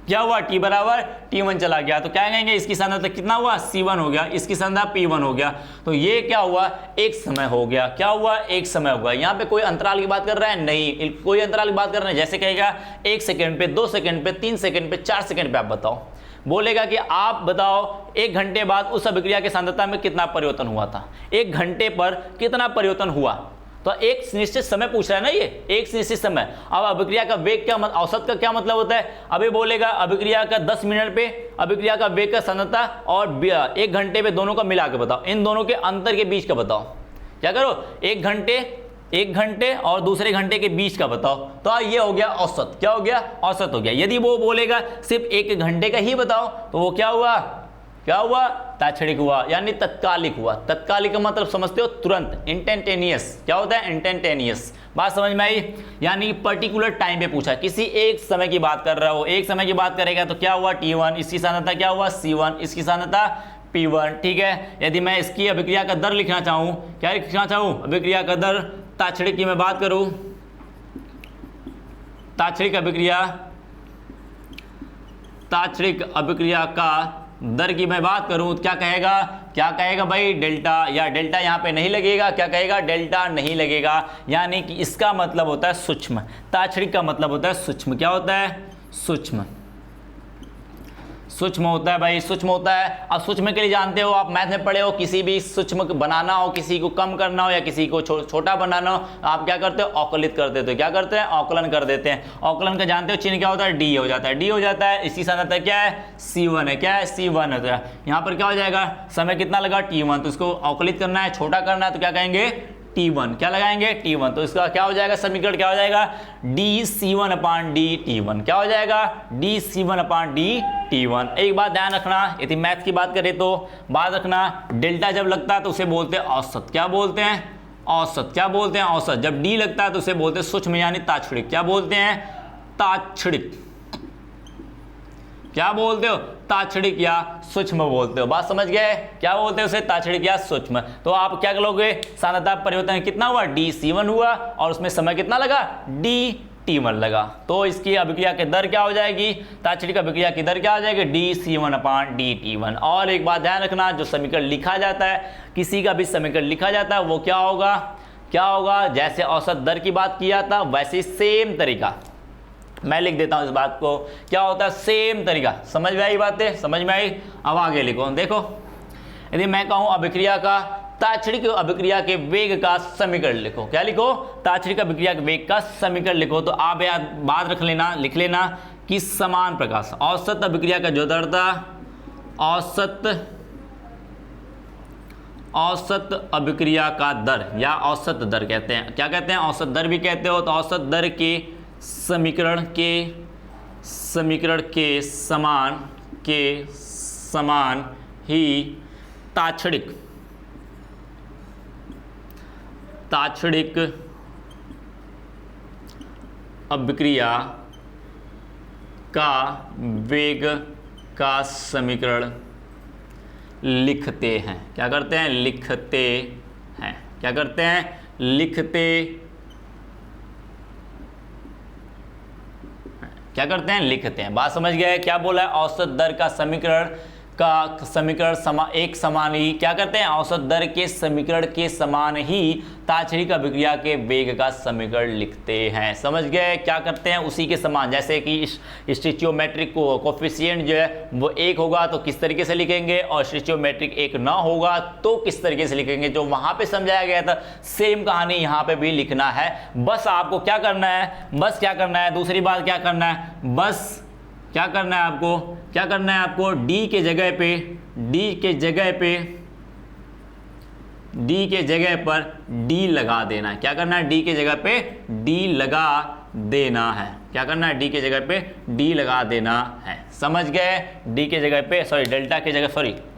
क्या हुआ? T बराबर T1 चला गया, तो क्या कहेंगे? इसकी सांद्रता कितना हुआ? C1 हो गया। इसकी सांद्रता P1 हो गया। तो ये क्या हुआ? एक समय हो गया। क्या हुआ? एक समय होगा। यहाँ पे कोई अंतराल की बात कर रहा है? नहीं, कोई अंतराल की बात कर रहे हैं। जैसे कहेगा 1 सेकंड पे, 2 सेकंड पे, 3 सेकंड पे, 4 सेकंड पे आप बताओ। बोलेगा कि आप बताओ 1 घंटे बाद उस अभिक्रिया की सांद्रता में कितना परिवर्तन हुआ था, 1 घंटे पर कितना परिवर्तन हुआ। तो एक निश्चित समय पूछ रहा है ना, ये एक निश्चित समय। अब अभिक्रिया का वेग क्या, औसत का क्या मतलब होता है? अभी बोलेगा अभिक्रिया का 10 मिनट पे अभिक्रिया का वेग का सांद्रता और 1 घंटे पे, दोनों का मिला के बताओ, इन दोनों के अंतर के बीच का बताओ। क्या करो? 1 घंटे और दूसरे घंटे के बीच का बताओ। तो ये हो गया औसत। क्या हो गया? औसत हो गया। यदि वो बोलेगा सिर्फ 1 घंटे का ही बताओ, तो वो क्या हुआ? क्या हुआ? ताक्षणिक हुआ, यानी तत्कालिक हुआ। तत्कालिक का मतलब समझते हो? तुरंत, इंस्टेंटेनियस। क्या होता है? इंस्टेंटेनियस। बात समझ में आई? यानी पर्टिकुलर टाइम पे पूछा, किसी एक समय की बात कर रहा हो, एक समय की बात करेगा तो क्या हुआ? T1। इसकी सांद्रता क्या हुआ? C1। इसकी सांद्रता P1। ठीक है। यदि मैं इसकी अभिक्रिया का दर लिखना चाहूँ, क्या लिखना चाहूँ? अभिक्रिया का दर, ताक्षणिक की मैं बात करूँ, ताक्षणिक अभिक्रिया का दर की मैं बात करूं, क्या कहेगा? क्या कहेगा भाई? डेल्टा। या डेल्टा यहां पे नहीं लगेगा। क्या कहेगा? डेल्टा नहीं लगेगा। यानी कि इसका मतलब होता है सूक्ष्म। ताक्षणिक का मतलब होता है सूक्ष्म। क्या होता है? सूक्ष्म। सूक्ष्म होता है भाई, सूक्ष्म होता है। अब सूक्ष्म के लिए जानते हो, आप मैथ में पढ़े हो, किसी भी सूक्ष्म बनाना हो, किसी को कम करना हो या किसी को छोटा बनाना हो, आप क्या करते हो? अवकलित कर देते हो। क्या करते हैं? अवकलन कर देते हैं। अवकलन का जानते हो चिन्ह क्या होता है? डी हो जाता है। डी हो जाता है। इसकी सांद्रता क्या है? C1 है। क्या है? C1 है। तो यहाँ पर क्या हो जाएगा? समय कितना लगा? T1। तो इसको अवकलित करना है, छोटा करना है, तो क्या कहेंगे? T1। क्या लगाएंगे? T1। तो इसका क्या हो जाएगा? समीकरण क्या हो जाएगा? dC1/dt1। क्या हो जाएगा? dC1/dt1। एक बात ध्यान रखना, यदि मैथ की बात करें तो बात रखना, डेल्टा जब लगता है तो उसे बोलते हैं औसत। क्या बोलते हैं? औसत। क्या बोलते हैं? औसत। जब डी लगता है तो उसे बोलते हैं सूक्ष्म यानी ताक्षणिक। क्या बोलते हैं? ताक्षणिक। क्या बोलते हो? ताक्षणिक या सूक्ष्म बोलते हो। बात समझ गए? क्या बोलते हैं उसे? ताक्षणिक या सूक्ष्म। तो आप क्या करोगे? सांद्रता परिवर्तन कितना हुआ? dC1 हुआ, और उसमें समय कितना लगा? dT1 लगा। तो इसकी अभिक्रिया की दर क्या हो जाएगी? ताक्षणिक अभिक्रिया की दर क्या हो जाएगी? dC1/dt1। और एक बात ध्यान रखना, जो समीकरण लिखा जाता है, किसी का भी समीकरण लिखा जाता है, वो क्या होगा? क्या होगा? जैसे औसत दर की बात किया था वैसे सेम तरीका मैं लिख देता हूं इस बात को। क्या होता है? सेम तरीका। समझ में आई बातें? समझ में आई? अब आगे लिखो। देखो, यदि मैं कहूं अभिक्रिया का ताक्षणिक अभिक्रिया के वेग का समीकरण लिखो। क्या लिखो? ताक्षणिक अभिक्रिया के वेग का समीकरण लिखो। तो आप याद बात रख लेना, लिख लेना कि समान प्रकाश औसत अभिक्रिया का जो दर था, औसत अभिक्रिया का दर या औसत दर कहते हैं। क्या कहते हैं? औसत दर भी कहते हो। तो औसत दर के समीकरण के समान ही ताक्षणिक अभिक्रिया का वेग का समीकरण लिखते हैं। क्या करते हैं? लिखते हैं। क्या करते हैं? लिखते क्या करते हैं? लिखते हैं। बात समझ गए? क्या बोला है? औसत दर का समीकरण एक समान ही क्या करते हैं? औसत दर के समीकरण के समान ही ताक्षणिक अभिक्रिया के वेग का समीकरण लिखते हैं। समझ गए? क्या करते हैं? उसी के समान। जैसे कि स्टिचियोमेट्रिक कोफिशिएंट जो है वो 1 होगा तो किस तरीके से लिखेंगे, और स्टिचियोमेट्रिक 1 ना होगा तो किस तरीके से लिखेंगे। जो वहां पे समझाया गया था सेम कहानी यहाँ पे भी लिखना है। बस आपको क्या करना है? दूसरी बात क्या करना है? बस क्या करना है आपको? डी के जगह पर डी लगा देना है। क्या करना है? डी के जगह पे डी लगा देना है। क्या करना है? डी के जगह पे डी लगा देना है। समझ गए? डी के जगह पे डेल्टा के जगह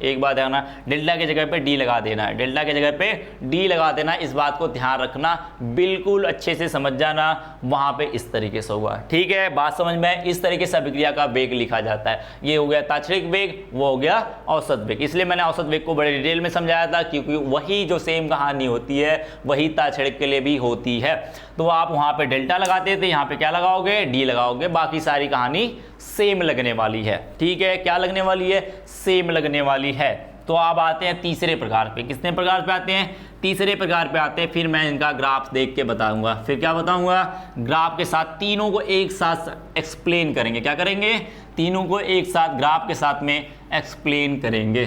एक बात ध्यान रखना, डेल्टा के जगह पे डी लगा देना है। डेल्टा के जगह पे डी लगा देना, इस बात को ध्यान रखना, बिल्कुल अच्छे से समझ जाना। वहां पे इस तरीके से होगा। ठीक है? बात समझ में? इस तरीके से अभिक्रिया का वेग लिखा जाता है। ये हो गया ताक्षणिक वेग, वो हो गया औसत वेग। इसलिए मैंने औसत वेग को बड़े डिटेल में समझाया था, क्योंकि वही जो सेम कहानी होती है वही ताक्षणिक के लिए भी होती है। तो आप वहां पे डेल्टा लगाते थे, यहाँ पे क्या लगाओगे? डी लगाओगे। बाकी सारी कहानी सेम लगने वाली है। ठीक है? क्या लगने वाली है? सेम लगने वाली है। तो आप आते हैं तीसरे प्रकार पे। कितने प्रकार पे आते हैं? तीसरे प्रकार पे आते हैं। फिर मैं इनका ग्राफ देख के बताऊंगा। फिर क्या बताऊंगा? ग्राफ के साथ तीनों को एक साथ एक्सप्लेन करेंगे। क्या करेंगे? तीनों को एक साथ ग्राफ के साथ में एक्सप्लेन करेंगे।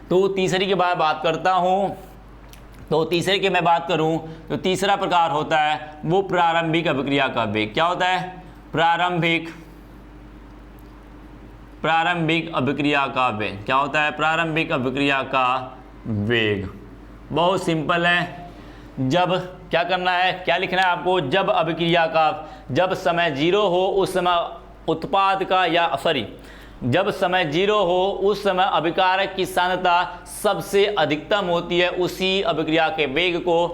तो तीसरी के बाद बात करता हूं। तो तीसरे की मैं बात करूं तो तीसरा प्रकार होता है वो प्रारंभिक अभिक्रिया का वेग। क्या होता है? प्रारंभिक अभिक्रिया का वेग। क्या होता है? प्रारंभिक अभिक्रिया का वेग। बहुत सिंपल है। जब क्या करना है? क्या लिखना है आपको? जब अभिक्रिया का जब समय 0 हो उस समय उत्पाद का जब समय 0 हो उस समय अभिकारक की सांद्रता सबसे अधिकतम होती है। उसी अभिक्रिया के वेग को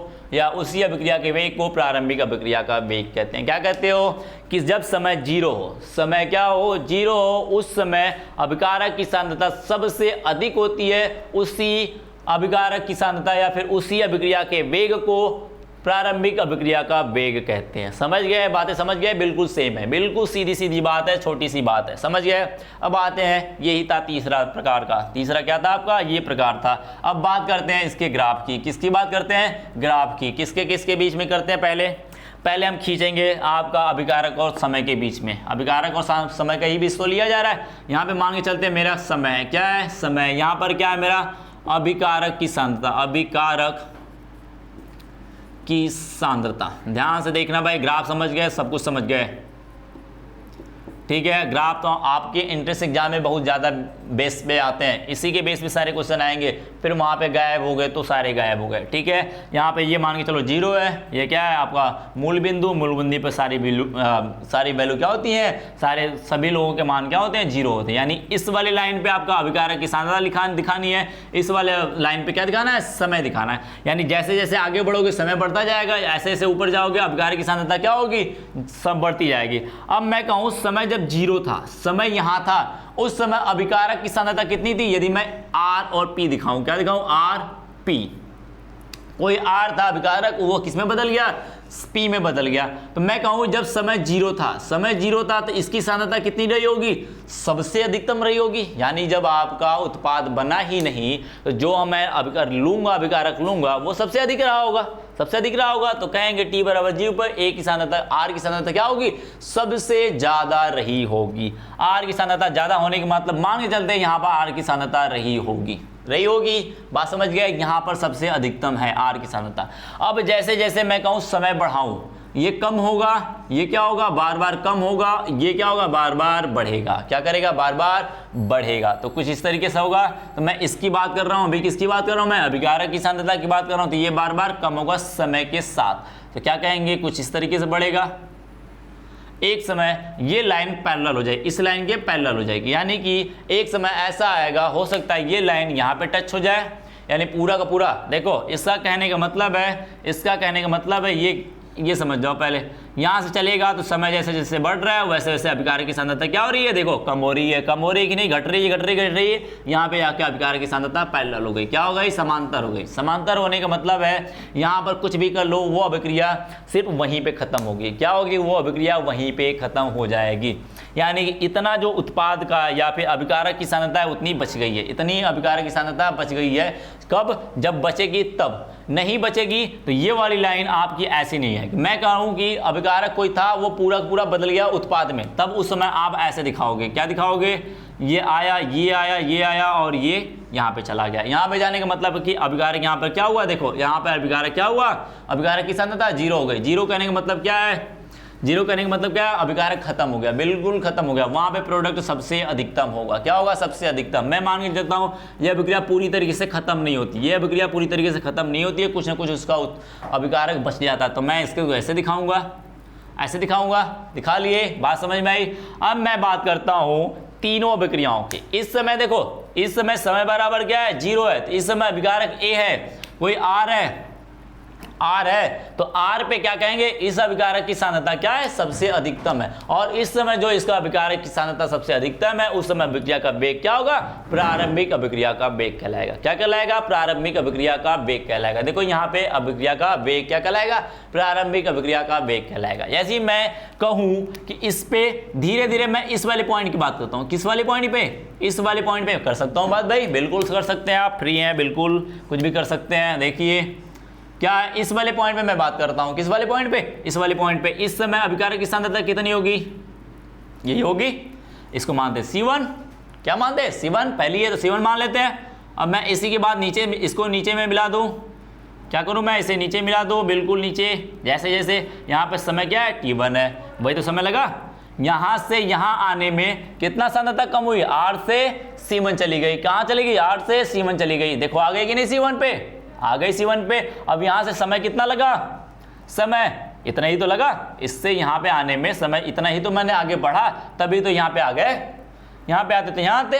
प्रारंभिक अभिक्रिया का वेग कहते हैं। क्या कहते हो? कि जब समय 0 हो, समय क्या हो? 0 हो, उस समय अभिकारक की सांद्रता सबसे अधिक होती है। उसी अभिकारक की सांद्रता या फिर उसी अभिक्रिया के वेग को प्रारंभिक अभिक्रिया का वेग कहते हैं। समझ गए? बातें समझ गए? बिल्कुल सेम है, बिल्कुल सीधी सीधी बात है, छोटी सी बात है। समझ गए? अब आते हैं, यही था तीसरा प्रकार का। तीसरा क्या था आपका? ये प्रकार था। अब बात करते हैं इसके ग्राफ की। किसकी बात करते हैं? ग्राफ की। किसके बीच में करते हैं? पहले हम खींचेंगे आपका अभिकारक और समय के बीच में। अभिकारक और समय का ही बीच तो लिया जा रहा है। यहाँ पे मान के चलते हैं मेरा समय है। क्या है? समय। यहाँ पर क्या है मेरा? अभिकारक की सांद्रता। अभिकारक की सांद्रता। ध्यान से देखना भाई, ग्राफ समझ गए? सब कुछ समझ गए? ठीक है? ग्राफ तो आपके एंट्रेंस एग्जाम में बहुत ज़्यादा बेस पे आते हैं, इसी के बेस पे सारे क्वेश्चन आएंगे। फिर वहाँ पे गायब हो गए तो सारे गायब हो गए। ठीक है? यहाँ पे ये मान के चलो 0 है। ये क्या है? आपका मूल बिंदु पे सारी वैल्यू क्या होती है? सभी लोगों के मान क्या होते हैं? 0 होते हैं। यानी इस वाले लाइन पे आपका अभिकारक की सांद्रता दिखानी है, इस वाले लाइन पे क्या दिखाना है? समय दिखाना है। यानी जैसे जैसे आगे बढ़ोगे समय बढ़ता जाएगा, ऐसे ऐसे ऊपर जाओगे अभिकारक की सांद्रता क्या होगी? सब बढ़ती जाएगी। अब मैं कहूँ समय जब 0 था, समय यहाँ था, उस समय अभिकारक की सांद्रता कितनी थी? यदि मैं R और P दिखाऊं, क्या दिखाऊं? R P। कोई R था अभिकारक, वो किस में बदल गया? P में बदल गया। तो मैं कहूं जब समय 0 था, तो इसकी सांद्रता कितनी रही होगी? सबसे अधिकतम रही होगी। यानी जब आपका उत्पाद बना ही नहीं तो जो मैं अभिकारक लूंगा वो सबसे अधिक रहा होगा। सबसे अधिक रहा होगा तो कहेंगे t बराबर 0 पर a की सांद्रता r की सांद्रता क्या होगी, सबसे ज्यादा रही होगी। r की सांद्रता ज्यादा होने के मतलब मान के चलते हैं यहाँ पर r की सांद्रता रही होगी, बात समझ गए। यहाँ पर सबसे अधिकतम है r की सांद्रता। अब जैसे जैसे मैं कहूँ समय बढ़ाऊं, ये कम होगा, ये क्या होगा, बार बार कम होगा, ये क्या होगा, बार बार बढ़ेगा। क्या करेगा, बार बार बढ़ेगा। तो कुछ इस तरीके से होगा। तो मैं इसकी बात कर रहा हूँ, अभी किसकी बात कर रहा हूँ, मैं अभिकारक की सांद्रता की बात कर रहा हूँ। तो ये बार बार कम होगा समय के साथ। तो क्या कहेंगे, कुछ इस तरीके से बढ़ेगा। एक समय ये लाइन पैरेलल हो जाएगी, इस लाइन के पैरेलल हो जाएगी, यानी कि एक समय ऐसा आएगा, हो सकता है ये लाइन यहाँ पे टच हो जाए, यानी पूरा का पूरा। देखो इसका कहने का मतलब है, ये समझ जाओ। पहले यहाँ से चलेगा तो समय जैसे जैसे बढ़ रहा है वैसे वैसे अभिकारक की सांद्रता क्या हो रही है, देखो कम हो रही है कि नहीं, घट रही है। यहाँ पे आके अभिकारक की सांद्रता पैरेलल हो गई, क्या हो गई, समांतर हो गई। समांतर होने का मतलब है यहाँ पर कुछ भी कर लो, वो अभिक्रिया सिर्फ वहीं पे खत्म होगी। क्या होगी, वो अभिक्रिया वहीं पे खत्म हो जाएगी। यानी कि इतना जो उत्पाद का या फिर अभिकारक की सांद्रता है उतनी बच गई है, इतनी अभिकारक की सांद्रता बच गई है। कब, जब बचेगी तब। नहीं बचेगी तो ये वाली लाइन आपकी ऐसी नहीं है। मैं कहूँ कि अभिकारक कोई था, वो पूरा पूरा बदल गया उत्पाद में, तब उस समय आप ऐसे दिखाओगे। क्या दिखाओगे, ये आया, ये आया, ये आया और ये यहाँ पे चला गया। यहाँ पे जाने का मतलब कि अभिकारक यहाँ पर क्या हुआ, देखो यहाँ पर अभिकारक क्या हुआ, अभिकारक की सांद्रता 0 हो गई। 0 कहने का मतलब क्या है, 0 कहने का मतलब क्या है, अभिकारक खत्म हो गया, बिल्कुल खत्म हो गया। वहां पे प्रोडक्ट सबसे अधिकतम होगा। क्या होगा, सबसे अधिकतम। मैं मान के चलता हूं यह अभिक्रिया पूरी तरीके से खत्म नहीं होती, ये अभिक्रिया पूरी तरीके से खत्म नहीं होती है, कुछ ना कुछ उसका अभिकारक बच जाता है। तो मैं इसको ऐसे दिखाऊंगा, ऐसे दिखाऊंगा। दिखा लिए, बात समझ में आई। अब मैं बात करता हूं तीनों अभिक्रियाओं की। इस समय देखो, इस समय बराबर क्या है, 0 है। तो इस समय अभिकारक A है, कोई R है, तो R पे क्या कहेंगे, इस अभिकारक की सांद्रता क्या है, सबसे अधिकतम है। और इस समय जो इसका अभिकारक की सांद्रता सबसे अधिकतम है, उस समय अभिक्रिया का वेग क्या होगा, प्रारंभिक अभिक्रिया का वेग कहलाएगा। क्या कहलाएगा, प्रारंभिक अभिक्रिया का वेग कहलाएगा। देखो यहाँ पे अभिक्रिया का वेग क्या कहलाएगा, प्रारंभिक अभिक्रिया का वेग कहलाएगा। जैसे मैं कहूँ कि इस पे धीरे धीरे, मैं इस वाले पॉइंट की बात करता हूँ। किस वाले पॉइंट पे, इस वाले पॉइंट पे कर सकता हूँ बात भाई, बिल्कुल कर सकते हैं, आप फ्री हैं, बिल्कुल कुछ भी कर सकते हैं। देखिए क्या, इस वाले पॉइंट पे मैं बात करता हूं। किस वाले पॉइंट पे, इस वाले पॉइंट पे। इस समय अभिकारक की सांद्रता कितनी होगी, यही होगी। इसको मानते हैं C1। क्या मानते हैं, C1 पहली है तो C1 मान लेते हैं। अब मैं इसी के बाद नीचे, इसको नीचे में मिला दूं। क्या करूं मैं, इसे नीचे मिला दूं, बिल्कुल नीचे। जैसे जैसे यहाँ पे समय क्या है, T1 है, वही तो समय लगा। यहाँ से यहाँ आने में कितना सांद्रता कम हुई, R से C1 चली गई। कहाँ चली गई, R से C1 चली गई। देखो आ गई कि नहीं, C1 पे आ गई, C1 पे। अब यहाँ से समय कितना लगा, समय इतना ही तो लगा। इससे यहाँ पे आने में समय इतना ही तो मैंने आगे बढ़ा, तभी तो यहाँ पे आ गए। यहाँ पे आते तो यहाँ आते,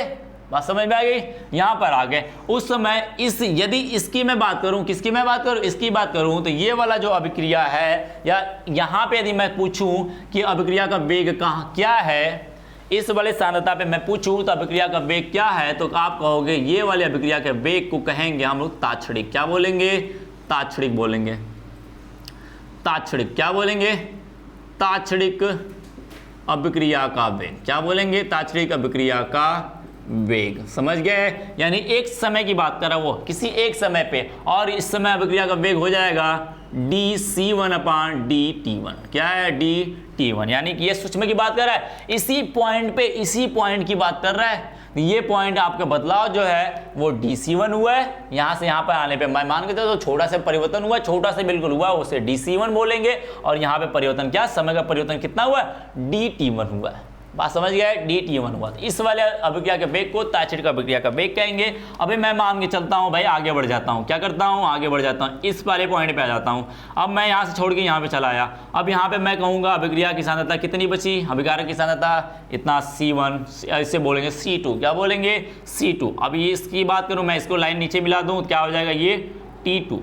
बात समझ में आ गई। यहाँ पर आ गए उस समय। इस यदि इसकी मैं बात करूँ, किसकी मैं बात करूँ, इसकी बात करूँ, तो ये वाला जो अभिक्रिया है, या यहाँ पे यदि मैं पूछूं कि अभिक्रिया का वेग कहाँ क्या है, इस वाले सांद्रता पे मैं पूछूं तो अभिक्रिया का वेग क्या है, तो आप कहोगे ये वाले अभिक्रिया के वेग को कहेंगे हम लोग तात्क्षणिक। क्या बोलेंगे, तात्क्षणिक बोलेंगे। तात्क्षणिक क्या बोलेंगे, तात्क्षणिक अभिक्रिया का वेग। क्या बोलेंगे, तात्क्षणिक अभिक्रिया का वेग। समझ गए, यानी एक समय की बात कर रहा वो, किसी एक समय पे, और इस समय अभिक्रिया का वेग हो जाएगा dC1/dT1। क्या है, dT1, यानी कि ये सूक्ष्म की बात कर रहा है, इसी पॉइंट पे, इसी पॉइंट की बात कर रहा है। ये पॉइंट आपका बदलाव जो है वो dC1 हुआ है। यहाँ से यहाँ पर आने पे मैं मान के तो छोटा सा परिवर्तन हुआ, छोटा सा बिल्कुल हुआ, उसे dC1 बोलेंगे। और यहाँ पे परिवर्तन क्या, समय का परिवर्तन कितना हुआ, dT1 हुआ है। बात समझ गया है, dT1 हुआ। तो इस वाले अभिक्रिया के वेग को तात्क्षणिक अभिक्रिया का वेग कहेंगे। अभी मैं मान के चलता हूँ भाई, आगे बढ़ जाता हूँ। क्या करता हूँ, आगे बढ़ जाता हूँ, इस वाले पॉइंट पे आ जाता हूँ। अब मैं यहाँ से छोड़ के यहाँ पे चला आया। अब यहाँ पे मैं कहूँगा अभिक्रिया की सांद्रता कितनी बची, अभिकारक की सांद्रता इतना C1, इसे बोलेंगे C2। क्या बोलेंगे, C2। अब ये इसकी बात करूँ, मैं इसको लाइन नीचे मिला दूँ, क्या हो जाएगा, ये T2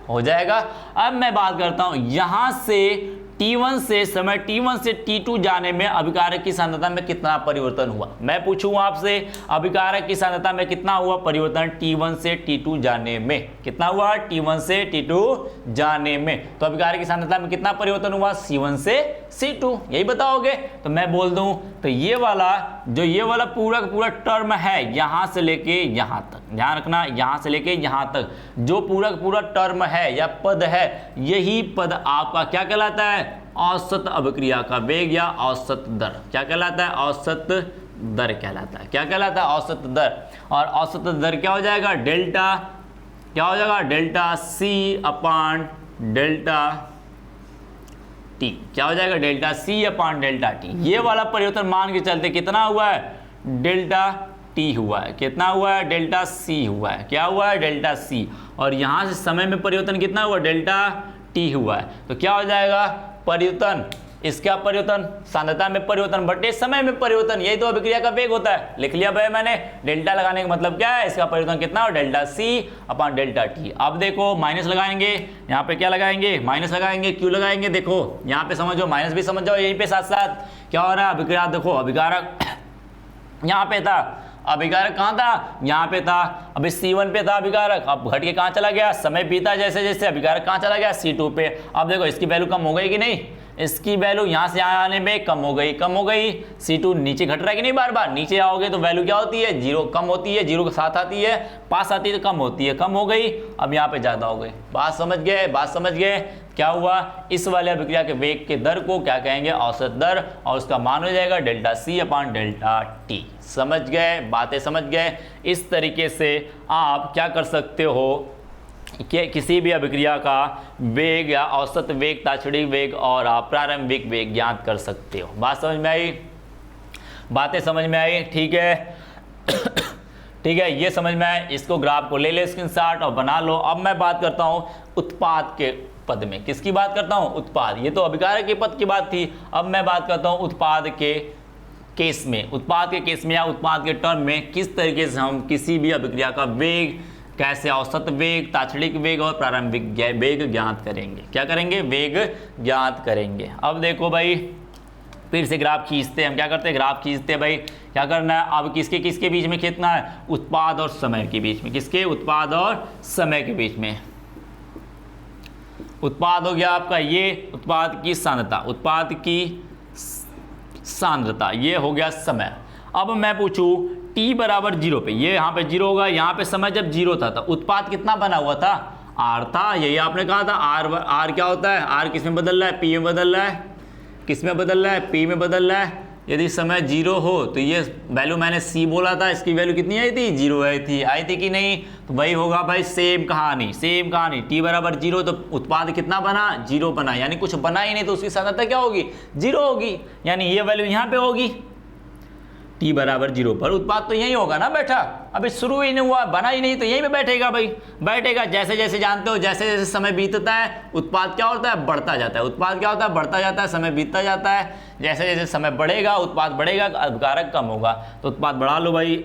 हो जाएगा। अब मैं बात करता हूँ यहाँ से T1 से, समय T1 से T2 जाने में अभिकारक की सांद्रता में कितना परिवर्तन हुआ। मैं पूछूं आपसे, अभिकारक की सांद्रता में कितना हुआ परिवर्तन T1 से T2 जाने में, कितना हुआ T1 से T2 जाने में। तो अभिकारक की सांद्रता में कितना परिवर्तन हुआ, C1 से C2, यही बताओगे। तो मैं बोल दूं तो ये वाला, जो ये वाला पूरा का पूरा टर्म है, यहां से लेके यहां तक, ध्यान रखना, यहाँ से लेके यहाँ तक जो पूरा टर्म है या पद है, यही पद आपका क्या कहलाता है, औसत अभिक्रिया का वेग या औसत दर। क्या कहलाता है, औसत दर कहलाता है। क्या कहलाता है, औसत दर। और औसत दर क्या हो जाएगा, डेल्टा, क्या हो जाएगा, delta C upon delta T. क्या हो जाएगा, delta C upon delta T. ये वाला परिवर्तन मान के चलते कितना हुआ है, डेल्टा टी हुआ है। कितना हुआ है, डेल्टा सी हुआ है। क्या हुआ है, डेल्टा सी। और यहाँ से समय में परिवर्तन कितना हुआ, डेल्टा टी हुआ है। तो क्या हो जाएगा, परिवर्तन, इसका परिवर्तन सांद्रता में परिवर्तन बटे समय में परिवर्तन, यही तो अभिक्रिया का वेग होता है। लिख लिया भाई मैंने। डेल्टा लगाने का मतलब क्या है, इसका परिवर्तन कितना हो, delta C upon delta T. अब देखो माइनस लगाएंगे, यहाँ पे क्या लगाएंगे, माइनस लगाएंगे। क्यों लगाएंगे, देखो यहाँ पे समझो, माइनस भी समझ जाओ यहीं पे साथ साथ। क्या हो रहा है, अभिक्रिया देखो, अभिकारक यहाँ पे था, अभिकारक कहाँ था, यहाँ पे था। अभी C1 पे था अभिकारक, अब घट के कहाँ चला गया, समय बीता जैसे जैसे अभिकारक कहाँ चला गया, C2 पे। अब देखो इसकी वैल्यू कम हो गई कि नहीं, इसकी वैल्यू यहाँ से आने में कम हो गई, कम हो गई। C2 नीचे घट रहा है कि नहीं, बार बार नीचे आओगे तो वैल्यू क्या होती है, जीरो, कम होती है, जीरो के साथ आती है, पास आती है तो कम होती है, कम हो गई। अब यहाँ पे ज़्यादा हो गई। बात समझ गए, बात समझ गए। क्या हुआ, इस वाले अभिक्रिया के वेग के दर को क्या कहेंगे, औसत दर, और उसका मान हो जाएगा delta C upon delta T. समझ गए, बातें समझ गए। इस तरीके से आप क्या कर सकते हो कि किसी भी अभिक्रिया का वेग या औसत वेग, तात्क्षणिक वेग और प्रारंभिक वेग ज्ञात कर सकते हो। बात समझ में आई, बातें समझ में आई, ठीक है। ठीक है, ये समझ में आए। इसको ग्राफ को ले ले स्क्रीनशॉट और बना लो। अब मैं बात करता हूँ उत्पाद के पद में। किसकी बात करता हूँ, उत्पाद। ये तो अभिकारक के पद की बात थी, अब मैं बात करता हूँ उत्पाद के केस में। उत्पाद के केस में या उत्पाद के टर्म में किस तरीके से हम किसी भी अभिक्रिया का वेग, कैसे औसत वेग, तात्क्षणिक वेग और प्रारंभिक वेग ज्ञात करेंगे। क्या करेंगे, वेग ज्ञात करेंगे। अब देखो भाई, फिर से ग्राफ खींचते हैं। हम क्या करते हैं, ग्राफ खींचते हैं भाई। क्या करना है, अब किसके किसके बीच में खींचना है, उत्पाद और समय के बीच में। किसके, उत्पाद और समय के बीच में। उत्पाद हो गया आपका ये, उत्पाद की सांद्रता, उत्पाद की सांद्रता, ये हो गया समय। अब मैं पूछूं t बराबर 0 पे, ये यहाँ पे 0 होगा, यहाँ पे समय जब 0 था तो उत्पाद कितना बना हुआ था, r था। यही आपने कहा था, r क्या होता है, r किस में बदल रहा है, p में बदल रहा है। किस में बदल रहा है, p में बदल रहा है। यदि समय 0 हो तो ये वैल्यू मैंने c बोला था, इसकी वैल्यू कितनी आई थी, 0 आई थी कि नहीं। तो वही होगा भाई, सेम कहानी, सेम कहानी। t बराबर 0 तो उत्पाद कितना बना, 0 बना, यानी कुछ बना ही नहीं तो उसकी सांद्रता क्या होगी, 0 होगी, यानी ये वैल्यू यहाँ पे होगी। t बराबर 0 पर उत्पाद तो यही होगा ना बेटा, अभी शुरू ही नहीं हुआ, बना ही नहीं तो यहीं पे बैठेगा भाई, बैठेगा। जैसे जैसे जानते हो, जैसे जैसे समय बीतता है उत्पाद क्या होता है, बढ़ता जाता है। उत्पाद क्या होता है, बढ़ता जाता है, समय बीतता जाता है। जैसे जैसे समय बढ़ेगा उत्पाद बढ़ेगा, अभिकारक कम होगा। तो उत्पाद बढ़ा लो भाई।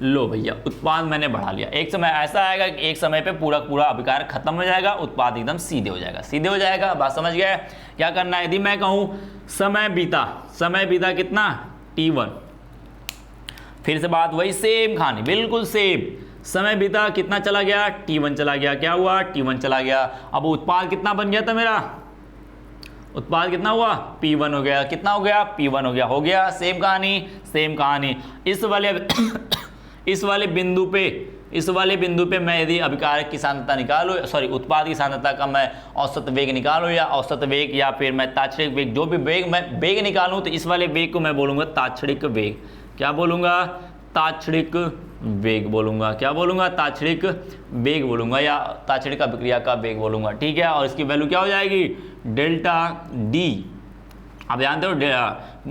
लो भैया, उत्पाद मैंने बढ़ा लिया। एक समय ऐसा आएगा कि एक समय पे पूरा पूरा अभिकारक खत्म हो जाएगा, उत्पाद एकदम सीधे हो जाएगा, सीधे हो जाएगा। बात समझ गए। क्या करना है, यदि मैं कहूँ समय बीता कितना, t1। फिर से बात वही सेम कहानी, बिल्कुल सेम। समय बीता कितना चला गया, t1 चला गया। क्या हुआ, t1 चला गया। अब उत्पाद कितना बन गया था मेरा, उत्पाद कितना हुआ, p1 हो गया। कितना हो गया, p1 हो गया। सेम कहानी, सेम कहानी। इस वाले बिंदु पे मैं यदि अभिकारक की सांद्रता निकालूं, सॉरी उत्पाद की सांद्रता का मैं औसत वेग निकालूं, या औसत वेग या फिर मैं तात्क्षणिक वेग, जो भी वेग मैं वेग निकालूं, तो इस वाले वेग को मैं बोलूंगा तात्क्षणिक वेग। क्या बोलूंगा, तात्क्षणिक वेग बोलूंगा। क्या बोलूंगा, तात्क्षणिक वेग बोलूंगा, या तात्क्षणिक अभिक्रिया का वेग बोलूंगा। ठीक है, और इसकी वैल्यू क्या हो जाएगी, डेल्टा डी। अब जानते हो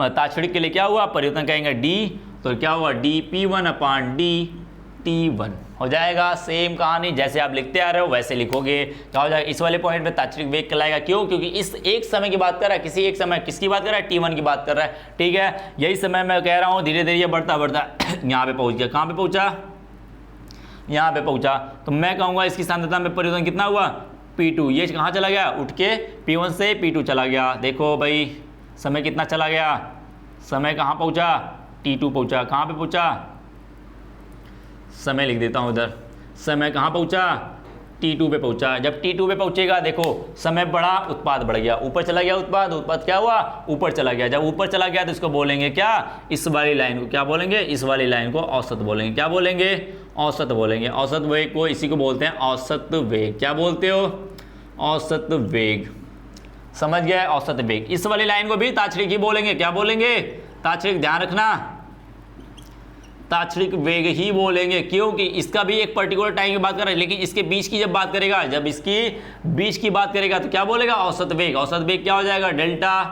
तात्क्षणिक के लिए क्या हुआ, परिवर्तन कहेंगे डी, तो क्या हुआ, dp1 अपान dt1 हो जाएगा। सेम कहानी, जैसे आप लिखते आ रहे हो वैसे लिखोगे। क्या हो जाएगा, इस वाले पॉइंट पे तात्क्षणिक वेग कहलाएगा। क्यों, क्योंकि इस एक समय की बात कर रहा है, किसी एक समय, किसकी बात कर रहा है, t1 की बात कर रहा है। ठीक है, यही समय मैं कह रहा हूँ धीरे धीरे ये बढ़ता यहाँ पे पहुँच गया। कहाँ पे पहुँचा, यहाँ पे पहुँचा। तो मैं कहूँगा इसकी सांद्रता में परिवर्तन कितना हुआ, p2। ये कहाँ चला गया, उठ के p1 से p2 चला गया। देखो भाई समय कितना चला गया, समय कहाँ पहुँचा, t2 पहुँचा। कहाँ पे पहुँचा, समय लिख देता हूँ उधर, समय कहाँ पहुँचा, T2 पे पहुंचा। जब T2 पे पहुंचेगा देखो समय बढ़ा, उत्पाद बढ़ गया, ऊपर चला गया उत्पाद क्या हुआ, ऊपर चला गया। जब ऊपर चला गया तो इसको बोलेंगे क्या, इस वाली लाइन को क्या बोलेंगे, इस वाली लाइन को औसत बोलेंगे। क्या बोलेंगे, औसत बोलेंगे। औसत वेग को इसी को बोलते हैं औसत वेग। क्या बोलते हो, औसत वेग। समझ गया, औसत वेग। इस वाली लाइन को भी ताक्षणिक ही बोलेंगे। क्या बोलेंगे, ताक्षणिक। ध्यान रखना, ताक्षणिक वेग ही बोलेंगे, क्योंकि इसका भी एक पर्टिकुलर टाइम की बात कर रहे हैं, लेकिन इसके बीच की जब बात करेगा, जब इसकी बीच की बात करेगा तो क्या बोलेगा, औसत वेग। औसत वेग क्या हो जाएगा, delta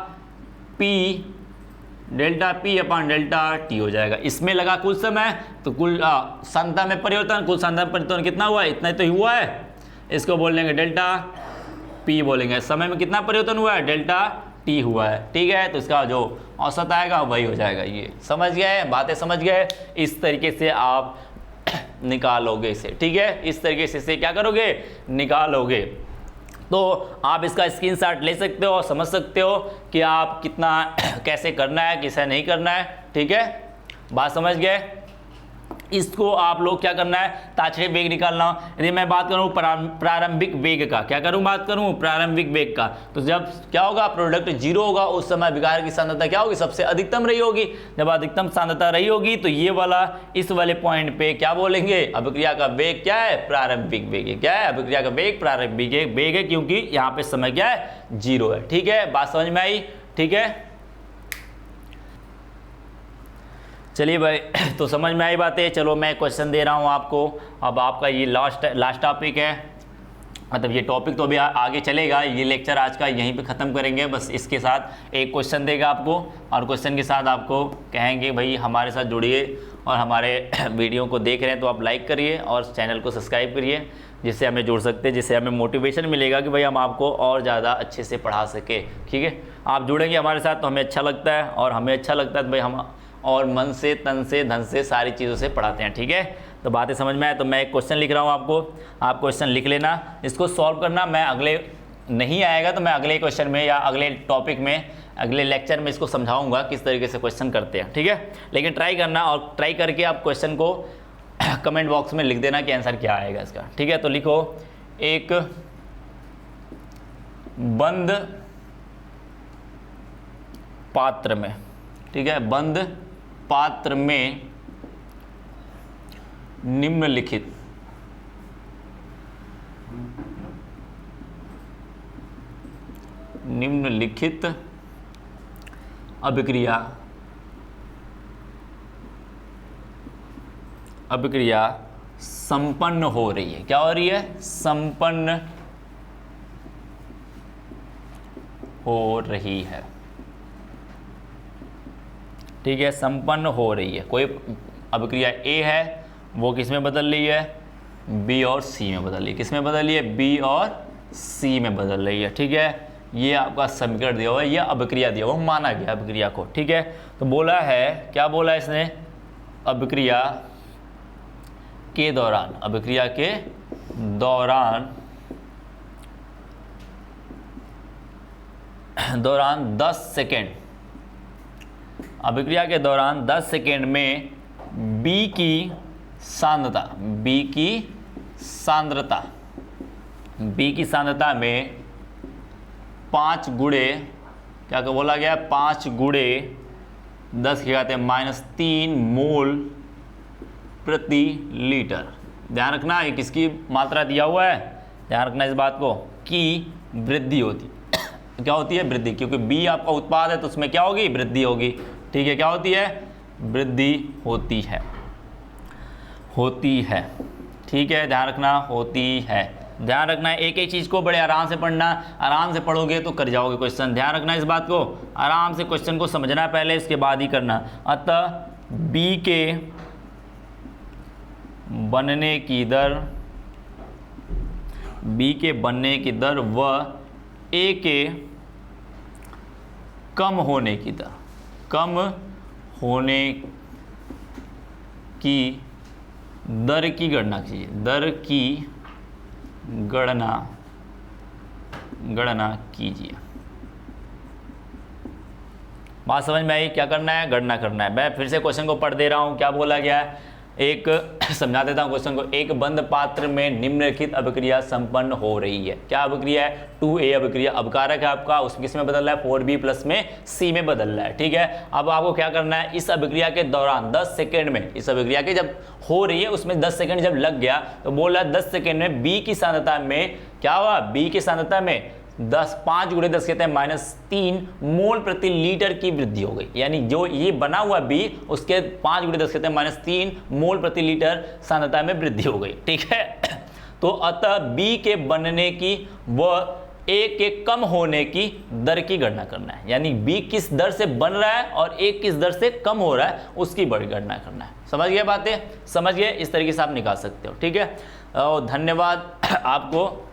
P upon delta T हो जाएगा। इसमें लगा कुल समय, तो कुल सांद्रता में परिवर्तन, कुल सांद्रता में परिवर्तन कितना हुआ है, इतना तो ही हुआ है। इसको बोल लेंगे डेल्टा पी बोलेंगे। समय में कितना परिवर्तन हुआ है, डेल्टा टी हुआ है। ठीक है, तो इसका जो औसत आएगा वही हो जाएगा। ये समझ गए, बातें समझ गए। इस तरीके से आप निकालोगे इसे। ठीक है, इस तरीके से इसे क्या करोगे, निकालोगे। तो आप इसका स्क्रीनशॉट ले सकते हो और समझ सकते हो कि आप कितना कैसे करना है, कैसे नहीं करना है। ठीक है, बात समझ गए। इसको आप लोग क्या करना है, ताक्षणिक वेग निकालना। यदि मैं बात करूं प्रारंभिक वेग का, क्या करूं, बात करूं प्रारंभिक वेग का, तो जब क्या होगा, प्रोडक्ट जीरो होगा, उस समय विकार की सांद्रता क्या होगी, सबसे अधिकतम रही होगी। जब अधिकतम सांद्रता रही होगी तो ये वाला इस वाले पॉइंट पे क्या बोलेंगे, अभिक्रिया का वेग क्या है, प्रारंभिक वेग है। क्या है, अभिक्रिया का वेग प्रारंभिक वेग है, क्योंकि यहाँ पे समय क्या है, जीरो है। ठीक है, बात समझ में आई। ठीक है, चलिए भाई, तो समझ में आई बातें। चलो मैं क्वेश्चन दे रहा हूँ आपको। अब आपका ये लास्ट टॉपिक है, मतलब ये टॉपिक तो अभी आगे चलेगा। ये लेक्चर आज का यहीं पे ख़त्म करेंगे। बस इसके साथ एक क्वेश्चन देगा आपको, और क्वेश्चन के साथ आपको कहेंगे भाई हमारे साथ जुड़िए, और हमारे वीडियो को देख रहे हैं तो आप लाइक करिए और चैनल को सब्सक्राइब करिए, जिससे हमें जुड़ सकते हैं, जिससे हमें मोटिवेशन मिलेगा कि भाई हम आपको और ज़्यादा अच्छे से पढ़ा सके। ठीक है, आप जुड़ेंगे हमारे साथ तो हमें अच्छा लगता है, और हमें अच्छा लगता है तो भाई हम और मन से, तन से, धन से, सारी चीज़ों से पढ़ाते हैं। ठीक है, तो बातें समझ में आए तो मैं एक क्वेश्चन लिख रहा हूँ आपको, आप क्वेश्चन लिख लेना, इसको सॉल्व करना। मैं अगले नहीं आएगा तो मैं अगले क्वेश्चन में या अगले टॉपिक में, अगले लेक्चर में इसको समझाऊंगा किस तरीके से क्वेश्चन करते हैं। ठीक है, लेकिन ट्राई करना, और ट्राई करके आप क्वेश्चन को कमेंट बॉक्स में लिख देना कि आंसर क्या आएगा इसका। ठीक है, तो लिखो, एक बंद पात्र में, ठीक है, बंद पात्र में निम्नलिखित अभिक्रिया संपन्न हो रही है। क्या हो रही है, संपन्न हो रही है। ठीक है, संपन्न हो रही है। कोई अभिक्रिया ए है, वो किस में बदल रही है, बी और सी में बदल रही है। किस में बदल रही है, बी और सी में बदल रही है। ठीक है, ये आपका समीकरण दिया हुआ है, यह अभिक्रिया दिया हुआ, माना गया अभिक्रिया को। ठीक है, तो बोला है, क्या बोला है इसने, अभिक्रिया के दौरान, अभिक्रिया के दौरान 10 सेकेंड, अभिक्रिया के दौरान 10 सेकेंड में बी की सांद्रता में 5 गुणे, क्या बोला गया, 5 गुणे 10 के घात -3 मोल प्रति लीटर। ध्यान रखना, ये किसकी मात्रा दिया हुआ है, ध्यान रखना इस बात को, कि वृद्धि होती क्या होती है, वृद्धि, क्योंकि बी आपका उत्पाद है तो उसमें क्या होगी, वृद्धि होगी। ठीक है, क्या होती है, वृद्धि होती है। ठीक है, ध्यान रखना, होती है। ध्यान रखना है, एक एक चीज़ को बड़े आराम से पढ़ना, आराम से पढ़ोगे तो कर जाओगे क्वेश्चन। ध्यान रखना इस बात को, आराम से क्वेश्चन को समझना पहले, इसके बाद ही करना। अतः बी के बनने की दर व ए के कम होने की दर की गणना कीजिए, गणना कीजिए। बात समझ में आई, क्या करना है, गणना करना है। मैं फिर से क्वेश्चन को पढ़ दे रहा हूँ, क्या बोला गया है, एक समझा देता हूँ क्वेश्चन को। एक बंद पात्र में निम्नलिखित अभिक्रिया संपन्न हो रही है। क्या अभिक्रिया है? 2A अभिक्रिया। अब कारक है आपका, उसमें किस में बदल रहा है? 4B प्लस में C में बदल रहा है। ठीक है, अब आपको क्या करना है, इस अभिक्रिया के दौरान 10 सेकेंड में, इस अभिक्रिया के जब हो रही है उसमें 10 सेकेंड जब लग गया तो बोल रहा है 10 सेकेंड में B की सांद्रता में क्या हुआ? B की सांद्रता में 5 × 10 कहते हैं -3 मोल प्रति लीटर की वृद्धि हो गई। यानी जो ये बना हुआ B उसके 5 × 10 कहते हैं -3 मोल प्रति लीटर सांद्रता में वृद्धि हो गई। ठीक है, तो अतः B के बनने की व A के कम होने की दर की गणना करना है। यानी B किस दर से बन रहा है और A किस दर से कम हो रहा है उसकी बड़ी गणना करना है। समझ गए बातें? समझ गए? इस तरीके से आप निकाल सकते हो। ठीक है, और धन्यवाद आपको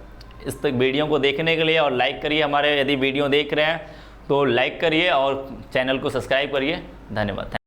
इस तक वीडियो को देखने के लिए, और लाइक करिए हमारे, यदि वीडियो देख रहे हैं तो लाइक करिए और चैनल को सब्सक्राइब करिए। धन्यवाद।